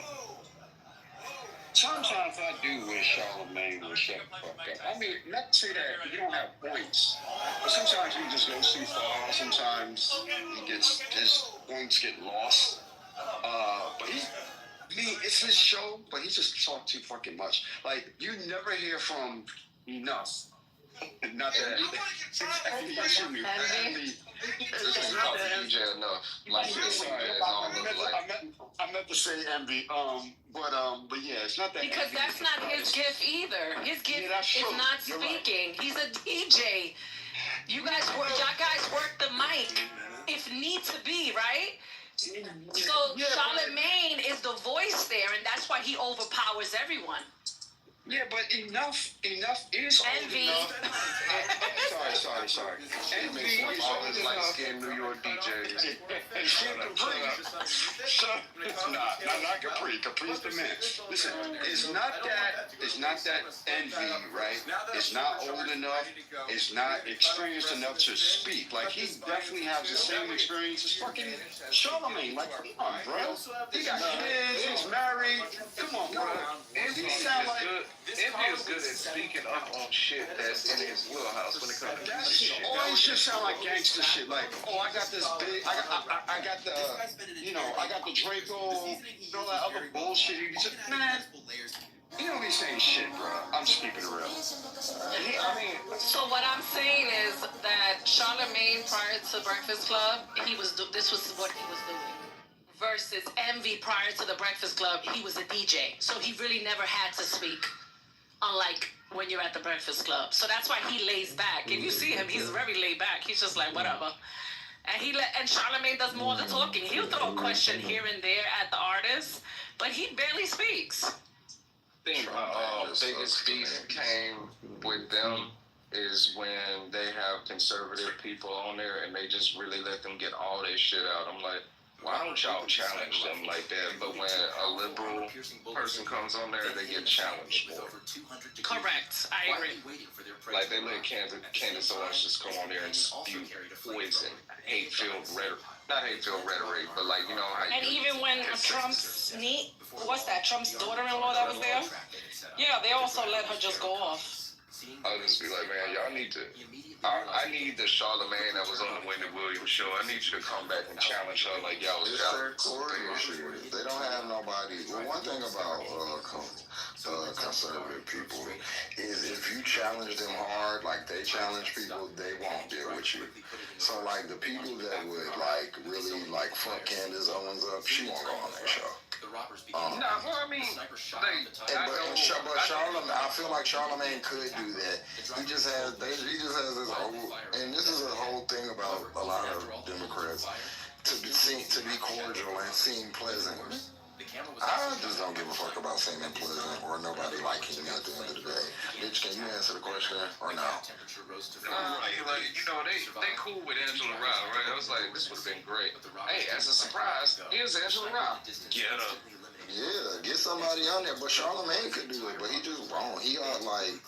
Sometimes I do wish Charlamagne would shut the fuck up. I mean, not to say that you don't have points, but sometimes he just goes too far. Sometimes his points get lost. But it's his show, but he just talks too fucking much. Like, you never hear from Enough. Not that. This is not DJ enough. Like, I meant to say Envy. But yeah, it's not that. Because that's not his gift either. His gift is not speaking. Right. He's a DJ. Y'all guys work the mic if need to be, right? So Charlamagne is the voice there, and that's why he overpowers everyone. Yeah, but enough is Envy. Sorry. Envy is all his light-skinned New York DJs. Not Capri. Capri's the man. Listen, it's not that Envy, right? It's not old enough. It's not experienced enough to speak. Like, he definitely has the same experience as fucking Charlamagne. Like, come on, bro. He got kids. He's married. Come on, bro. Envy sound like. Envy is good at speaking up on shit that's in his wheelhouse when it comes to That shit. shit always just sound like gangster shit. Like, oh, I got this big, I got the, I got the Draco, and all that other bullshit. Man, he don't be saying shit, bro. I'm just keeping it real. So what I'm saying is that Charlemagne, prior to Breakfast Club, this was what he was doing. Versus Envy, prior to the Breakfast Club, he was a DJ, so he really never had to speak. Unlike when you're at the Breakfast Club, so that's why he lays back. If you see him, he's very laid back. He's just like whatever. And Charlemagne does more of the talking. He'll throw a question here and there at the artist, but he barely speaks. I think my biggest beef came with them is when they have conservative people on there and they just really let them get all their shit out. I'm like, why don't y'all challenge them like that? But when a liberal person comes on there, they get challenged more. Correct. I agree. Like they let Candace Owens just come on there and spew poison, hate-filled rhetoric. Not hate-filled rhetoric, but like, you know how And even when Trump's Trump's daughter-in-law that was there? Yeah, they also let her just go off. I'll just be like, man, y'all need to. I need the Charlemagne that was on the Wendy Williams show. I need you to come back and challenge her like y'all was challenging. It's their core issue. They don't have nobody. Well, one thing about conservative people is if you challenge them hard, like they challenge people, they won't deal with you. So like the people that would like really like fuck Candace Owens up, she won't go on that show. But Charlemagne, I feel like Charlemagne could do that. He just has this whole, and this is a whole thing about a lot of Democrats to be cordial and seem pleasant. I just don't give a fuck about seeming pleasant or nobody liking me at the end of the day. Bitch, can you answer the question or no? They cool with Angela Rye, right? I was like, this would have been great. Hey, as a surprise, here's Angela Rye. Get her. Yeah, get somebody on there. But Charlemagne could do it, but he just won't. He like,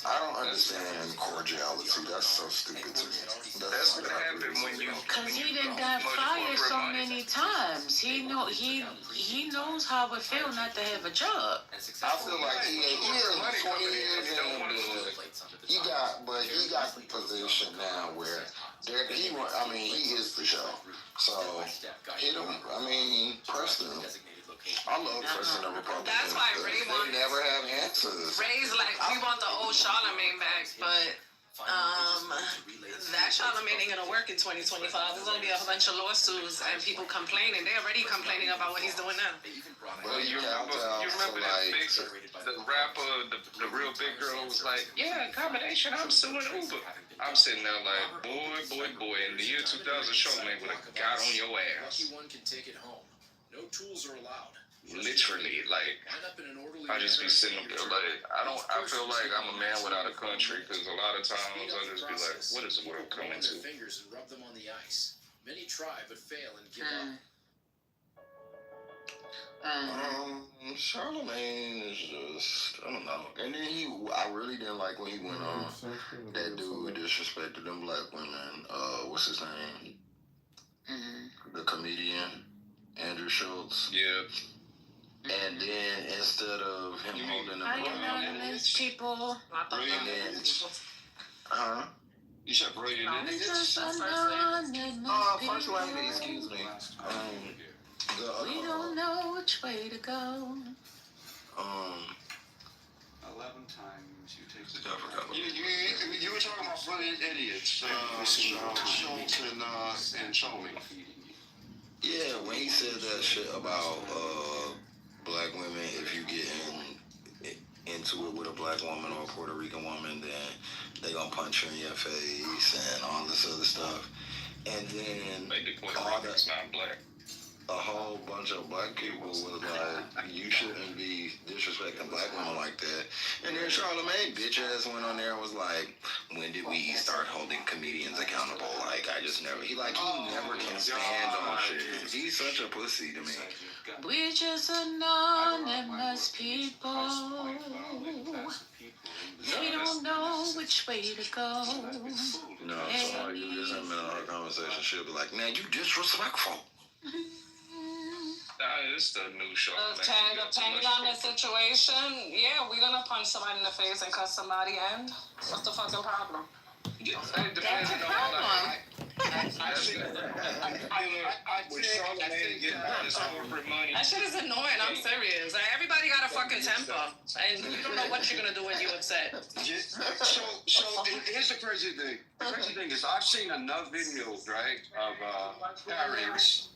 I don't understand cordiality. That's so stupid to me. That's what happened when you. Cause he done got fired so many times. He knows how it feel not to have a job. I feel like he is 20 years in. He got the position now where he is the show. So hit him. Preston. I love President Republicans. That's why Ray wants. They never have answers. Ray's like, we want the old Charlemagne back, but that Charlemagne ain't gonna work in 2025. There's gonna be a whole bunch of lawsuits and people complaining. They're already complaining about what he's doing now. Well, you remember that the rapper, the real big girl was like, yeah, combination, I'm suing Uber. I'm sitting there like, boy, in the year 2000, Charlemagne would have got on your ass. One can take it home. No tools are allowed. Literally, like, I just be sitting there like, I feel like I'm a man without a country, because a lot of times I just be like, what is the world coming to? Fingers and rub them on the ice. Many try but fail and give up. Charlemagne is just, I don't know. And then I really didn't like when he went on that dude disrespected them black women. What's his name? The comedian. Andrew Schultz. Yeah. And then instead of him holding the Anonymous people. You said brilliant niggas? First lady, excuse me. We don't know which way to go. 11 times you take the You were talking about brilliant idiots, Schultz and Charlemagne. Yeah, when he said that shit about black women, if you get into it with a black woman or a Puerto Rican woman, then they gonna punch you in your face and all this other stuff. And then a whole bunch of black people was like, you shouldn't be disrespecting black women like that. And then Charlemagne bitch ass went on there and was like, when did we start holding comedians accountable? Like, he never can stand on shit. He's such a pussy to me. We're just anonymous people. We don't know which way to go. Somebody who isn't in our conversation should be like, man, you disrespectful. it's the new show. Depending on the situation, yeah, we're gonna punch somebody in the face and cuss somebody, and what's the fucking problem? That's a problem. That shit is annoying. I'm serious. Like, everybody got a fucking temper, and you don't know what you're gonna do when you upset. So here's the crazy thing. The crazy thing is I've seen enough videos, right, of Karens.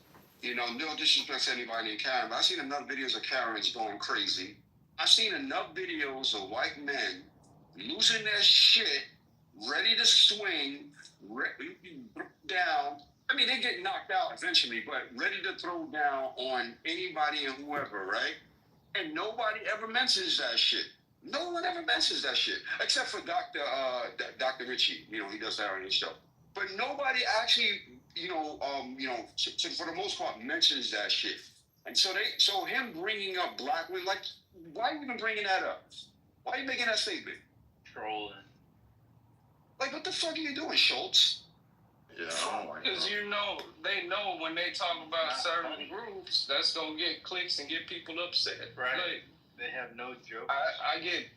You know, no disrespect to anybody named Karen, but I've seen enough videos of Karens going crazy. I've seen enough videos of white men losing their shit, ready to swing, down. I mean, they get knocked out eventually, but ready to throw down on anybody and whoever, right? And nobody ever mentions that shit. No one ever mentions that shit, except for Dr. Richie. You know, he does that on his show. But nobody actually, for the most part, mentions that shit. And so him bringing up black women, like, why are you even bringing that up? Why are you making that statement? Trolling. Like, what the fuck are you doing, Schultz? Yeah, because they know when they talk about certain groups, that's gonna get clicks and get people upset. Right. Like, They have no joke. I get,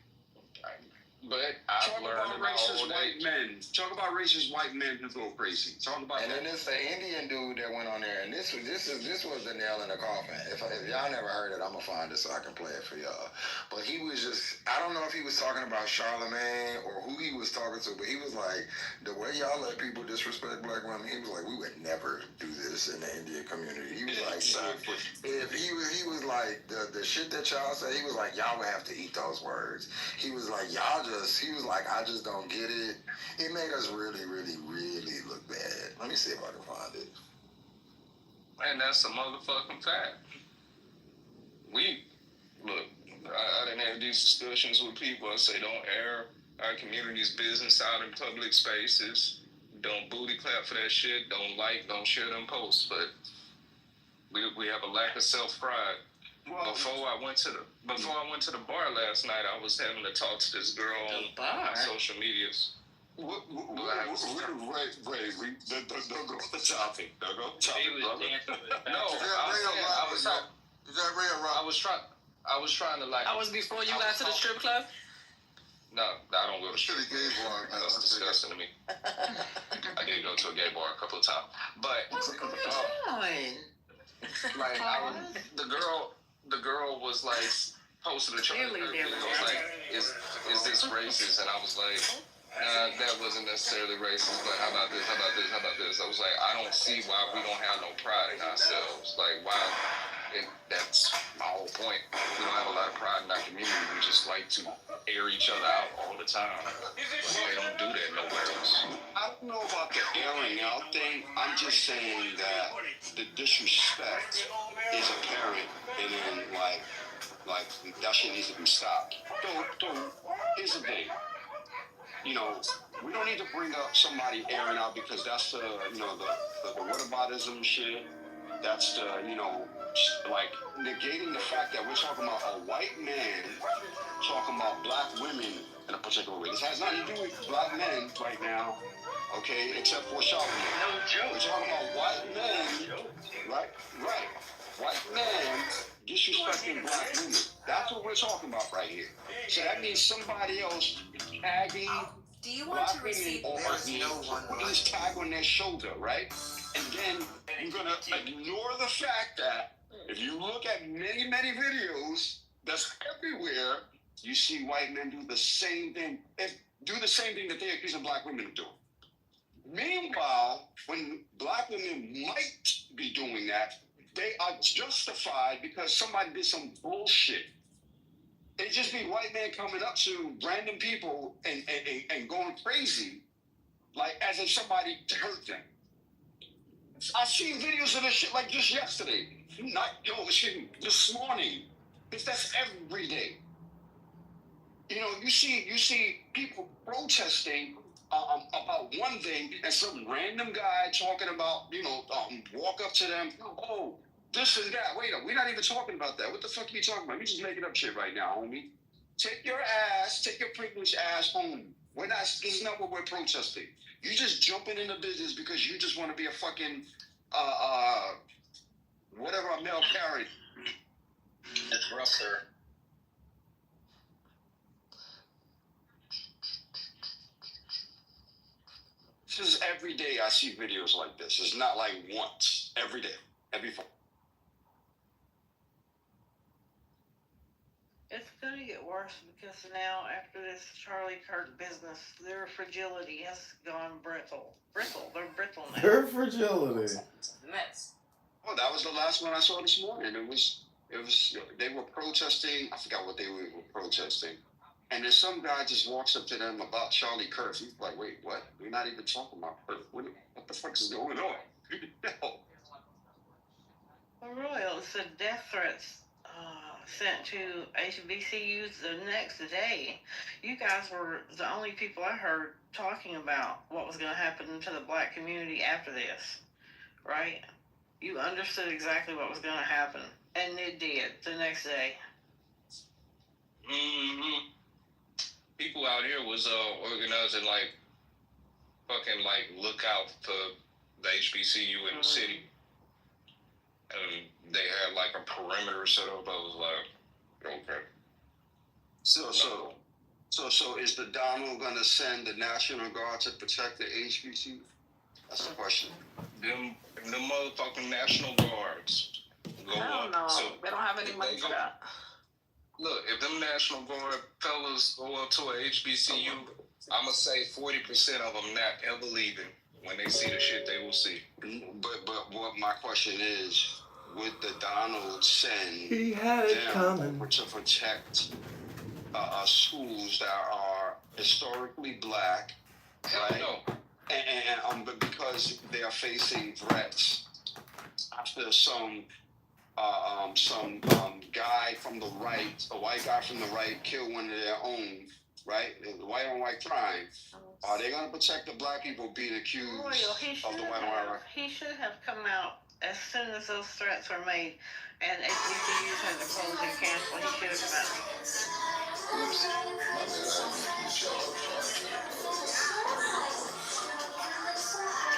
but I've learned in my old age. Talk about racist white men who go crazy. Talk about and that. then it's the Indian dude that went on there, and this was the nail in the coffin. If y'all never heard it, I'm gonna find it so I can play it for y'all. But he was just, I don't know if he was talking about Charlemagne or who he was talking to, but he was like, the way y'all let people disrespect black women, he was like, we would never do this in the Indian community. He was like, if he was like, the shit that y'all say, he was like, y'all would have to eat those words. He was like, he was like, I just don't get it. It made us really, really, really look bad. Let me see if I can find it. And that's a motherfucking fact. I didn't have these discussions with people. I say, don't air our community's business out in public spaces. Don't booty clap for that shit. Don't share them posts. But we have a lack of self-pride. Before I went to the bar last night, I was having to talk to this girl on social medias. Wait, don't go off the topic. Don't go off the topic, brother. I was trying to like. I was before you got to the strip club? No, I don't go to strip club. That's disgusting to me. I did go to a gay bar a couple of times. But what's going on? Like the girl was like posted a chart. It was like, is this racist? And I was like, that wasn't necessarily racist, but how about this? I was like, I don't see why we don't have no pride in ourselves. Like, why? That's my whole point. We don't have a lot of pride in our community. We just like to air each other out all the time. They don't do that nowhere else. I don't know about the airing out thing. I'm just saying that the disrespect is apparent, and then like that shit needs to be stopped. So here's the thing. We don't need to bring up somebody airing out because that's the whataboutism shit. That's the, like negating the fact that we're talking about a white man talking about black women in a particular way. This has nothing to do with black men right now, okay, except for Charlemagne. No joke. We're talking about white men, right? White men disrespecting black women. That's what we're talking about right here. So that means somebody else tagging Do you want to receive? Please tag on their shoulder, right? And then you're gonna ignore the fact that if you look at many, many videos that's everywhere, you see white men do the same thing. Do the same thing that they accuse black women of doing. Meanwhile, when black women might be doing that, they are justified because somebody did some bullshit. It just be white men coming up to random people and going crazy, like as if somebody hurt them. I seen videos of this shit like just yesterday, this morning. Because that's every day. You see people protesting about one thing, and some random guy talking about, walk up to them, oh, this and that. Wait up, we're not even talking about that. What the fuck are you talking about? You just making up shit right now, homie. Take your privileged ass home. This is not what we're protesting. You just jumping into business because you just want to be a fucking, a male parent. It's rough, sir. This is every day I see videos like this. It's not like once. Every day. Every phone. It's gonna get worse because now after this Charlie Kirk business, their fragility has gone brittle. They're brittle now. Their fragility. Mess. Oh, that was the last one I saw this morning. It was. They were protesting. I forgot what they were protesting. And then some guy just walks up to them about Charlie Kirk. He's like, "Wait, what? We're not even talking about Kirk. What the fuck is going on?" For real, it's the death threats sent to HBCUs the next day. You guys were the only people I heard talking about what was going to happen to the black community after this, right? You understood exactly what was going to happen, and it did the next day. Mm-hmm. People out here was organizing like fucking like lookout for the HBCU in the city, and they had like a perimeter set up. I was like, okay. So is the Donald gonna send the National Guard to protect the HBCU? That's the question. Them motherfucking National Guards go I don't up. know. So They don't have any money for that. Look, if them National Guard fellas go up to a HBCU, I'ma say 40% of them not ever leaving. When they see the shit, they will see. But what my question is, would the Donald send He had it coming to protect schools that are historically black, right? No. And because they are facing threats after some guy from the right, a white guy from the right, killed one of their own, right? The white on white crime. Are they gonna protect the black people being accused of the white on white crime? He should have come out as soon as those threats were made, and HBCUs had to close and cancel. He should have come out. Oops. My bad.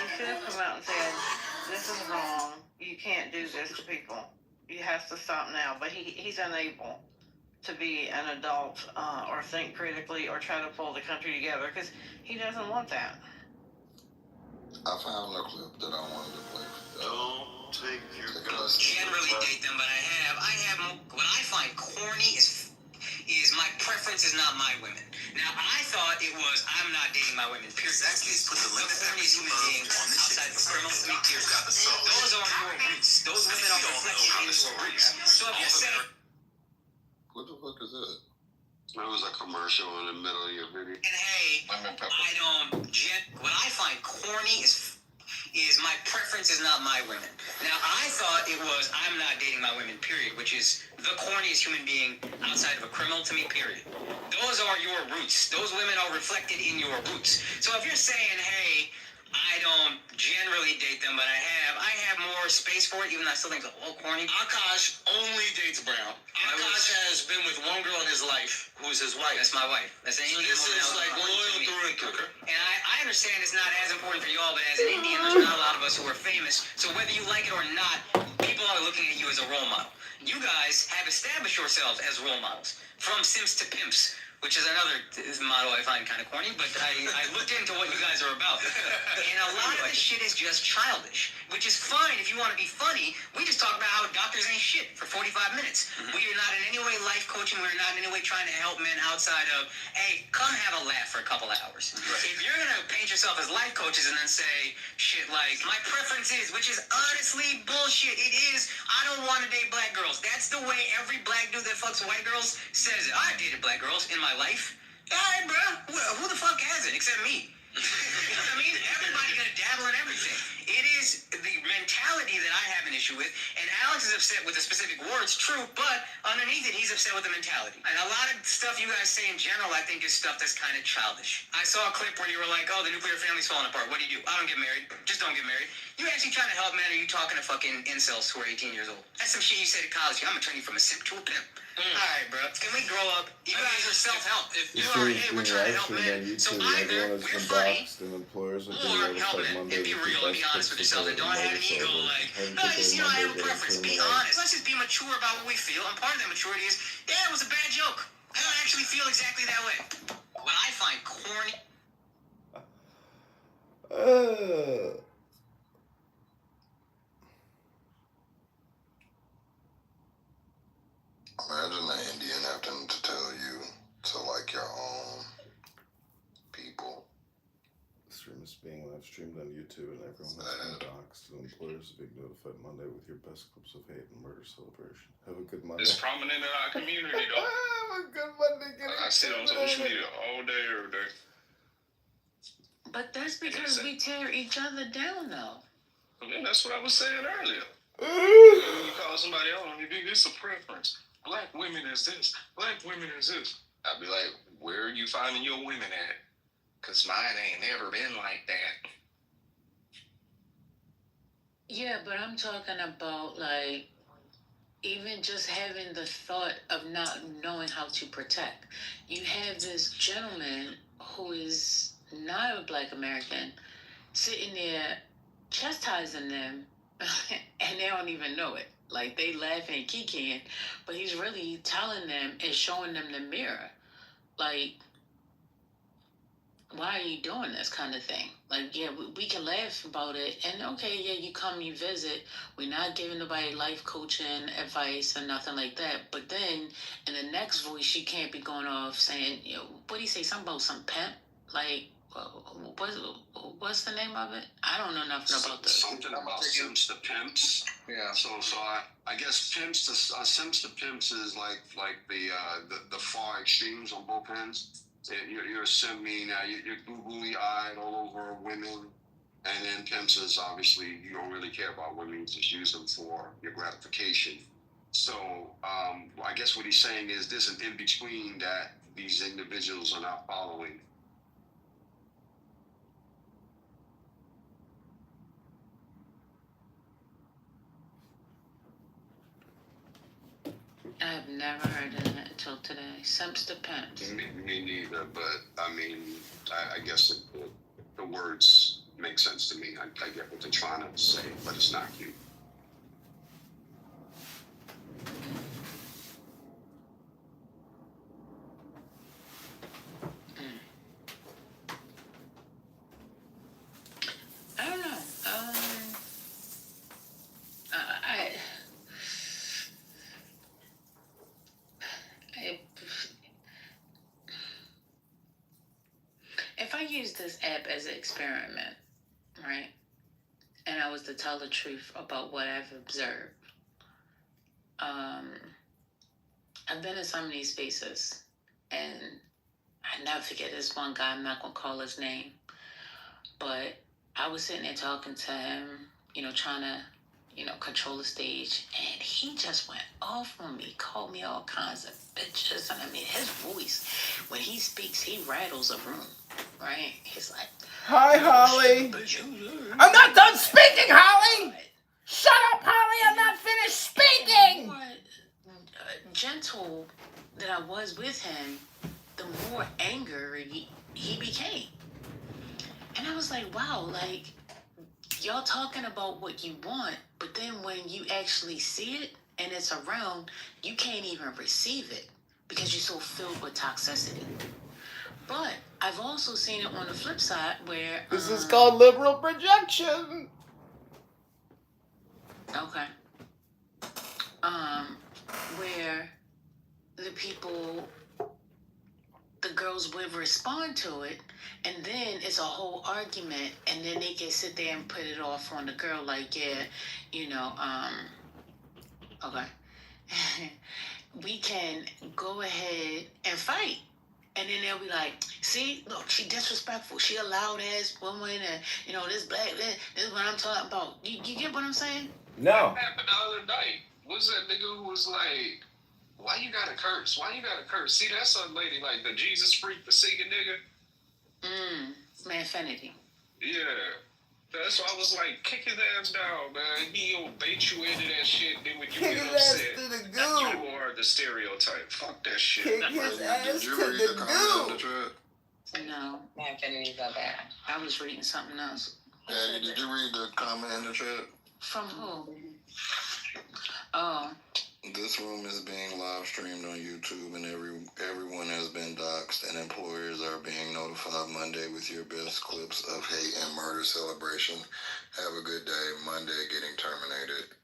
He should have come out and said, "This is wrong. You can't do this to people. You have to stop now." But he's unable to be an adult or think critically or try to pull the country together because he doesn't want that. I found a clip that I wanted to play. Don't take your guns. Generally date them, but I have. What I find corny is my preference is not my women. Now I thought it was I'm not dating my women. Pure sex is put the limit corniest human being outside of criminal to me. Pure sex. Those are your roots. Those women are reflected in your roots. So if you're saying, What the fuck is that? That was a commercial in the middle of your video. and hey, what I find corny is my preference is not my women. Now I thought it was I'm not dating my women, period, which is the corniest human being outside of a criminal to me, period. Those are your roots. Those women are reflected in your roots. So if you're saying, hey, I don't generally date them, but I have more space for it, even though I still think it's a little corny. Akash only dates brown. Akash has been with one girl in his life, who is his wife. That's my wife. That's an Indian woman. This is like loyal through and through. And I understand it's not as important for y'all, but as an Indian, there's not a lot of us who are famous. So whether you like it or not, people are looking at you as a role model. You guys have established yourselves as role models. From Sims to Pimps, which is another motto I find kind of corny, but I looked into what you guys are about. And a lot of this shit is just childish, which is fine if you want to be funny. We just talk about how doctors ain't shit for 45 minutes. Mm-hmm. We are not in any way life coaching. We're not in any way trying to help men outside of, hey, come have a laugh for a couple of hours. Right. If you're going to paint yourself as life coaches and then say shit like, my preference is, which is honestly bullshit. It is, I don't want to date black girls. That's the way every black dude that fucks white girls says it. I've dated black girls in my life. All right, bro. Who the fuck hasn't except me? I mean, everybody's gonna dabble in everything. It is the mentality that I have an issue with, and Alex is upset with the specific words, true, but underneath it, he's upset with the mentality. And a lot of stuff you guys say in general, I think, is stuff that's kind of childish. I saw a clip where you were like, oh, the nuclear family's falling apart. What do you do? I don't get married. Just don't get married. You actually trying to help men, or you talking to fucking incels who are 18 years old? That's some shit you said at college. I'm gonna turn you from a simp to a pimp. All right, bro. Can we grow up? You guys are self-help. If you are, hey, we're trying to help men. So either we're funny. An employer employers are being Or notified help it Monday and be with real your and be best honest with tips yourself for and don't have an ego like, having I people just, on I have Monday a getting preference. Be criminalized. honest. Let's just be mature about what we feel. And part of that maturity is, yeah, it was a bad joke. I don't actually feel exactly that way. What I find corny. Imagine the Indian having to tell you to like your own people. The stream is being live streamed on YouTube and everyone has been doxxed. And employers are being notified Monday with your best clips of hate and murder celebration. Have a good Monday. It's prominent in our community, though. Have a good Monday. I see it on social media all day, every day. But that's because we tear each other down, though. And that's what I was saying earlier. When you call somebody on, you think it's a preference. Black women is this. Black women is this. I'd be like, where are you finding your women at? Because mine ain't never been like that. Yeah, but I'm talking about, like, even just having the thought of not knowing how to protect. You have this gentleman who is not a Black American sitting there chastising them and they don't even know it. Like, they laughing and kikiing, but he's really telling them and showing them the mirror. Like, why are you doing this kind of thing? Like, yeah, we can laugh about it. And okay, yeah, you come, you visit. We're not giving nobody life coaching advice or nothing like that. But then in the next voice, you can't be going off saying, you know, what do you say? Something about some pimp? Like, what's the name of it? I don't know nothing about this. Something about Simps to Pimps. Yeah. So I guess Pimps to Simps to Pimps is like the far extremes on both ends. You're a simp, meaning you're googly eyed all over women, and then pimps is obviously you don't really care about women, you just use them for your gratification. So I guess what he's saying is there's an in between that these individuals are not following. I've never heard of it until today. Simps to Pimps. Me neither, but I mean, I guess the words make sense to me. I get what they're trying to say, but it's not cute. I don't know. If I use this app as an experiment, right, and I was to tell the truth about what I've observed, I've been in some of these spaces, and I never forget this one guy. I'm not gonna call his name, but I was sitting there talking to him, trying to, control the stage, and he just went off on me, called me all kinds of bitches, and I mean, his voice, when he speaks, he rattles a room, right? He's like, Hi, Holly. I'm not done speaking, Holly. Shut up, Holly. I'm not finished speaking. The more gentle that I was with him, the more angry he became. And I was like, wow, like, y'all talking about what you want, but then when you actually see it and it's around, you can't even receive it because you're so filled with toxicity. But I've also seen it on the flip side where... This is called liberal projection. Okay. Where the girls would respond to it, and then it's a whole argument, and then they can sit there and put it off on the girl, like, yeah, okay. We can go ahead and fight. And then they'll be like, see, look, she disrespectful. She a loud ass woman, and this black, this is what I'm talking about. You get what I'm saying? No. What happened the other night? Was that nigga who was like, why you gotta curse? Why you gotta curse? See, that's some lady, like the Jesus freak, the singing nigga. Manfinity. Yeah. That's why I was like, kick his ass down, man. He'll bait you into that shit. Then when you Kick get his ass upset, to the goo. you are the stereosk. Fuck that shit. Kick his ass to the goo. No. No. My affinities are bad. I was reading something else. Daddy, did you read the comment in the chat? From who? Oh. This room is being live streamed on YouTube, and everyone has been doxxed, and employers are being notified Monday with your best clips of hate and murder celebration. Have a good day. Monday getting terminated.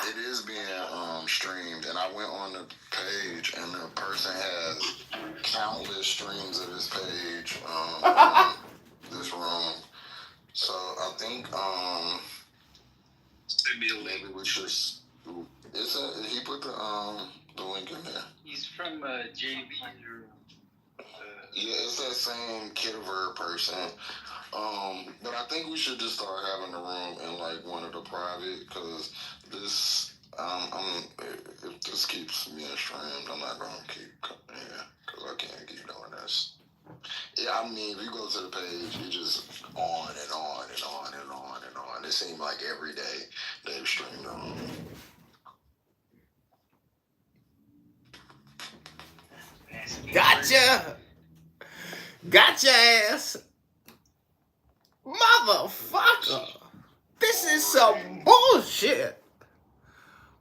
It is being streamed, and I went on the page, and the person has countless streams of this page, this room. So I think maybe we should. He put the link in there. He's from JB or. Yeah, it's that same Kitover person. But I think we should just start having the room in like one of the private, because this, if this keeps being streamed, I'm not gonna keep, because I can't keep doing this. Yeah, I mean, if you go to the page, you just on and on and on and on and on. It seems like every day they've streamed on. Gotcha! Gotcha ass! Motherfucker! This is some bullshit!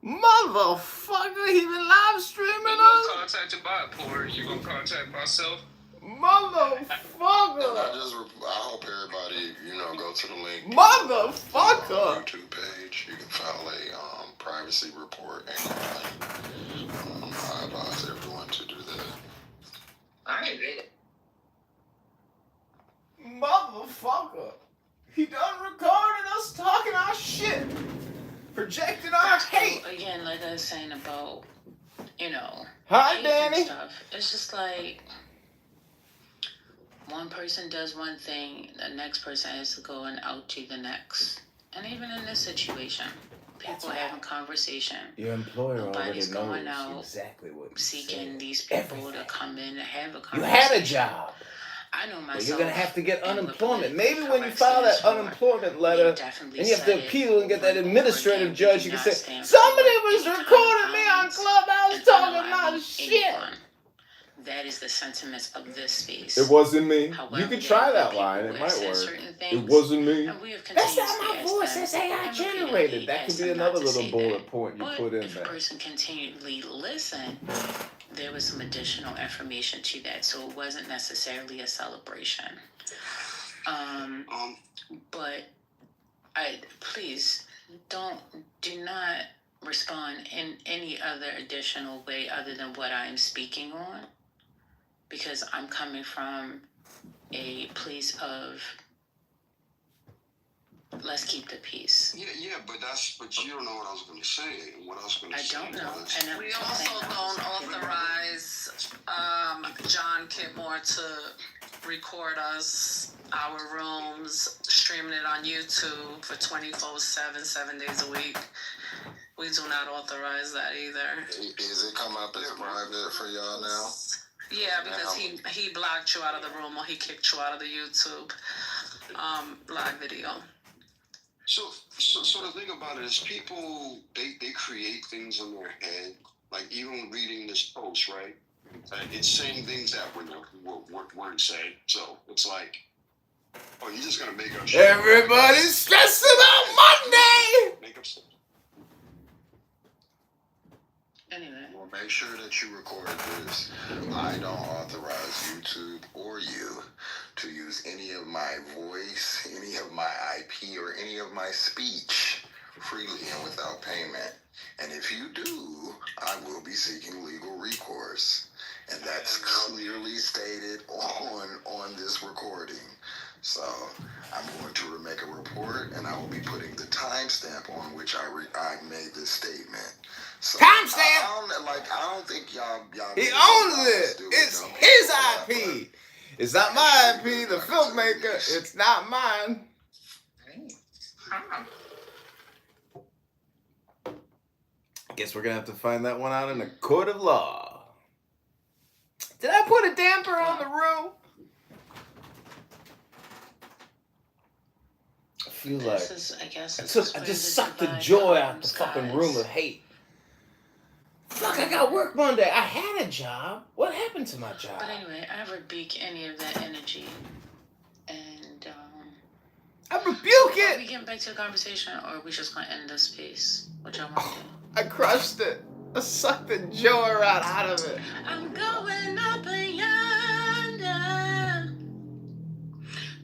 Motherfucker, he been live streaming You us? gonna contact your bot, Porter? You gonna contact myself? Motherfucker! I hope everybody, go to the link. Motherfucker! YouTube page. You can file a privacy report and complaint. I advise everyone to do that. I ain't read it. Motherfucker! He done recorded us talking our shit! Projecting our hate! Again, like I was saying about, Hi, hate Danny. and stuff. It's just like one person does one thing, the next person has to go and out to the next. And even in this situation, people are having conversation. Your employer Nobody's already going knows out exactly what you seeking said. these people to come in and have a You conversation. had a job. I know myself. But you're gonna have to get in the unemployment. politically Maybe when you correct file that stance, unemployment letter definitely and you have to said it appeal and get that over and administrative over judge, you again. can Do say, not stand somebody for was any kind of recording me on violence Clubhouse and talking unaliving my shit. anyone. That is the sentiment of this space. It wasn't me. However, you can there try have that been line. people It who might have said work. certain It things, wasn't me. and we have That's not continuously my asked voice. them That's AI and repeatedly generated. That could asked be them not another to little say bullet that. point you But put in if there. a person continually listened, there was some additional information to that, so it wasn't necessarily a celebration. But please do not respond in any other additional way other than what I am speaking on, because I'm coming from a place of let's keep the peace. Yeah, but you don't know what I was going to say. What I was going to say. I don't know. Was, We also don't authorize John Kidmore to record us, our rooms, streaming it on YouTube for 24/7, 7 days a week. We do not authorize that either. Is it come up as private for y'all now? Yeah, because he blocked you out of the room or he kicked you out of the YouTube live video. So the thing about it is people, they create things in their head. Like even reading this post, right? It's saying things that weren't said. So it's like, oh, you're just going to make up shit. Everybody's stressing about Monday! Make up stuff. Anyway. Well, make sure that you record this. I don't authorize YouTube or you to use any of my voice, any of my IP, or any of my speech freely and without payment. And if you do, I will be seeking legal recourse. And that's clearly stated on this recording. So I'm going to make a report, and I will be putting the timestamp on which I made this statement. So Timestamp. I don't think y'all. He owns it. It's his IP. It's not my IP. The filmmaker. It's not mine. Guess we're gonna have to find that one out in a court of law. Did I put a damper on the room? I feel like I just sucked the joy out the fucking room of hate. Fuck, I got work Monday. I had a job. What happened to my job? But anyway, I rebuke any of that energy. And, I rebuke Are we it! getting back to the conversation, or are we just gonna end this piece? What y'all want to do? I crushed it. I sucked the joy right out of it. I'm going up yonder.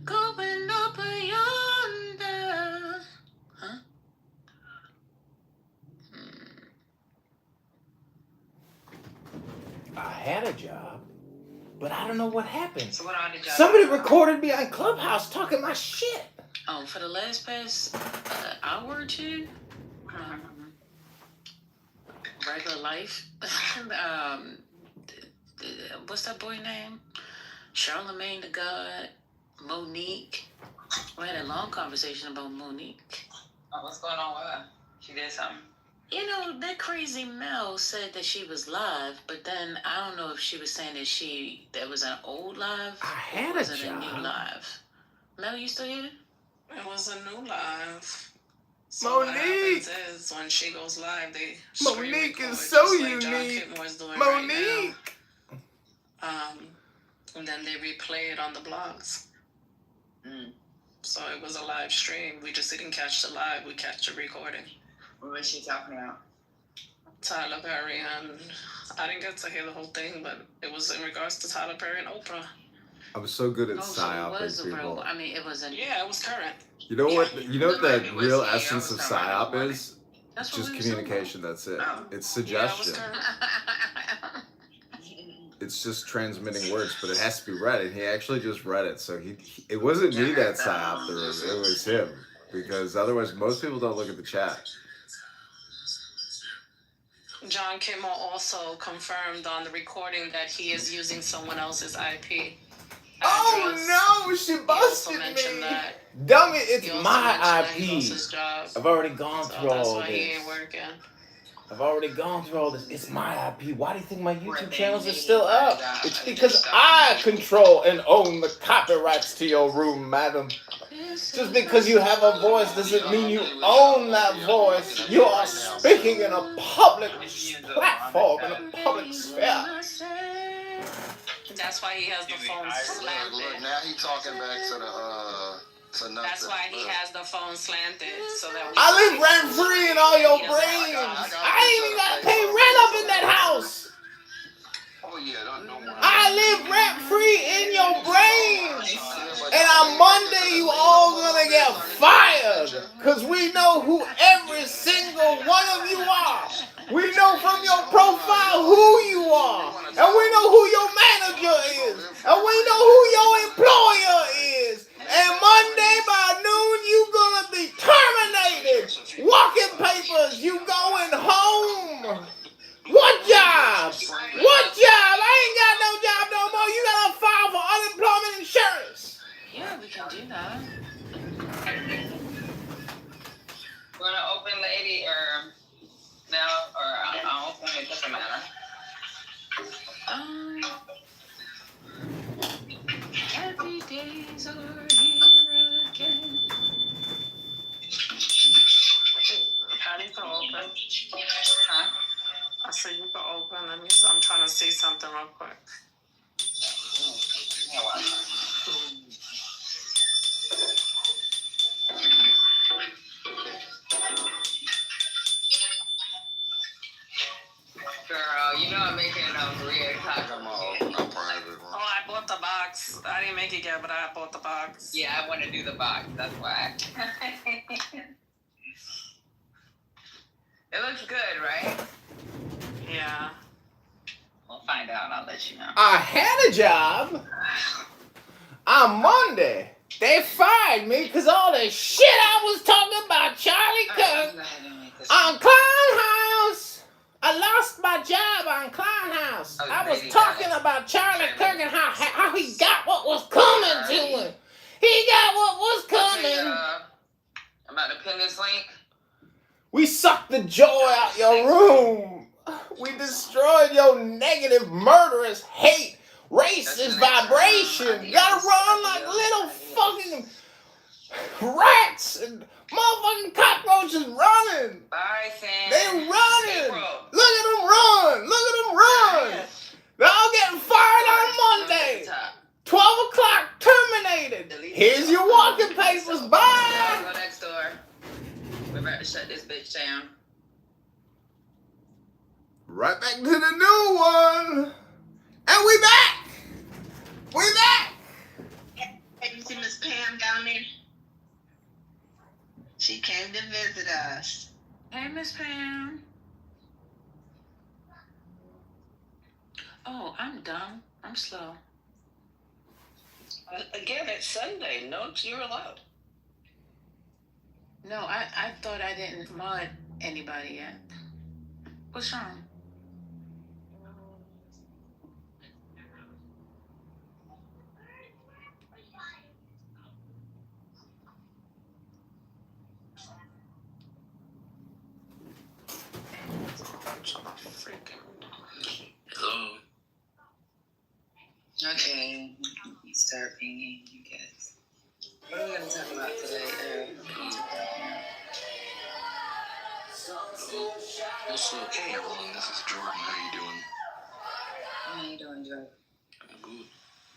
Going up yonder. Huh? I had a job, but I don't know what happened. So what are the jobs? Somebody recorded me on Clubhouse talking my shit. Oh, for the last past hour or two? Regular life. What's that boy name? Charlemagne the God, Monique. We had a long conversation about Monique. Oh, what's going on with her? She did something. You know, that crazy Mel said that she was live, but then I don't know if she was saying that was an old live. I had or was a it job. a new live? Mel, you still here? It was a new live. So Monique! what happens is when she goes live, they screen Monique record, is so just like John unique. Kitmore's doing Monique! right now. And then they replay it on the blogs. So it was a live stream. We just didn't catch the live. We catch the recording. What was she talking about? Tyler Perry, and I didn't get to hear the whole thing, but it was in regards to Tyler Perry and Oprah. I was so good at So it was psyoping a real. people. I mean, it was a. Yeah, it was current. You know what? You know what the It was real me. I essence was of talking about psyop it. is? That's what Just we was talking communication. That's it. Oh. It's Yeah, it was suggestion. current. It's just transmitting words, but it has to be read. And he actually just read it, so it wasn't me that psyoped the room. It was him, because otherwise most people don't look at the chat. John Kimmel also confirmed on the recording that he is using someone else's IP. Oh no, she He also busted mentioned me. that. Dummy, it's He also my mentioned that he lost IP. his job. I've already gone So through that's all why he this. ain't working. I've already gone through all this. It's my IP. Why do you think my YouTube Right, channels are baby. still up? Yeah, It's I because just- I control and own the copyrights to your room, madam. Just because you have a voice doesn't mean you own that voice. You are speaking in a public platform, in a public sphere. That's why he has the phone Look, slanted. now he talking back to the to nothing. That's why he has the phone slanted, so that we I can live see rent free in all your he doesn't have brains. jobs. I ain't even gotta pay rent up in that house. Oh yeah, don't worry. I live rent free in your brains. And on Monday, you all gonna get fired. Cause we know who every single one of you are. We know from your profile who you are. And we know who your manager is. And we know who your employer is. And Monday by noon, you gonna be terminated. Walking papers, you going home. What job? What job? I ain't got no job no more. You gotta file for unemployment insurance. Yeah, we can do that. We're gonna open lady or now or I'll open it. Doesn't matter. Happy days are here again. Patty can open. Huh? I said you can open. I'm trying to see something real quick. Yeah, well. Girl, you know I'm making it on Korea taco. I'm private. Oh, I bought the box. I didn't make it yet, but I bought the box. Yeah, I want to do the box. That's why. It looks good, right? Yeah. We'll find out. I'll let you know. I had a job on Monday. They fired me because all the shit I was talking about Charlie Kirk on Clownhouse. I lost my job on Clownhouse. Oh, I was baby, talking got it. about Charlie Kirk and how he got what was coming to him. He got what was coming. I'm about to pin this link. We sucked the joy out your room. We destroyed your negative, murderous, hate, racist vibration. You gotta run like little fucking Rats and motherfucking cockroaches running. Bye, Sam. They running. April. Look at them run. Look at them run. They're all getting fired on Monday. 12 o'clock terminated. Here's your walking papers. Bye. Go next door. We're about to shut this bitch down. Right back to the new one. And we back. We back. Hey, you see Miss Pam down there? She came to visit us. Hey, Miss Pam. Oh, I'm dumb. I'm slow. Again, it's Sunday. No, you're allowed. No, I thought I didn't mod anybody yet. What's wrong? Hello. Okay, start pinging, you guys. What are we going to talk about today? It's okay, everyone. This is Jordan. How you doing? How you doing, Joe?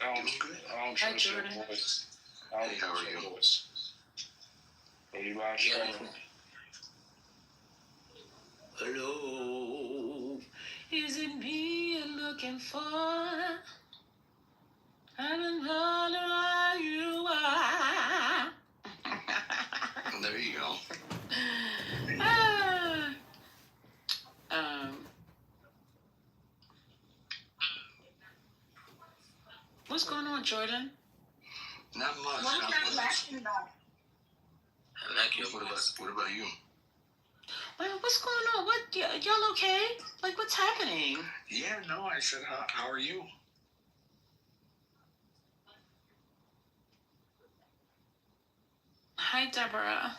I'm good. I don't Hi, trust your Jordan. voice. Hey, how are you? Are you live streaming? Hello. Is it me you're looking for? I've been wondering why you are. There you go. Ah. What's going on, Jordan? Not much. What Not are you much. laughing about? I like you. What about you? Well, what's going on? What y'all okay? Like, what's happening? Yeah, no, I said, how are you? Hi, Deborah.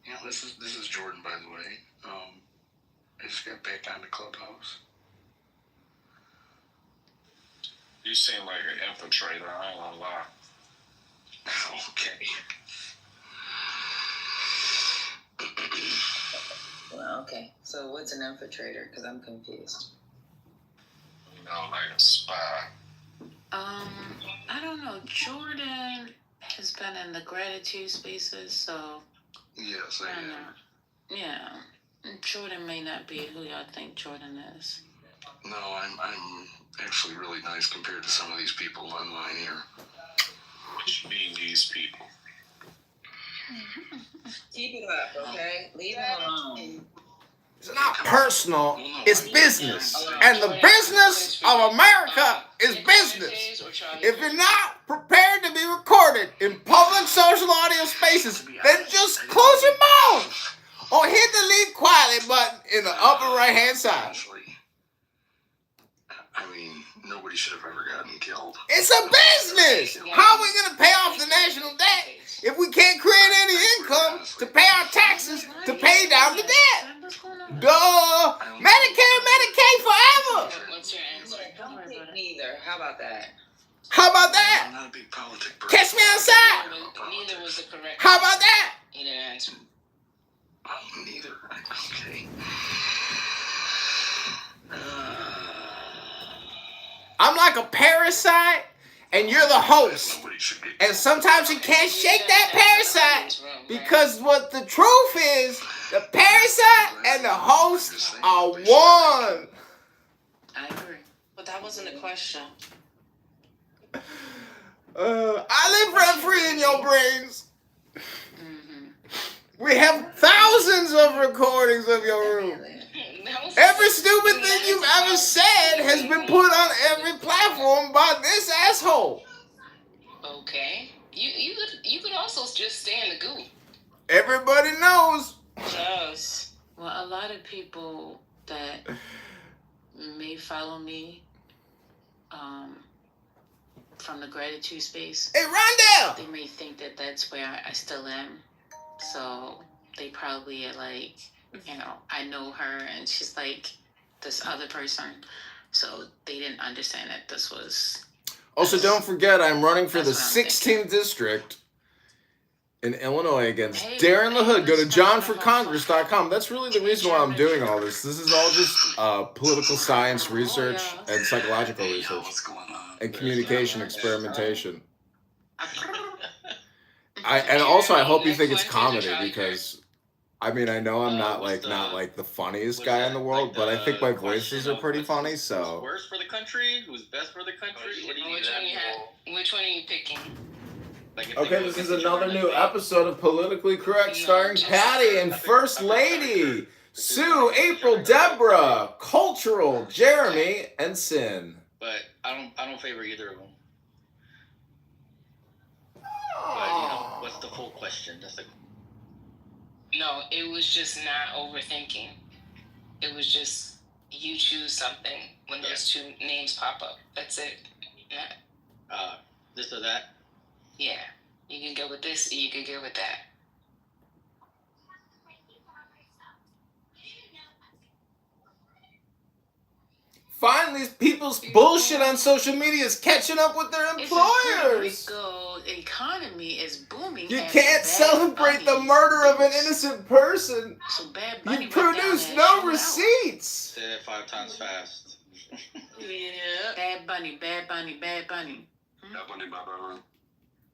Yeah, this is Jordan, by the way. I just got back on the Clubhouse. You seem like an infiltrator. I ain't gonna lie. Okay. Well, okay. So what's an infiltrator? Because I'm confused. You know, like a spy. I don't know. Jordan has been in the gratitude spaces, so Yes, I I don't am. know. Yeah, Jordan may not be who y'all think Jordan is. No, I'm actually really nice compared to some of these people online here. What you mean, these people? Keep it up, okay? Leave him alone. It's not personal, it's business. And the business of America is business. If you're not prepared to be recorded in public social audio spaces, then just close your mouth or hit the leave quietly button in the upper right hand side. Honestly, I mean, nobody should have ever gotten killed. It's a business. How are we going to pay off the national debt if we can't create any income to pay our taxes to pay down the debt? Duh! Medicare, Medicaid forever! What's your answer? Don't pick neither. How about that? How about that? I'm not a big politic person. Catch me outside! Neither was the correct. How about that? He didn't answer. Neither. Okay. I'm like a parasite, and you're the host. And sometimes you can't shake that parasite because what the truth is, the parasite and the host are one. I agree. But that wasn't a question. I live rent free in your brains. We have thousands of recordings of your room. Every stupid thing you've ever said has been put on every platform by this asshole. Okay. You could also just stay in the goop. Everybody knows. Yes. Well, a lot of people that may follow me from the gratitude space. Hey, Rondell! They may think that that's where I still am. So they probably are like, you know, I know her and she's like this other person. So they didn't understand that this was. Also, don't forget, I'm running for the That's what I'm 16th district in Illinois against Darren LaHood. Go to johnforcongress.com. That's really the reason why I'm doing all this. This is all just political science research and psychological research and communication experimentation. And also, I hope you think it's comedy because, I mean, I know I'm not like the funniest guy in the world, but I think my voices are pretty funny. So. Who's worse for the country? Who's best for the country? What do you Which one are you picking? Okay, this is another new episode of Politically Correct starring Patty and First Lady, Sue, April, Deborah, Cultural, Jeremy, and Sin. But I don't favor either of them. But what's the full question? No, it was just not overthinking. It was just you choose something when those two names pop up. That's it. Yeah. This or that? Yeah. You can go with this or you can go with that. Finally, people's bullshit on social media is catching up with their employers. Puerto Rico economy is booming. You can't celebrate the murder of an innocent person. So Bad Bunny you produce no receipts. Say it 5 times fast. Yeah. Bad Bunny, Bad Bunny, Bad Bunny. Bad Bunny, Baba.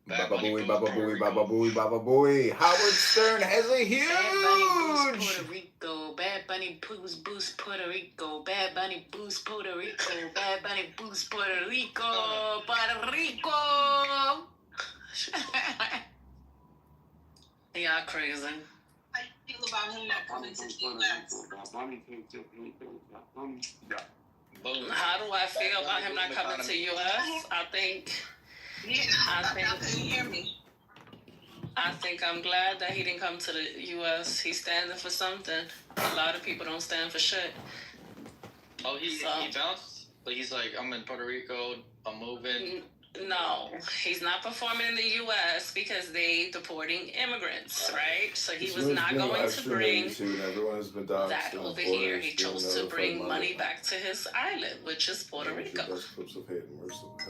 Baba booey, baba booey, baba booey, baba booey. Howard Stern has a huge. Bad Bunny boost Puerto Rico. Bad Bunny boost Puerto Rico. Bad Bunny boost Puerto Rico. Bad Bunny boost Puerto Rico. Puerto Rico. Y'all crazy. How you feel about him not coming to the U.S.? How do I feel about him not coming to U.S.? I think I'm glad that he didn't come to the U.S. He's standing for something. A lot of people don't stand for shit. Oh, he bounced? But he's like, I'm in Puerto Rico, I'm moving. No, he's not performing in the U.S. because they deporting immigrants, right? So he was not going to bring that over here. He chose to bring money back to his island, which is Puerto Rico.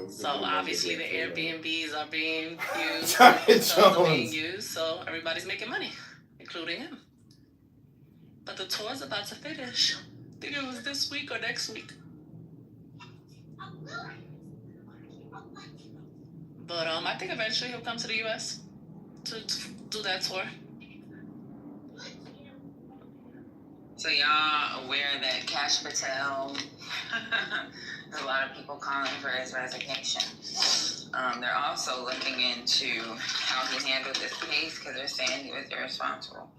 So obviously the Airbnbs are being used, hotels are being used, so everybody's making money, including him. But the tour's about to finish. I think it was this week or next week. But I think eventually he'll come to the U.S. to do that tour. So y'all aware that Kash Patel, there's a lot of people calling for his resignation. They're also looking into how he handled this case because they're saying he was irresponsible.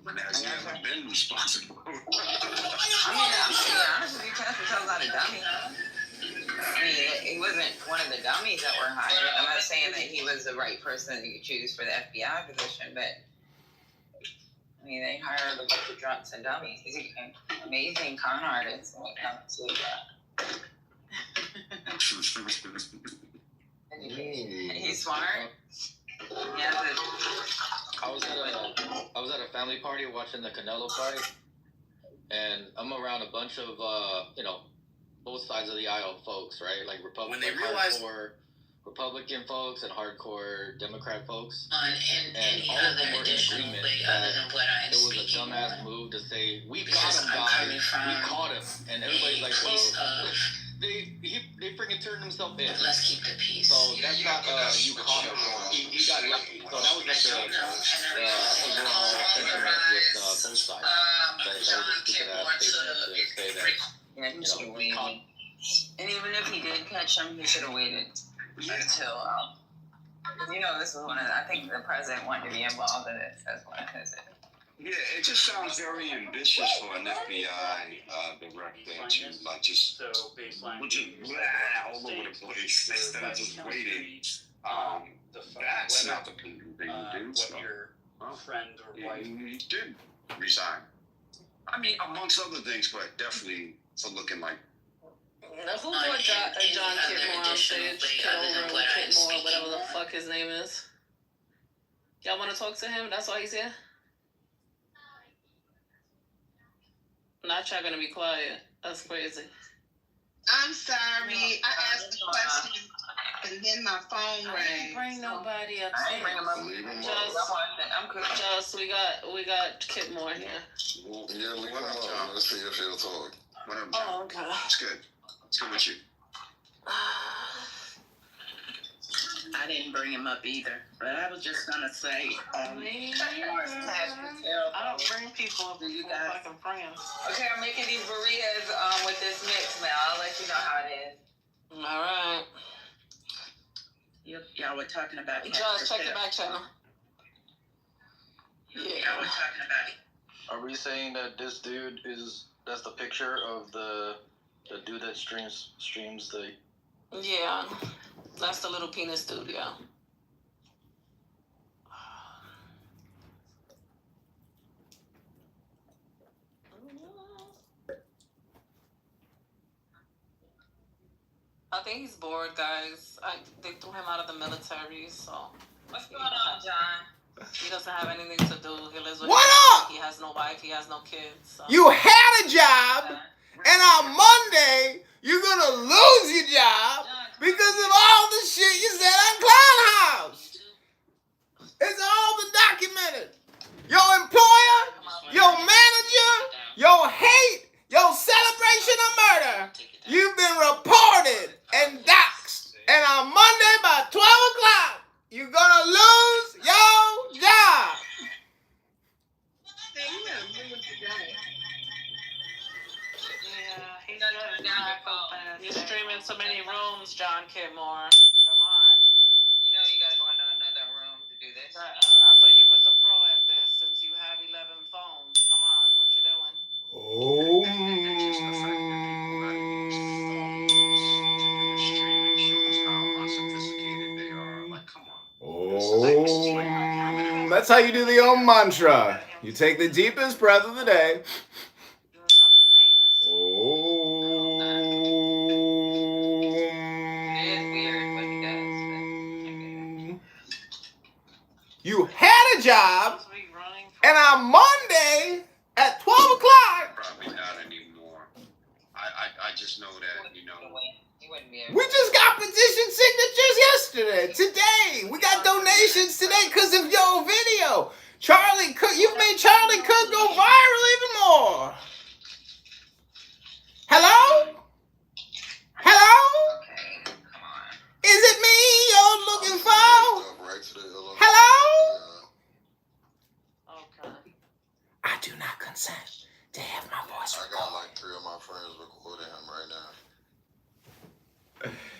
Has he ever been responsible? I mean, I'm being honest with you, Kash Patel's not a dummy. I mean, he wasn't one of the dummies that were hired. I'm not saying that he was the right person to choose for the FBI position, but I mean, they hired a bunch of drunks and dummies. He's an amazing con artist when it comes to he's smart. I was at a family party watching the Canelo fight, and I'm around a bunch of both sides of the aisle folks, right? Like hardcore Republican folks and hardcore Democrat folks. And all of them were in agreement that it was a dumbass move to say, we got him, guys, we caught him. And everybody's like, well, they freaking turned himself in. Let's keep the peace. So that's not you caught him. He got lucky. So that was like the overall sentiment with both sides. That was a stupid ass statement to say that. We caught him. And even if he did catch him, he should have waited until, this was I think the president wanted to be involved in this as one of his. Yeah, it just sounds very ambitious for an FBI director to just all over the place instead of just waiting. That's not the prudent thing to do. What your friend or wife? He did resign. I mean, amongst other things, but definitely for looking like. Who brought John Kidmore on stage? Kitover, Kidmore, whatever the fuck his name is. Y'all want to talk to him? That's why he's here? Not y'all gonna be quiet. That's crazy. I'm sorry. I asked the question and then my phone I rang. didn't bring nobody I ain't upstairs. bring him up. I'm cool. Just we got Kit Moore here. Yeah, leave him alone. Let's see if he'll talk. What up, John? Oh, okay. It's good. It's good with you. I didn't bring him up either, but I was just gonna say, I don't bring people up you before guys. fucking friends. Okay, I'm making these burritos with this mix, Mel. I'll let you know how it is. All right. Y'all were talking about it. Just check the back channel. Y'all were talking about it. Are we saying that this dude that's the picture of the dude that streams the? Yeah, that's the little penis dude. Yeah. I think he's bored, guys. They threw him out of the military, so. What's going on, John? He doesn't have anything to do. He lives with What his up? wife. He has no wife. He has no kids. So. You had a job, and on Monday, you're gonna lose your job because of all the shit you said on Clubhouse. It's all been documented. Your employer, your manager, your hate, your celebration of murder. You've been reported and doxxed. And on Monday by 12 o'clock, you're gonna lose your job. You're streaming so many rooms, John Kidmore. Come on. You know you gotta go into another room to do this. I thought you was a pro at this since you have 11 phones. Come on, what you doing? Oh. Oh. That's how you do the Om mantra. You take the deepest breath of the day. You had a job, and on Monday at 12 o'clock, Probably not anymore. I just know that, you know. we just got petition signatures yesterday, today. We got donations today because of your video. Charlie Cook, you've made Charlie Cook go viral even more. Hello? Hello? Is it me you're looking for? Hello? Okay. I do not consent to have my voice I recorded. got like 3 of my friends recording him right now.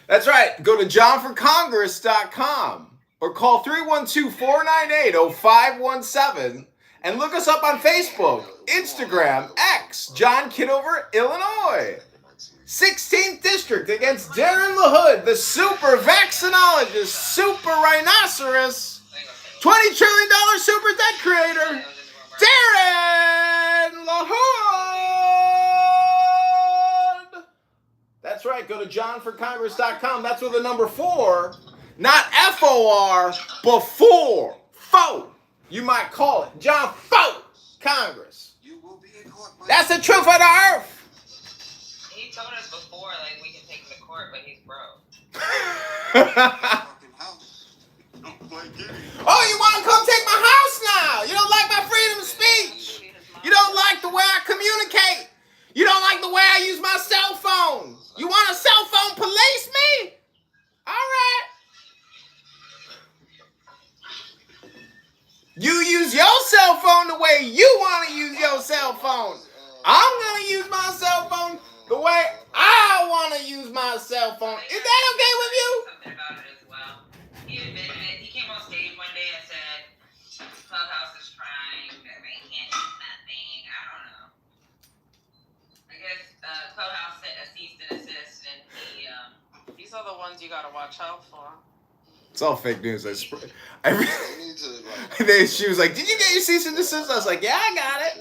That's right. Go to johnforcongress.com or call 312-498-0517 and look us up on Facebook, Instagram, X, John Kitover, Illinois. 16th District against Darren LaHood, the super vaccinologist, super rhinoceros, $20 trillion super debt creator, Darren LaHood. That's right. Go to johnforcongress.com. That's with the number 4, not FOR, before. Fo. You might call it John Fo Congress. That's the truth of the earth. He told us before, like, we can take him to court, but he's broke. Oh, you want to come take my house now? You don't like my freedom of speech. You don't like the way I communicate. You don't like the way I use my cell phone. You want a cell phone police me? All right. You use your cell phone the way you want to use your cell phone. I'm going to use my cell phone the way I want to use my cell phone. Is that okay with you? Something about it as well. He admitted it. He came on stage one day and said, Clubhouse is trying, that they can't do nothing. I don't know. I guess Clubhouse sent a cease and desist, and These are the ones you gotta watch out for. It's all fake news. She was like, "Did you get your cease and desist?" I was like, "Yeah, I got it,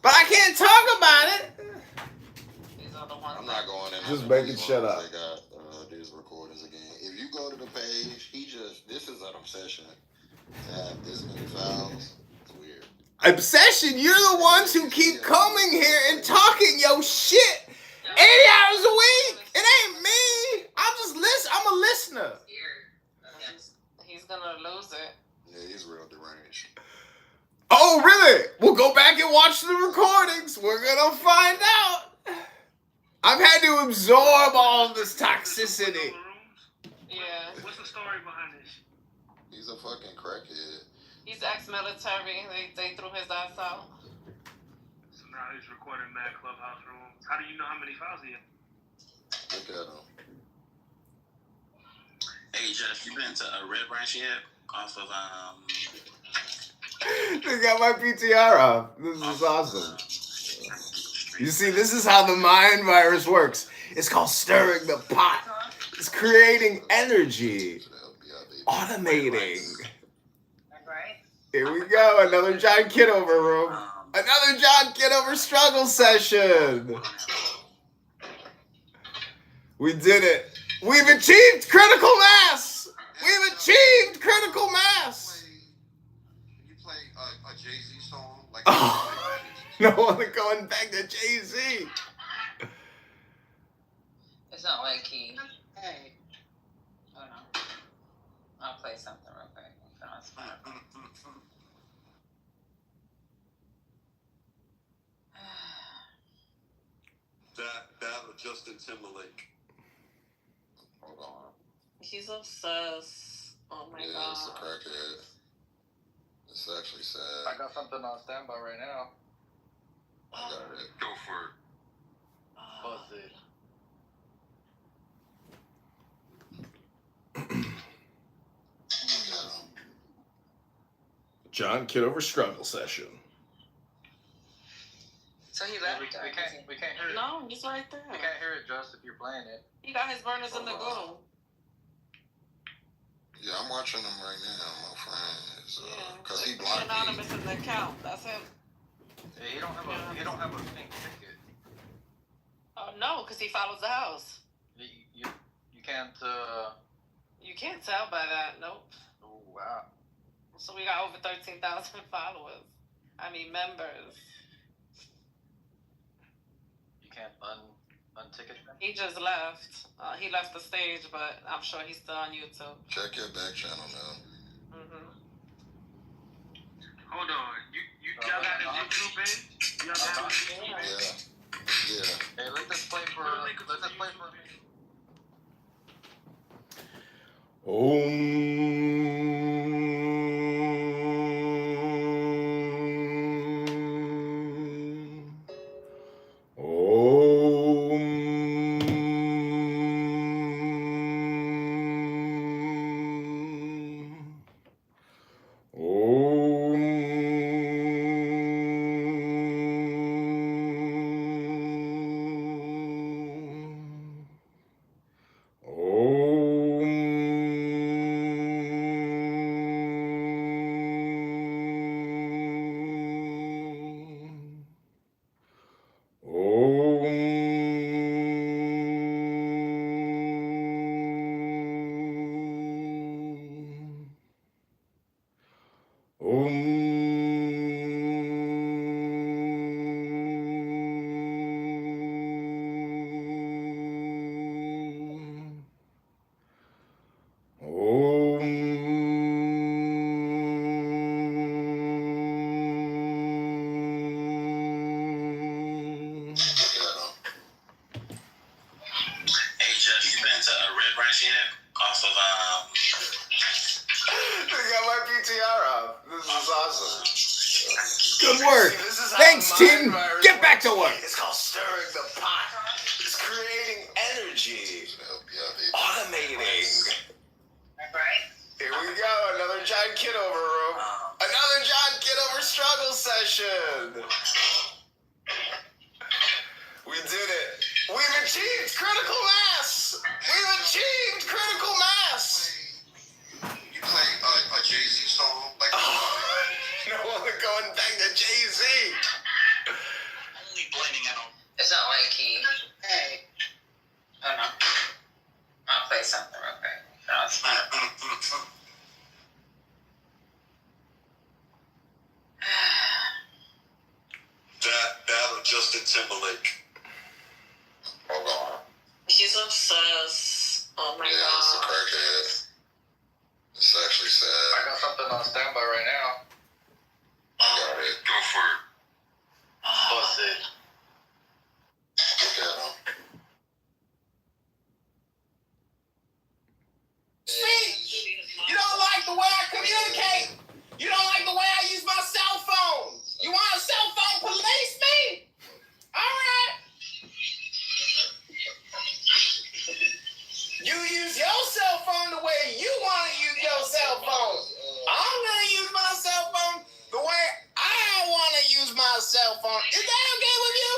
but I can't talk about it." These are the ones. I'm not going in. Just making shut up. They got these recordings again. If you go to the page, this is an obsession to have this many files. It's weird. Obsession, you're the ones who keep coming here and talking your shit 80 hours a week. It ain't me. I'm a listener. He's gonna lose it. Yeah, he's real deranged. Oh, really? We'll go back and watch the recordings. We're gonna find out. I've had to absorb all of this toxicity. Yeah. What's the story behind this? He's a fucking crackhead. He's ex-military. They threw his ass out. So now he's recording mad clubhouse rooms. How do you know how many files he has? Look at him. Hey, Jeff, you been to a Red Branch yet? Off of They got my PTR off. This is awesome. You see, this is how the mind virus works. It's called stirring the pot. It's creating energy. Automating. Here we go. Another John Kitover room. Another John Kitover struggle session. We did it. We've achieved critical mass. We've achieved critical mass. Can you play a Jay-Z song? Like No one going back to Jay-Z. It's not like he. Hey. Oh no. I'll play something real quick. If I don't spot it. That or Justin Timberlake. Hold on. He's obsessed. Oh my Yeah, god. it's a crackhead. It's actually sad. I got something on standby right now. I got it. Go for it. Buzz it. John Kitover struggle session. So he left. We can't hear it. No, he's right there. We can't hear it, Just, if you're playing it. He got his burners in the go. Yeah, I'm watching him right now, my friend. Because he He's blocked me. anonymous in the account. That's him. Yeah, he don't have a pink ticket. Oh no, because he follows the house. You can't. You can't tell by that. Nope. Oh wow. So we got over 13,000 followers. I mean members. You can't unticket them. He just left. He left the stage, but I'm sure he's still on YouTube. Check your back channel now. Hold on. Y'all got a YouTube page? Y'all got a YouTube page? Yeah. Hey, let this play for. Hey, Jeff, you been to a Red Branch yet? Off of They got my PTR off. This is awesome. Good work. Thanks, team. Get back to work. It's called stirring the pot. It's creating energy. Automating. Here we go. Another John Kitover room. Another John Kitover struggle session. We did it. We've achieved critical mass. We've achieved critical mass. You play a Jay-Z song? Like No one going back to Jay-Z. only blaming it on. It's not like he. Hey. Oh no. I'll play something real quick. If I don't spot it. Justin Timberlake. Hold on. She's obsessed. Oh my Yeah, it's a god. crackhead. It's actually sad. I got something on standby right now. Got it. Go for it. Bust it. Look at him. You don't like the way I communicate. You don't like the way I use my cell phone. You want a cell phone police me? All right. You use your cell phone the way you want to use your cell phone. I'm going to use my cell phone the way I want to use my cell phone. Is that okay with you?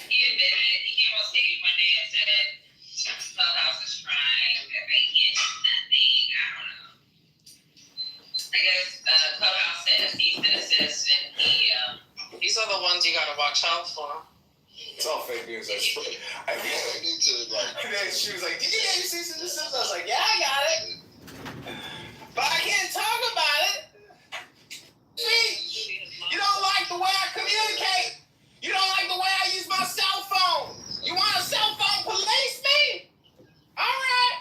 He admitted it. He came on stage one day and said, Clubhouse is trying. That they can't do nothing. I don't know. I guess Clubhouse sent a cease and desist, and These are the ones you gotta watch out for. It's all fake news. I need to, like, and then she was like, did you get your cease and desist? I was like, yeah, I got it. But I can't talk about it. See, you don't like the way I communicate. You don't like the way I use my cell phone. You want a cell phone police me? All right.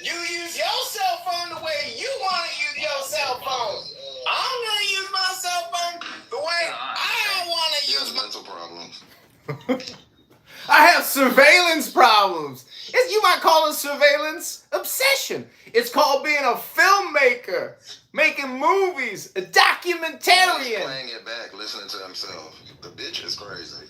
You use your cell phone the way you want to use your cell phone. I'm going to use my cell phone the way I want to use my mental problems. I have surveillance problems. You might call it surveillance obsession. It's called being a filmmaker, making movies, a documentarian. Playing it back, listening to himself. The bitch is crazy.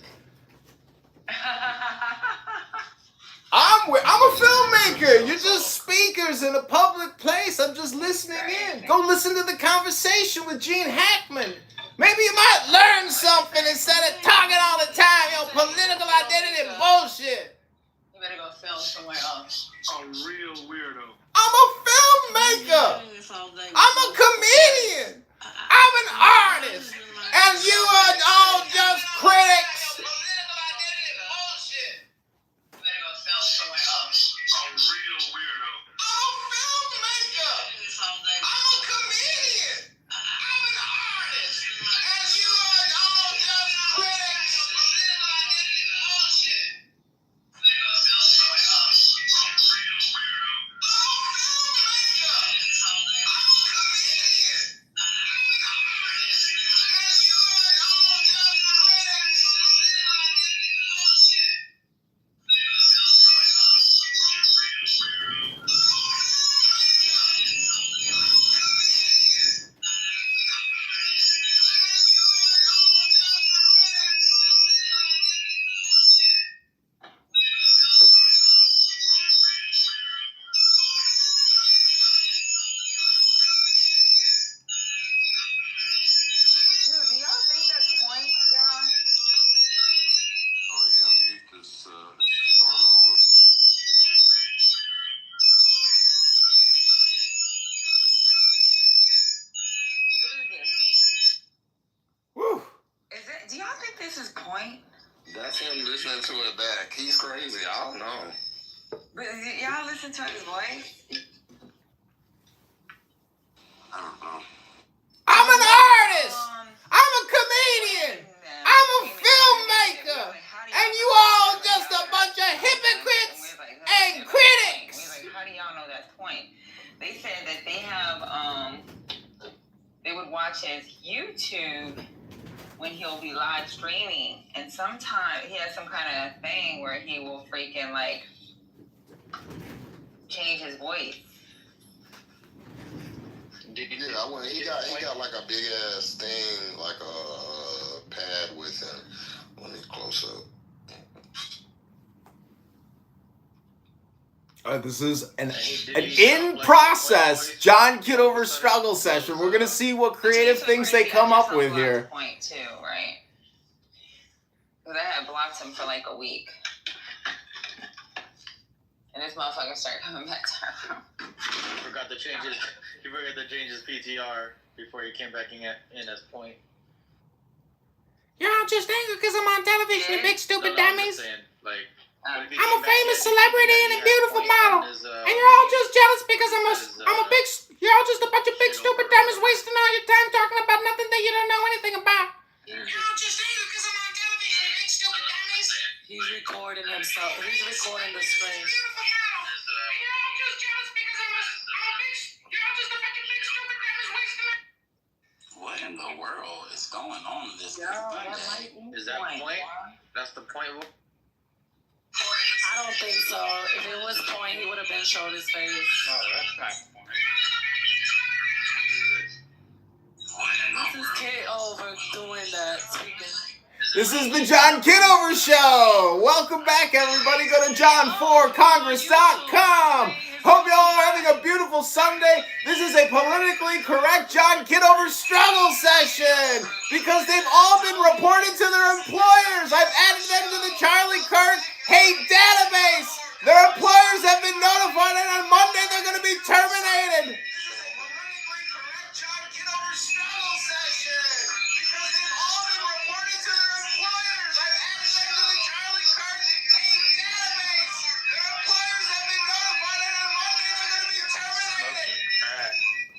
I'm a filmmaker. You're just speakers in a public place. I'm just listening in. Go listen to the conversation with Gene Hackman. Maybe you might learn something instead of talking all the time. Political identity bullshit. you better go film somewhere else. A real weirdo. I'm a filmmaker. I'm a comedian. I'm an artist. And you are all just critics. A real weirdo. I'm a filmmaker. I'm a comedian. I'm an artist. And you are all just critics. Do y'all think this is point? That's him listening to it back. He's crazy. I don't know. But y'all listen to his voice? I don't know. I'm an artist. I'm a comedian. I'm a filmmaker. And you all just a bunch of hypocrites and critics. How do y'all know that's point? They said that they have, they would watch his YouTube when he'll be live streaming, and sometimes he has some kind of thing where he will freaking like change his voice. Yeah, he got like a big ass thing, like a pad with him. Let me close up. This is an in-process John Kitover struggle session. We're going to see what creative things they come up with here. Point too, right? Because I had blocked him for like a week. And this motherfucker started coming back to her room. He forgot to change his PTR before he came back in as point. Y'all just angry because I'm on television, you big stupid dummies. I'm a I'm famous celebrity and a beautiful model, and you're all just jealous because you're all just a bunch of big stupid dummies wasting all your time talking about nothing going on in this? No, that might be Is that point? That's the point. I don't think so. If it was point, he would have been showed his face. No, that's not point. This is Kitover doing that, speaking. This is the John Kitover Show. Welcome back, everybody. Go to john4congress.com. Hope you all are having a beautiful Sunday. This is a politically correct John Kitover struggle session because they've all been reported to their employers. I've added them to the Charlie Kirk hate database. Their employers have been notified, and on Monday they're going to be terminated.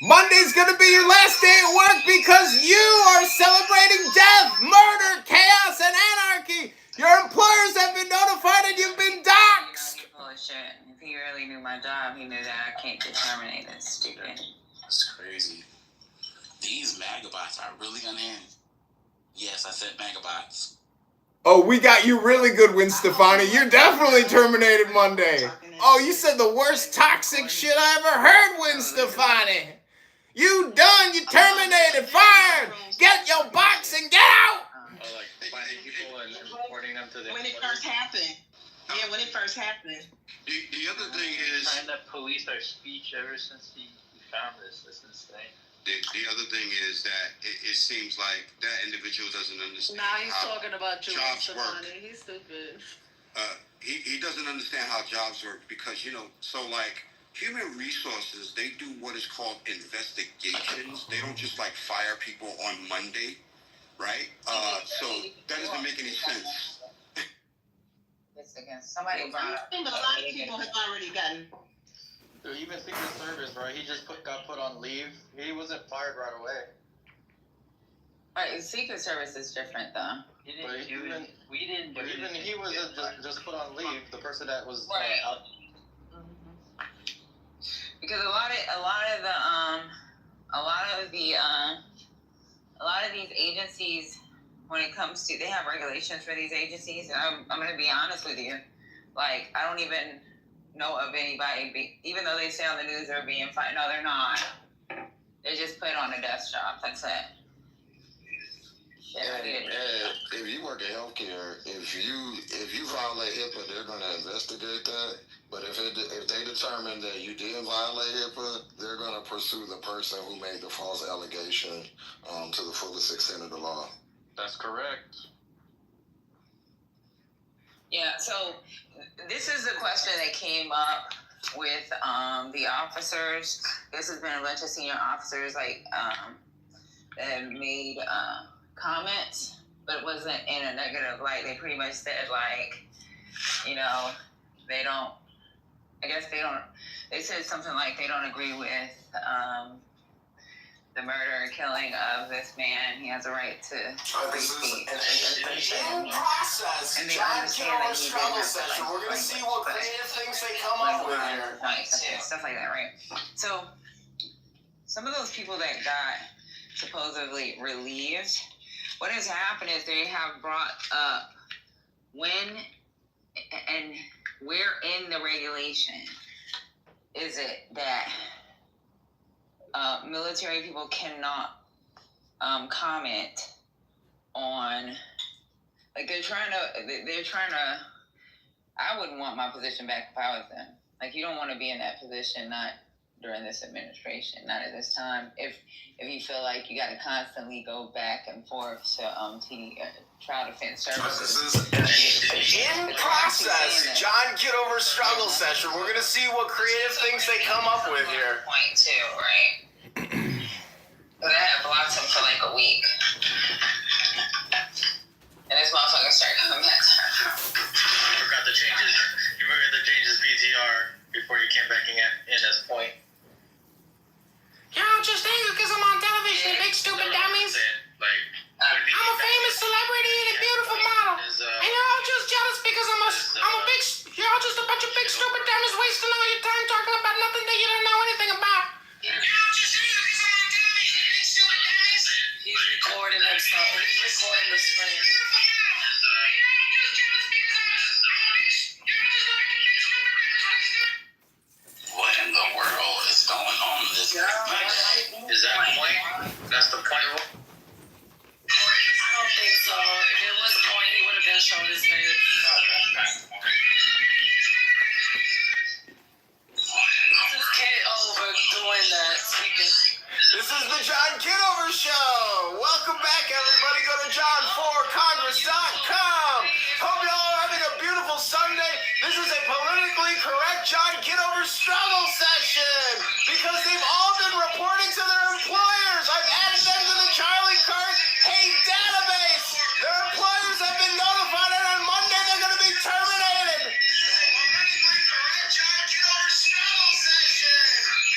Monday's gonna be your last day at work because you are celebrating death, murder, chaos, and anarchy. Your employers have been notified and you've been doxxed. Bullshit. If he really knew my job, he knew that I can't get terminated. Stupid. That's crazy. These magabots are really gonna end. Yes, I said magabots. Oh, we got you really good, Gwen Stefani. You're definitely terminated Monday. Oh, you said the worst toxic shit I ever heard, Gwen Stefani. You done, you terminated, fired. Get your box and get out. Like finding people and reporting them to the When it first happened. Yeah, when it first happened. The other thing is, Trying to police our speech ever since he found this. That's insane. the other thing is that it seems like that individual doesn't understand Now he's how talking about jobs work. He's stupid. He doesn't understand how jobs work because, so like human resources, they do what is called investigations. They don't just like fire people on Monday, right? So that doesn't make any sense. Somebody brought up. I think a lot of people have already gotten. Dude, even Secret Service, right? He just got put on leave. He wasn't fired right away. Right, Secret Service is different though. We didn't do But even he was just put on leave. The person that was Right. out. Because a lot of these agencies, when it comes to, they have regulations for these agencies, and I'm gonna be honest with you, like I don't even know of anybody, even though they say on the news they're being fired. No, they're not. They're just put on a desk job. That's it. If you work in healthcare, if you violate HIPAA, they're going to investigate that. But if they determine that you didn't violate HIPAA, they're going to pursue the person who made the false allegation to the fullest extent of the law. That's correct. Yeah. So this is the question that came up with the officers. This has been a bunch of senior officers that made comments, but it wasn't in a negative light. They pretty much said they said something like they don't agree with the murder and killing of this man. He has a right to free speech. In process, And they John understand that Kitover he struggle did session. have We're going to see what creative things they come up with here. Stuff like that, right? So some of those people that got supposedly relieved, what has happened is they have brought up when and where in the regulation is it that military people cannot comment on, like they're trying to, I wouldn't want my position back if I was them. Like you don't want to be in that position, not during this administration, not at this time. If you feel like you got to constantly go back and forth to trial defense services. In process, John Kitover struggle session. We're going to see what creative things they come up with here. Point two, right? But I have blocked him for like a week. And this motherfucker started coming back to her. You forgot to change his PTR before you came back in at this point. Y'all just angry because I'm on television, big stupid dummies. I'm a famous celebrity and a beautiful model. And you're all just jealous because you're all just a bunch of big stupid dummies wasting all your time talking about nothing that you don't know anything about. He's recording himself. Is that point? That's the point. I don't think so. If it was point, he would have been showing his face. Just get over doing that. Speaking. This is the John Kitover Show. Welcome back, everybody. Go to John4Congress.com. Hope y'all are having a beautiful Sunday. This is a politically correct John Kitover struggle session because they've all been reporting to their employers. I've added them to the Charlie Kirk hate database. Their employers have been notified, and on Monday they're going to be terminated. Politically correct John Kitover struggle session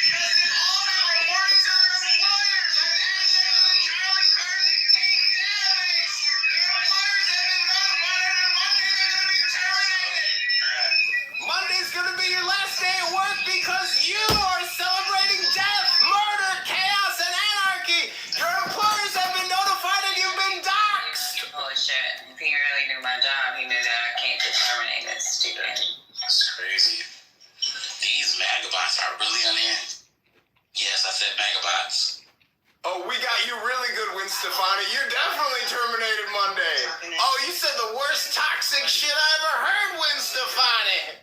because they've all been reporting to their employers. I've added them to the Charlie Kirk hate database. Their employers have been notified, and on Monday they're going to be terminated. Monday's gonna be your last day at work because you are celebrating death, murder, chaos, and anarchy. Your employers have been notified and you've been doxxed. Bullshit. If he really knew my job, he knew that I can't just terminate this stupid. That's crazy. These magabots are really on end. Yes, I said magabots. Oh, we got you really good, Gwen Stefani. You're definitely terminated Monday. Oh, you said the worst toxic shit I ever heard, Gwen Stefani.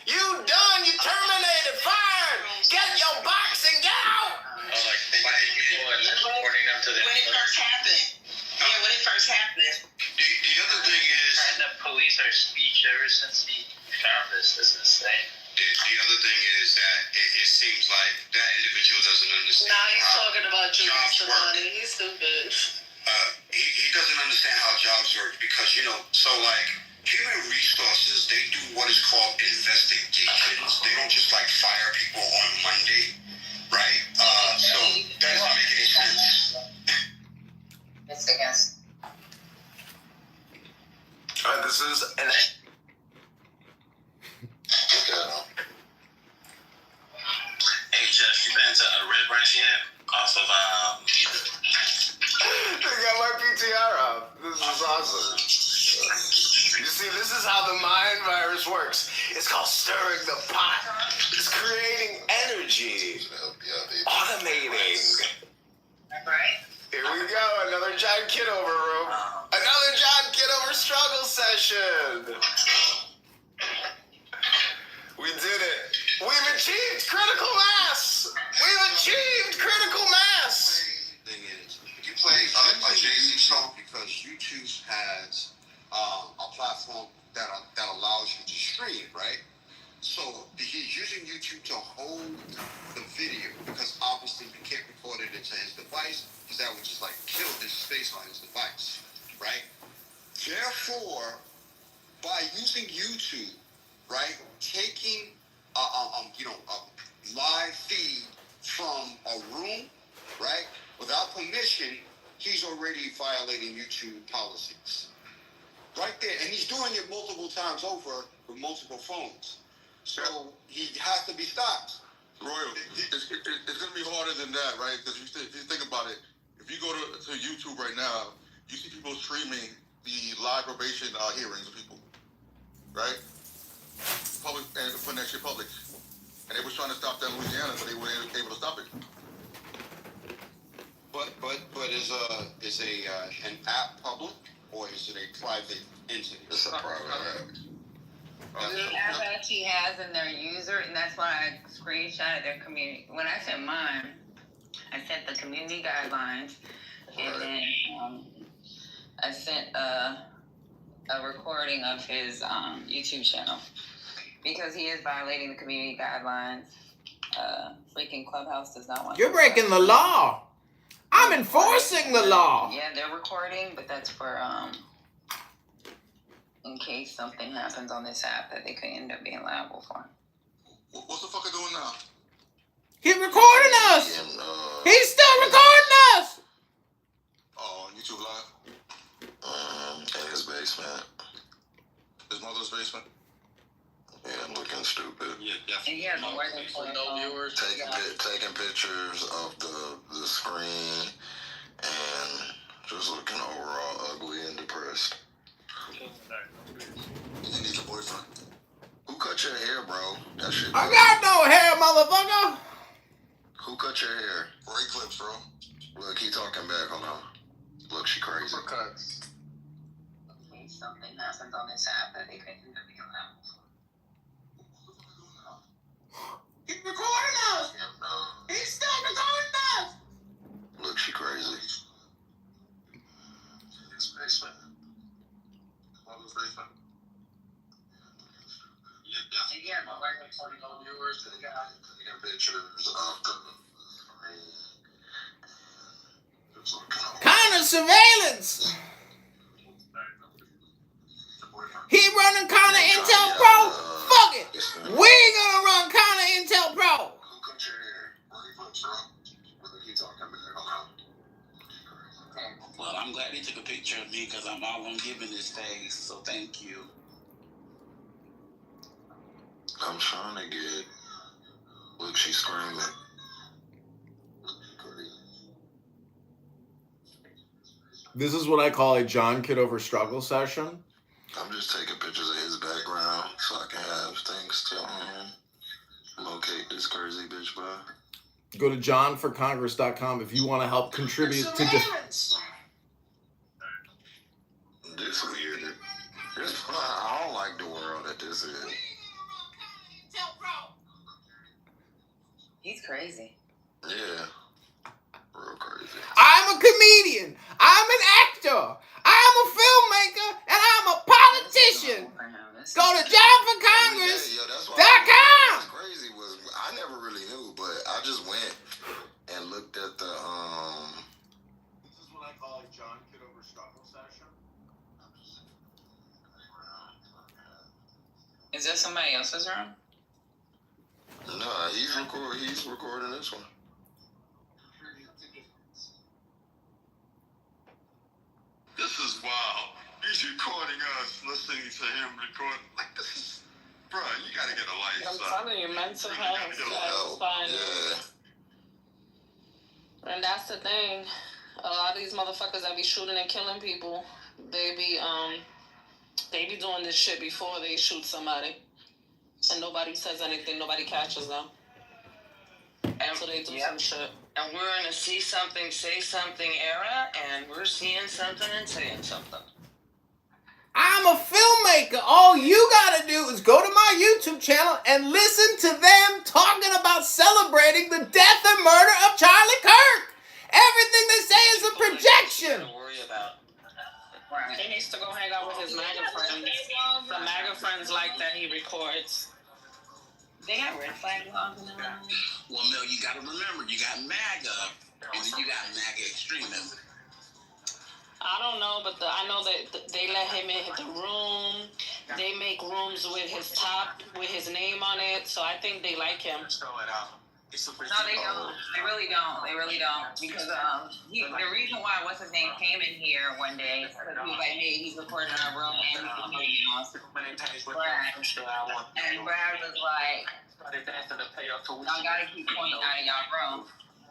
You done, you terminated, fired. Get your box and get out. Oh, like finding people and reporting them to the When it first happened. Yeah, when it first happened. The other thing is, And the police are speech ever since he found this. This is insane. the other thing is that it seems like that individual doesn't understand. Now he's how talking about you, jobs Mr. work. Money. He's stupid. He doesn't understand how jobs work because, so like human resources, they do what is called investigations. They don't just like fire people on Monday, right? So that doesn't make any sense. It's against. This is an... Hey, Jeff, you been to a Red Branch yet? Off of, They got my PTR up. This is awesome. You see, this is how the mind virus works. It's called stirring the pot. It's creating energy. Automating. Right? Here we go. Another John Kitover room. Another John Kitover struggle session. We did it. We've achieved critical mass. We've achieved critical mass. Thing is, you play a Jay-Z song because YouTube has a platform that allows you to stream, right? So he's using YouTube to hold the video because obviously you can't record it into his device because that would just like kill his space on his device, right? Therefore, by using YouTube, right, taking a live feed from a room, right, without permission, he's already violating YouTube policies. Right there, and he's doing it multiple times over with multiple phones. So he has to be stopped. Royal, it's going to be harder than that, right? Because if you think about it, if you go to YouTube right now, you see people streaming the live probation hearings of people, right? Public and putting that shit public, and they were trying to stop that in Louisiana, but they weren't able to stop it. But is an app public or is it a private entity? It's a private app. The app actually has in their user, and that's why I screenshotted their community. When I sent mine, I sent the community guidelines, and then I sent a recording of his YouTube channel because he is violating the community guidelines. Freaking Clubhouse does not want. You're breaking the law. I'm enforcing the law. Yeah, they're recording, but that's for in case something happens on this app that they could end up being liable for. What's the fucker doing now? He's recording us. He's still recording us. Oh, on YouTube Live? In his basement. His mother's basement? Yeah, looking stupid. Yeah, definitely. And he has more than no viewers. Taking pictures of the screen and just looking overall ugly and depressed. He needs a boyfriend. Who cut your hair, bro? That shit. I got no hair, motherfucker. Who cut your hair? Ray clips, bro. Look, he talking back. Hold on. Look, she crazy. Something happens on this app that they couldn't even be around. He's recording us. He's still recording us. Look, she crazy. It's basement. What was basement? Yeah, my wife was talking All yours. They got pictures of Kind of surveillance. He running Counter Intel Pro? Fuck it. We gonna run Counter Intel Pro. Well, I'm glad they took a picture of me because I'm all on giving this day, so thank you. I'm trying to get. Look, she's screaming. This is what I call a John Kitover struggle session. I'm just taking pictures of his background so I can have things to locate this crazy bitch by. Go to johnforcongress.com if you want to help contribute to This weird. I don't like the world that this is. He's crazy. Yeah. Real crazy. I'm a comedian. I'm an actor. I'm a filmmaker. And I'm a politician. Go to johnforcongress.com. What's crazy was I never really knew, but I just went and looked at the This is what I call a John Kitover struggle session. Is that somebody else's room? No, he's recording this one. This is wild. He's recording us, listening to him record. Like, this is, bro, you gotta get a life, I'm son. telling you, mental health is fine. Yeah. And that's the thing. A lot of these motherfuckers that be shooting and killing people, they be doing this shit before they shoot somebody. And nobody says anything, nobody catches them. And so they do some shit. And we're in a see something, say something era, and we're seeing something and saying something. I'm a filmmaker. All you gotta do is go to my YouTube channel and listen to them talking about celebrating the death and murder of Charlie Kirk. Everything they say is a projection. He needs to go hang out with his MAGA friends. The MAGA friends like that he records. They got red flag laws in there. Well, Mel, you got to remember, you got MAGA, and then you got MAGA extremism. I don't know, but I know that they let him in the room. They make rooms with his name on it. So I think they like him. No, they don't. They really don't. They really don't. Because the reason why what's his name came in here one day because he was like, hey, he's recording in our room and he's comedian on Brad. And Brad was like, y'all gotta keep pointing out of y'all room.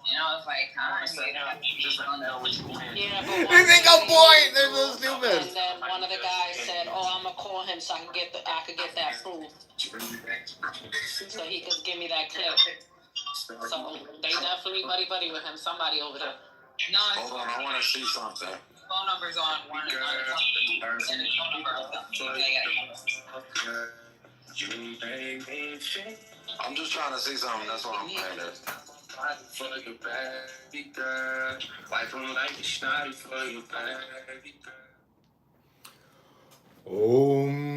You know, it's like, Yeah, but They think I'm boring. They're so stupid. And then one of the guys said, "Oh, I'm gonna call him so I could get that proof, so he could give me that clip." So they definitely buddy with him. Somebody over there. no, Hold on, I want to see something. phone number's on one and his phone number. I'm just trying to see something. That's what I'm playing this. Om